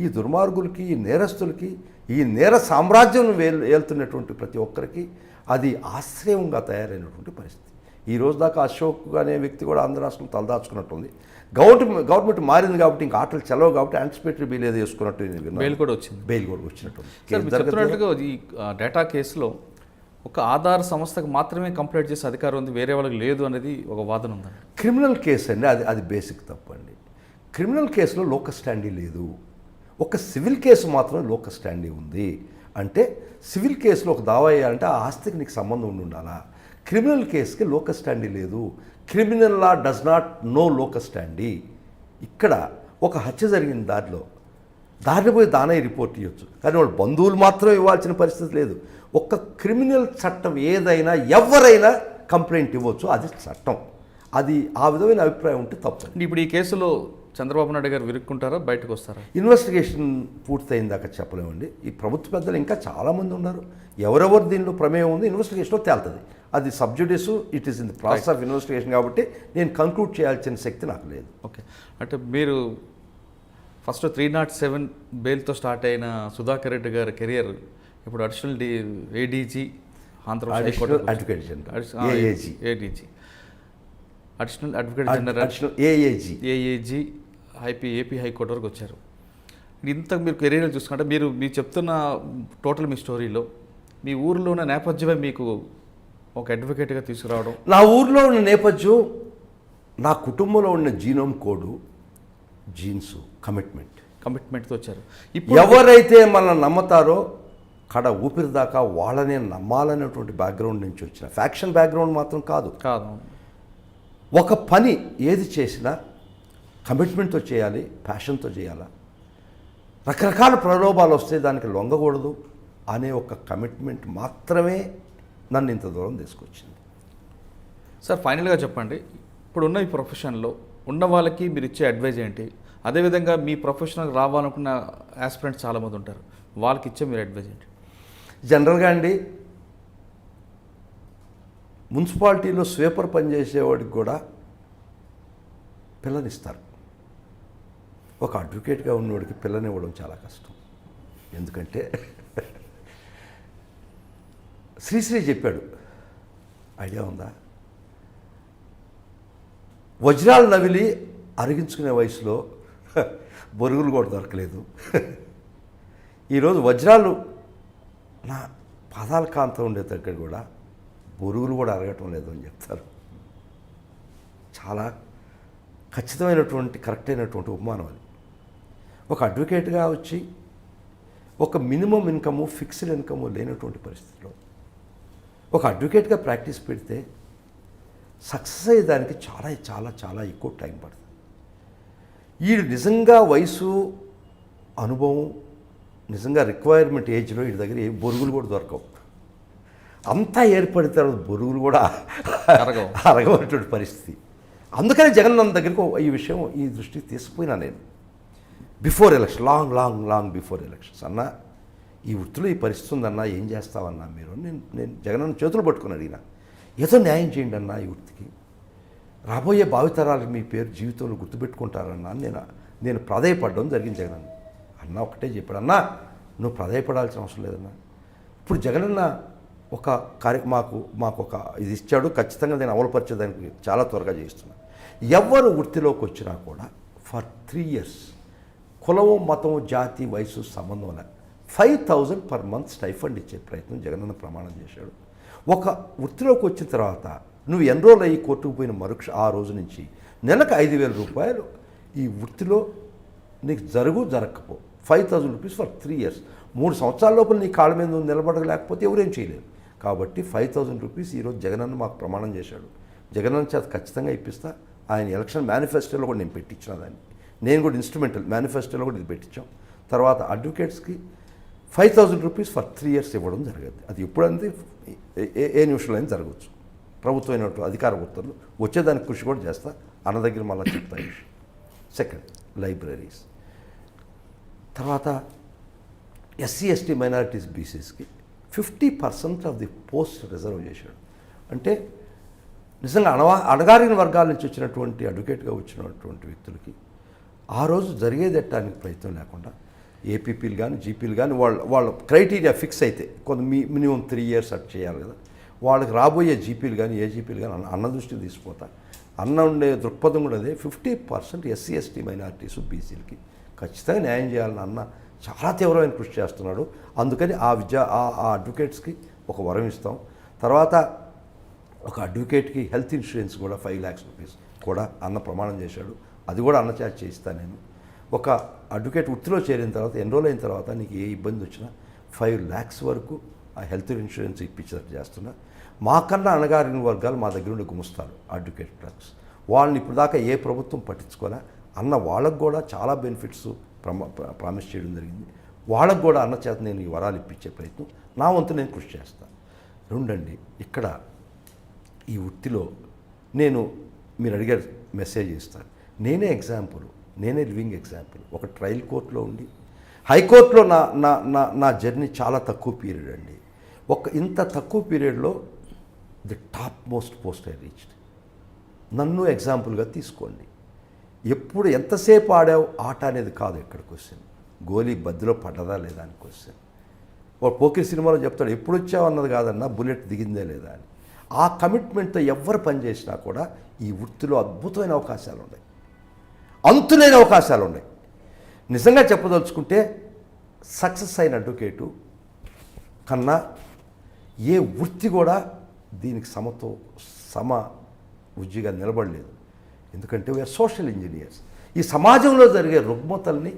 ఈ దుర్మార్గులకి, ఈ నేరస్తులకి, ఈ నేర సామ్రాజ్యం ఏలుతున్నటువంటి ప్రతి ఒక్కరికి అది ఆశ్రయంగా తయారైనటువంటి పరిస్థితి. ఈ రోజు దాకా అశోక్ అనే వ్యక్తి కూడా ఆంధ్ర రాష్ట్రం తలదాచుకున్నట్టుంది. గవర్నమెంట్ మారింది కాబట్టి ఇంకా ఆటలు చెలవు కాబట్టి యాంటిసిపేటరీ బెయిల్ ఏదో వేసుకున్నట్టు బెయిల్ కూడా వచ్చినట్టుంది. ఈ డేటా కేసులో ఒక ఆధార్ సంస్థకు మాత్రమే కంప్లైంట్ చేసే అధికారం ఉంది, వేరే వాళ్ళకి లేదు అనేది ఒక వాదన ఉందండి. క్రిమినల్ కేసు అండి, అది బేసిక్ తప్పు అండి. క్రిమినల్ కేసులో లోకస్ స్టాండీ లేదు. ఒక సివిల్ కేసు మాత్రం లోకస్ స్టాండీ ఉంది. అంటే సివిల్ కేసులో ఒక దావా వేయాలంటే ఆ ఆస్తికి నీకు సంబంధం ఉండాలా. క్రిమినల్ కేసుకి లోకస్ స్టాండీ లేదు. Criminal law does not know locus standi. ఇక్కడ ఒక హత్య జరిగిన దారిని పోయి దానయ్య రిపోర్ట్ ఇవ్వచ్చు, కానీ వాళ్ళు బంధువులు మాత్రం ఇవ్వాల్సిన పరిస్థితి లేదు. ఒక క్రిమినల్ చట్టం ఏదైనా ఎవరైనా కంప్లైంట్ ఇవ్వచ్చు, అది చట్టం. అది ఆ విధమైన అభిప్రాయం ఉంటే తప్పు. ఇప్పుడు ఈ కేసులో చంద్రబాబు నాయుడు గారు విరుక్కుంటారా, బయటకు వస్తారా? ఇన్వెస్టిగేషన్ పూర్తయిందాక చెప్పలేమండి. ఈ ప్రభుత్వ పెద్దలు ఇంకా చాలామంది ఉన్నారు. ఎవరెవరు దీనిలో ప్రమేయం ఉంది ఇన్వెస్టిగేషన్లో తేలుతుంది. అది sub judice, it is in the process of investigation కాబట్టి నేను కంక్లూడ్ చేయాల్సిన శక్తి నాకు లేదు. ఓకే, అంటే మీరు ఫస్ట్ 307 బెయిల్తో స్టార్ట్ అయిన సుధాకర్ రెడ్డి గారి కెరియర్ ఇప్పుడు additional ADG Andhra Pradesh advocate general, ADG, additional advocate general, AAG, AP high court వరకు వచ్చారు. ఇంత మీరు కెరీర్ చూసుకుంటే మీరు చెప్తున్న టోటల్ మీ స్టోరీలో మీ ఊరిలో ఉన్న నేపథ్యమే మీకు ఒక అడ్వకేట్గా తీసుకురావడం. నా ఊరిలో ఉన్న నేపథ్యం, నా కుటుంబంలో ఉన్న జీనోమ్ కోడు, జీన్స్, కమిట్మెంట్తో వచ్చారు. ఇప్పుడు ఎవరైతే మనల్ని నమ్ముతారో కడ ఊపిరి దాకా వాళ్ళనే నమ్మాలనేటువంటి బ్యాక్గ్రౌండ్ నుంచి వచ్చిన ఫ్యాక్షన్ బ్యాక్గ్రౌండ్ మాత్రం కాదు. ఒక పని ఏది చేసినా కమిట్మెంట్తో చేయాలి, ప్యాషన్తో చేయాలా. రకరకాల ప్రలోభాలు వస్తే దానికి లొంగకూడదు అనే ఒక కమిట్మెంట్ మాత్రమే నన్ను ఇంత దూరం తీసుకొచ్చింది. సార్, ఫైనల్గా చెప్పండి, ఇప్పుడున్న ఈ ప్రొఫెషన్లో ఉన్న వాళ్ళకి మీరు ఇచ్చే అడ్వైజ్ ఏంటి? అదేవిధంగా మీ ప్రొఫెషనల్ రావాలనుకున్న ఆస్పిరెంట్స్ చాలామంది ఉంటారు, వాళ్ళకి ఇచ్చే మీరు అడ్వైజ్ ఏంటి? జనరల్గా అండి, మున్సిపాలిటీలో స్వీపర్ పనిచేసేవాడికి కూడా పిల్లనిస్తారు. ఒక అడ్వకేట్గా ఉన్నవాడికి పిల్లనివ్వడం చాలా కష్టం. ఎందుకంటే శ్రీశ్రీ చెప్పాడు, ఐడియా ఉందా? వజ్రాలు నవిలి అరిగించుకునే వయసులో బొరుగులు కూడా దొరకలేదు. ఈరోజు వజ్రాలు నా పాదాల కాంతం ఉండే దగ్గర కూడా బొరుగులు కూడా అరగటం లేదు అని చెప్తారు. చాలా ఖచ్చితమైనటువంటి కరెక్ట్ అయినటువంటి ఉపమానం అది. ఒక అడ్వకేట్గా వచ్చి ఒక మినిమం ఇన్కము, ఫిక్స్డ్ ఇన్కము లేనటువంటి పరిస్థితిలో ఒక అడ్వకేట్గా ప్రాక్టీస్ పెడితే సక్సెస్ అయ్యేదానికి చాలా చాలా చాలా ఎక్కువ టైం పడుతుంది. వీడు నిజంగా వయసు, అనుభవం, నిజంగా రిక్వైర్మెంట్ ఏజ్లో వీడి దగ్గర ఏ బొరుగులు కూడా దొరకవు. అంతా ఏర్పడిన తర్వాత బొరుగులు కూడా అరగనటువంటి పరిస్థితి. అందుకని జగనన్న దగ్గరికి ఈ దృష్టికి తీసుకుపోయినా నేను before election, long before elections. అన్న ఈ వృత్తిలో ఈ పరిస్థితి ఉందన్నా, ఏం చేస్తావన్నా మీరు? నేను జగనన్న చేతులు పట్టుకుని అడిగినా, ఏదో న్యాయం చేయండి అన్న ఈ వృత్తికి, రాబోయే భావితరాలకు మీ పేరు జీవితంలో గుర్తుపెట్టుకుంటారన్నా నేను ప్రాధాయపడడం జరిగింది. జగనన్న అన్న ఒకటే చెప్పాడు, అన్నా నువ్వు ప్రాధాయపడాల్సిన అవసరం లేదన్నా. ఇప్పుడు జగనన్న ఒక మాకు ఒక ఇది ఇచ్చాడు, ఖచ్చితంగా నేను అమలుపరిచేదానికి చాలా త్వరగా చేస్తున్నాను. ఎవరు వృత్తిలోకి వచ్చినా కూడా ఫర్ 3 years కులము, మతం, జాతి, వయసు సంబంధం లే 5,000 per month స్టైఫండ్ ఇచ్చే ప్రయత్నం జగనన్న ప్రమాణం చేశాడు. ఒక వృత్తిలోకి వచ్చిన తర్వాత నువ్వు ఎన్రోల్ అయ్యి కోర్టుకు పోయిన ఆ రోజు నుంచి నెలకు 5,000 రూపాయలు ఈ వృత్తిలో నీకు జరగకపో 5,000 రూపీస్ ఫర్ 3 years. 3 సంవత్సరాల లోపల నీ కాళ్ళ మీద నువ్వు నిలబడలేకపోతే ఎవరేం చేయలేరు. కాబట్టి 5,000 రూపీస్ ఈరోజు జగనన్న మాకు ప్రమాణం చేశాడు. జగనన్న చేత ఖచ్చితంగా ఇప్పిస్తా. ఆయన ఎలక్షన్ మేనిఫెస్టోలో కూడా నేను పెట్టించిన దాన్ని, నేను కూడా ఇన్స్ట్రుమెంటల్ మేనిఫెస్టోలో కూడా ఇది పెట్టించాం. తర్వాత అడ్వకేట్స్కి 5,000 రూపీస్ ఫర్ 3 years ఇవ్వడం జరిగింది. అది ఎప్పుడంటే ఏ నిమిషంలో అయినా జరగవచ్చు. ప్రభుత్వమైనటువంటి అధికార ఉత్తర్వులు వచ్చేదానికి కృషి కూడా చేస్తా. అన్న దగ్గర మళ్ళీ చెప్తా ఈ విషయం. Second, libraries. తర్వాత SC/ST మైనారిటీస్, బీసీస్కి 50% ఆఫ్ ది పోస్ట్ రిజర్వ్ చేశాడు. అంటే నిజంగా అణగారిన వర్గాల నుంచి వచ్చినటువంటి అడ్వకేట్గా వచ్చినటువంటి వ్యక్తులకి ఆ రోజు జరిగేదెట్టడానికి ప్రయత్నం లేకుండా ఏపీపీలు కానీ జీపీలు కానీ వాళ్ళ క్రైటీరియా ఫిక్స్ అయితే కొంత మినిమం 3 years అట్ చేయాలి కదా. వాళ్ళకి రాబోయే జీపీలు కానీ ఏజీపీలు కానీ అన్న దృష్టికి తీసిపోతా. అన్న ఉండే దృక్పథం కూడా అదే. 50% SC/ST మైనారిటీస్, బీసీలకి ఖచ్చితంగా న్యాయం చేయాలని అన్న చాలా తీవ్రమైన కృషి చేస్తున్నాడు. అందుకని ఆ అడ్వకేట్స్కి ఒక వరం ఇస్తాం. తర్వాత ఒక అడ్వకేట్కి హెల్త్ ఇన్సూరెన్స్ కూడా 5 lakhs రూపీస్ కూడా అన్న ప్రమాణం చేశాడు. అది కూడా అన్న చేత చేయిస్తాను నేను. ఒక అడ్వకేట్ వృత్తిలో చేరిన తర్వాత, ఎన్రోల్ అయిన తర్వాత నీకు ఏ ఇబ్బంది వచ్చినా 5 lakhs వరకు ఆ హెల్త్ ఇన్సూరెన్స్ ఇప్పించేటట్టు చేస్తున్నా. మాకన్నా అణగారిన వర్గాలు మా దగ్గర ఉండి గుమస్తారు అడ్వకేట్ క్లర్క్స్. వాళ్ళని ఇప్పుడు దాకా ఏ ప్రభుత్వం పట్టించుకోలే. అన్న వాళ్ళకు కూడా చాలా బెనిఫిట్స్ ప్రామిస్ చేయడం జరిగింది. వాళ్ళకు కూడా అన్న చేత నేను ఈ వరాలు ఇప్పించే ప్రయత్నం నా వంతు నేను కృషి చేస్తాను. రెండండి, ఇక్కడ ఈ వృత్తిలో మీరు అడిగారు మెసేజ్ ఇస్తాను. నేనే ఎగ్జాంపుల్, నేనే లివింగ్ ఎగ్జాంపుల్. ఒక ట్రయల్ కోర్టులో ఉండి హైకోర్టులో నా జర్నీ చాలా తక్కువ పీరియడ్ అండి. ఇంత తక్కువ పీరియడ్లో the top most post I reached. నన్ను ఎగ్జాంపుల్గా తీసుకోండి. ఎప్పుడు ఎంతసేపు ఆడావు ఆట అనేది కాదు ఇక్కడ క్వశ్చన్. గోలీ బద్దిలో పడ్డదా లేదా అని క్వశ్చన్. ఒక పోకిరి సినిమాలో చెప్తాడు, ఎప్పుడు వచ్చావు అన్నది కాదన్నా, బుల్లెట్ దిగిందే లేదా అని. ఆ కమిట్మెంట్తో ఎవరు పనిచేసినా కూడా ఈ వృత్తిలో అద్భుతమైన అవకాశాలు ఉన్నాయి, అంతులేని అవకాశాలు ఉన్నాయి. నిజంగా చెప్పదలుచుకుంటే సక్సెస్ అయిన అడ్వకేటు కన్నా ఏ వృత్తి కూడా దీనికి సమ ఉజ్జిగా నిలబడలేదు. ఎందుకంటే వీఆర్ సోషల్ ఇంజనీర్స్. ఈ సమాజంలో జరిగే రుగ్మతల్ని,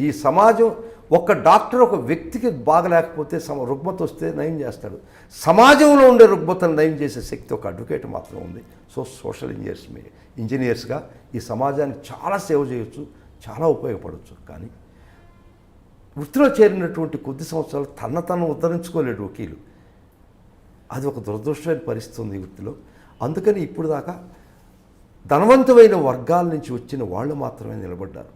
ఈ సమాజం ఒక డాక్టర్ ఒక వ్యక్తికి బాగలేకపోతే రుగ్మత వస్తే నయం చేస్తాడు. సమాజంలో ఉండే రుగ్మతలు నయం చేసే శక్తి ఒక అడ్వకేట్ మాత్రం ఉంది. సోషల్ ఇంజనీర్స్గా ఈ సమాజానికి చాలా సేవ చేయొచ్చు, చాలా ఉపయోగపడవచ్చు. కానీ వృత్తిలో చేరినటువంటి కొద్ది సంవత్సరాలు తను ఉద్ధరించుకోలేడు వకీలు. అది ఒక దురదృష్టమైన పరిస్థితి ఉంది ఈ వృత్తిలో. అందుకని ఇప్పుడు దాకా ధనవంతమైన వర్గాల నుంచి వచ్చిన వాళ్ళు మాత్రమే నిలబడ్డారు.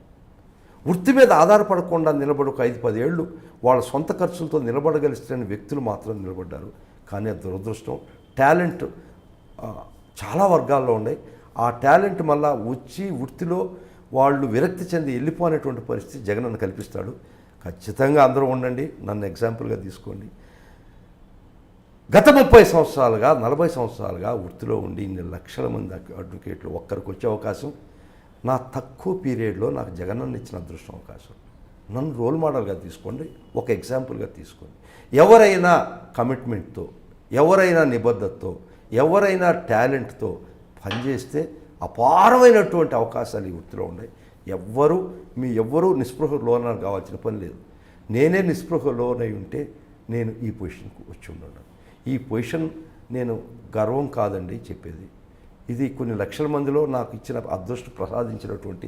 వృత్తి మీద ఆధారపడకుండా నిలబడి ఒక 5-10 ఏళ్ళు వాళ్ళ సొంత ఖర్చులతో నిలబడగలిసిన వ్యక్తులు మాత్రం నిలబడ్డారు. కానీ అది దురదృష్టం. టాలెంట్ చాలా వర్గాల్లో ఉన్నాయి. ఆ టాలెంట్ మళ్ళా వచ్చి వృత్తిలో వాళ్ళు విరక్తి చెంది వెళ్ళిపోయినటువంటి పరిస్థితి జగనన్న కల్పిస్తాడు. ఖచ్చితంగా అందరూ ఉండండి, నన్ను ఎగ్జాంపుల్గా తీసుకోండి. గత 30 సంవత్సరాలుగా 40 సంవత్సరాలుగా వృత్తిలో ఉండి ఇన్ని లక్షల మంది అడ్వకేట్లు ఒక్కరికి వచ్చే అవకాశం నా తక్కువ పీరియడ్లో నాకు జగనన్న ఇచ్చిన అదృష్టం అవకాశం. నన్ను రోల్ మోడల్గా తీసుకోండి, ఒక ఎగ్జాంపుల్గా తీసుకోండి. ఎవరైనా కమిట్మెంట్తో, ఎవరైనా నిబద్ధతతో, ఎవరైనా టాలెంట్తో పనిచేస్తే అపారమైనటువంటి అవకాశాలు ఈ వృత్తిలో ఉన్నాయి. ఎవ్వరూ నిస్పృహ లోన కావాల్సిన పని లేదు. నేనే నిస్పృహ లోనై ఉంటే నేను ఈ పొజిషన్కి వచ్చి ఉన్నాను. ఈ పొజిషన్ నేను గర్వం కాదండి చెప్పేది. ఇది కొన్ని లక్షల మందిలో నాకు ఇచ్చిన అదృష్టం ప్రసాదించినటువంటి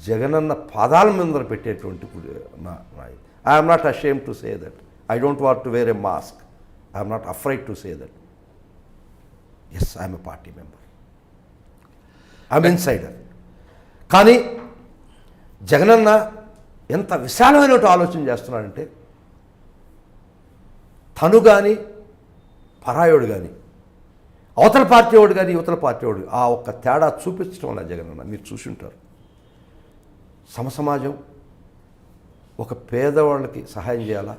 జగనన్న పాదాల మీద పెట్టేటువంటి I'm not ashamed to say that. I don't want to wear a mask. I'm not afraid to say that. Yes, I'm a party member, I'm insider. కానీ జగనన్న ఎంత విశాలమైన ఆలోచన చేస్తున్నాడంటే, తను కానీ పరాయోడు కానీ, అవతల పార్టీ వాడు కానీ యువతల పార్టీ వాడు ఆ ఒక్క తేడా చూపించడం వల్ల జగనన్న మీరు చూసి ఉంటారు. సమసమాజం ఒక పేదవాళ్ళకి సహాయం చేయాలా,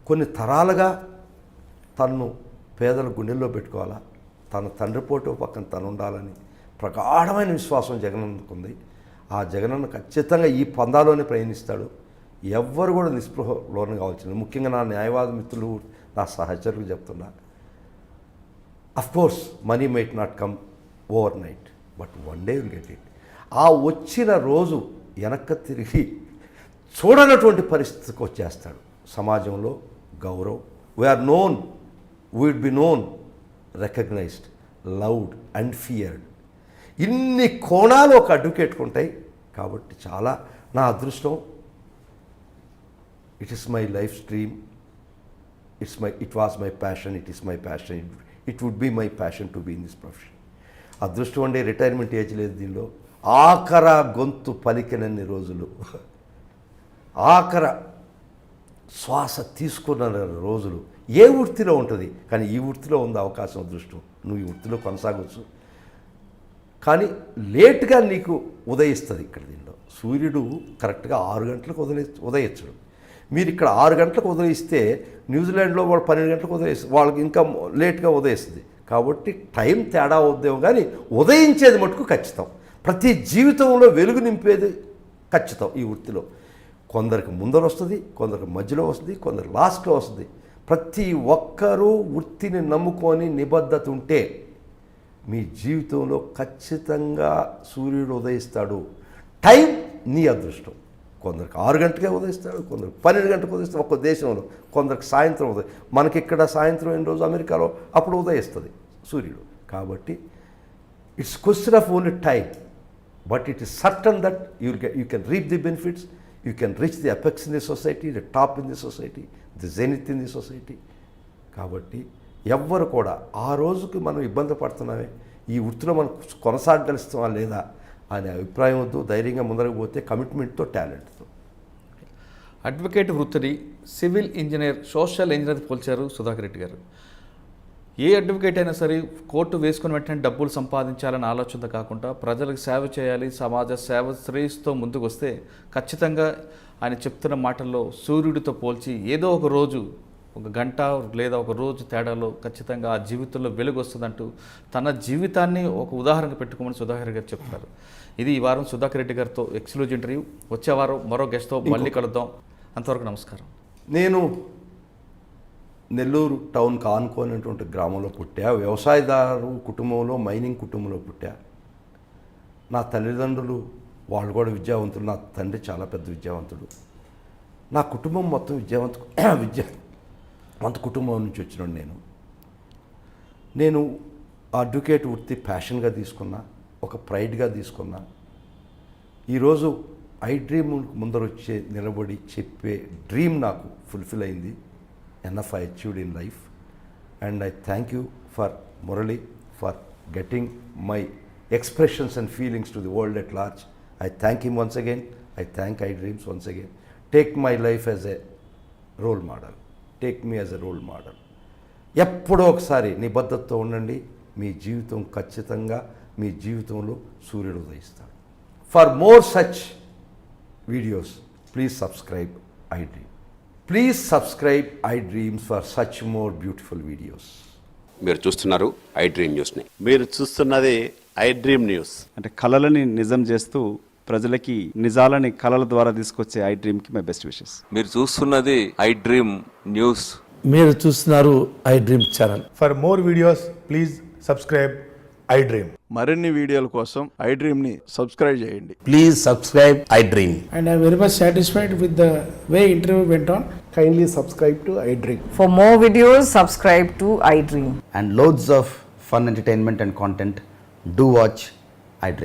కొన్ని తరాలుగా తన్ను పేదల గుండెల్లో పెట్టుకోవాలా, తన తండ్రి పోటు పక్కన తను ఉండాలని ప్రగాఢమైన విశ్వాసం జగనన్నకు ఉంది. ఆ జగనన్న ఖచ్చితంగా ఈ పందాలోనే ప్రయాణిస్తాడు. ఎవ్వరు కూడా నిస్పృహ లోను కావాల్సింది. ముఖ్యంగా నా న్యాయవాద మిత్రులు, నా సహచరులు చెప్తున్నా, of course money might not come over night, but one day will get it. ఆ వచ్చిన రోజు వెనక్కి తిరిగి చూడనటువంటి పరిస్థితికి వచ్చేస్తాడు. సమాజంలో గౌరవం, we're known, we'd be known, recognised, loved and feared. ఇన్ని కోణాలు ఒక అడ్వకేట్కి ఉంటాయి. కాబట్టి చాలా నా అదృష్టం. It is my life stream, it was my passion, it is my passion, it would be my passion to be in this profession. అదృష్టం అంటే రిటైర్మెంట్ ఏజ్ లేదు దీనిలో. ఆఖర గొంతు పలికినన్ని రోజులు, ఆఖర శ్వాస తీసుకున్న రోజులు ఏ వృత్తిలో ఉంటుంది, కానీ ఈ వృత్తిలో ఉంది అవకాశం, అదృష్టం. నువ్వు ఈ వృత్తిలో కొనసాగవచ్చు, కానీ లేట్గా నీకు ఉదయిస్తుంది. ఇక్కడ దీనిలో సూర్యుడు కరెక్ట్గా 6 గంటలకు ఉదయించడు. మీరు ఇక్కడ 6 గంటలకు ఉదయిస్తే న్యూజిలాండ్లో వాళ్ళు 12 గంటలకు ఉదయిస్తుంది, వాళ్ళకి ఇంకా లేట్గా ఉదయిస్తుంది. కాబట్టి టైం తేడా అవుద్దేమో, కానీ ఉదయించేది మటుకు ఖచ్చితం. ప్రతి జీవితంలో వెలుగు నింపేది ఖచ్చితం ఈ వృత్తిలో. కొందరికి ముందర వస్తుంది, కొందరికి మధ్యలో వస్తుంది, కొందరికి లాస్ట్లో వస్తుంది. ప్రతి ఒక్కరూ వృత్తిని నమ్ముకొని నిబద్ధత ఉంటే మీ జీవితంలో ఖచ్చితంగా సూర్యుడు ఉదయిస్తాడు. టైం నీ అదృష్టం. కొందరికి 6 గంటలకే ఉదయిస్తాడు, కొందరికి 12 గంటలకు ఉదయిస్తాడు. ఒక్క దేశంలో కొందరికి సాయంత్రం ఉదయం. మనకి ఇక్కడ సాయంత్రం అయిన రోజు అమెరికాలో అప్పుడు ఉదయిస్తుంది సూర్యుడు. కాబట్టి it's question of only time, but it is certain that you can reap the benefits, you can reach the apex in the society, the top in the society, the zenith in the society. కాబట్టి ఎవ్వరు కూడా ఆ రోజుకి మనం ఇబ్బంది పడుతున్నామే, ఈ వృత్తిలో మనం కొనసాగలుస్తామా లేదా అనే అభిప్రాయం వద్దు. ధైర్యంగా ముందరకు పోతే కమిట్మెంట్తో, టాలెంట్తో. అడ్వకేట్ వృత్తిని సివిల్ ఇంజనీర్, సోషల్ ఇంజనీర్ పోల్చారు సుధాకర్ రెడ్డి గారు. ఏ అడ్వకేట్ అయినా సరే కోర్టు వేసుకుని వెంటనే డబ్బులు సంపాదించాలనే ఆలోచన కాకుండా ప్రజలకు సేవ చేయాలి, సమాజ సేవ శ్రేయస్తో ముందుకు వస్తే ఖచ్చితంగా ఆయన చెప్తున్న మాటల్లో సూర్యుడితో పోల్చి ఏదో ఒక రోజు, ఒక గంట లేదా ఒక రోజు తేడాలో ఖచ్చితంగా ఆ జీవితంలో వెలుగు వస్తుందంటూ తన జీవితాన్ని ఒక ఉదాహరణగా పెట్టుకోమని సుధాకర్ గారు చెప్తున్నారు. ఇది ఈ వారం సుధాకర్ రెడ్డి గారితో ఎక్స్క్లూజివ్ ఇంటర్వ్యూ. వచ్చే వారం మరో గెస్ట్తో మళ్ళీ కలుద్దాం. అంతవరకు నమస్కారం. నేను నెల్లూరు టౌన్కి ఆనుకోనటువంటి గ్రామంలో పుట్టా. వ్యవసాయదారు కుటుంబంలో, మైనింగ్ కుటుంబంలో పుట్టా. నా తల్లిదండ్రులు వాళ్ళు కూడా విద్యావంతులు. నా తండ్రి చాలా పెద్ద విద్యావంతుడు. నా కుటుంబం మొత్తం విద్యావంత కుటుంబం నుంచి వచ్చినాడు. నేను అడ్వకేట్ వృత్తి ప్యాషన్గా తీసుకున్నా, ఒక ప్రైడ్గా తీసుకున్నా. ఈరోజు ఐ డ్రీమ్ ముందర వచ్చే నిలబడి చెప్పే డ్రీమ్ నాకు ఫుల్ఫిల్ అయింది. enough I achieved in life, and I thank you for Murali for getting my expressions and feelings to the world at large. I thank him once again. I thank iDreams once again. Take my life as a role model. Take me as a role model. ఎప్పుడో ఒకసారి నిబద్ధతతో ఉండండి. మీ జీవితం ఖచ్చితంగా మీ జీవితంలో సూర్యుడు ఉదయిస్తాడు. For more such videos please subscribe iDream. Please subscribe iDreams for such more beautiful videos. మీరు చూస్తున్నారు iDream న్యూస్ని. మీరు చూస్తున్నది iDream న్యూస్. అంటే కళలని నిజం చేస్తూ ప్రజలకి నిజాలని కళల ద్వారా తీసుకొచ్చే iDreamకి మై బెస్ట్ విషెస్. మీరు చూస్తున్నది iDream న్యూస్. మీరు చూస్తున్నారు iDream channel. For more videos please subscribe iDream. మరిన్ని వీడియోల కోసం iDreamని సబ్స్క్రైబ్ చేయండి. Please subscribe iDream. And I'm very much satisfied with the way interview went on. Kindly subscribe to iDream. For more videos, subscribe to iDream. and loads of fun entertainment and content, do watch iDream.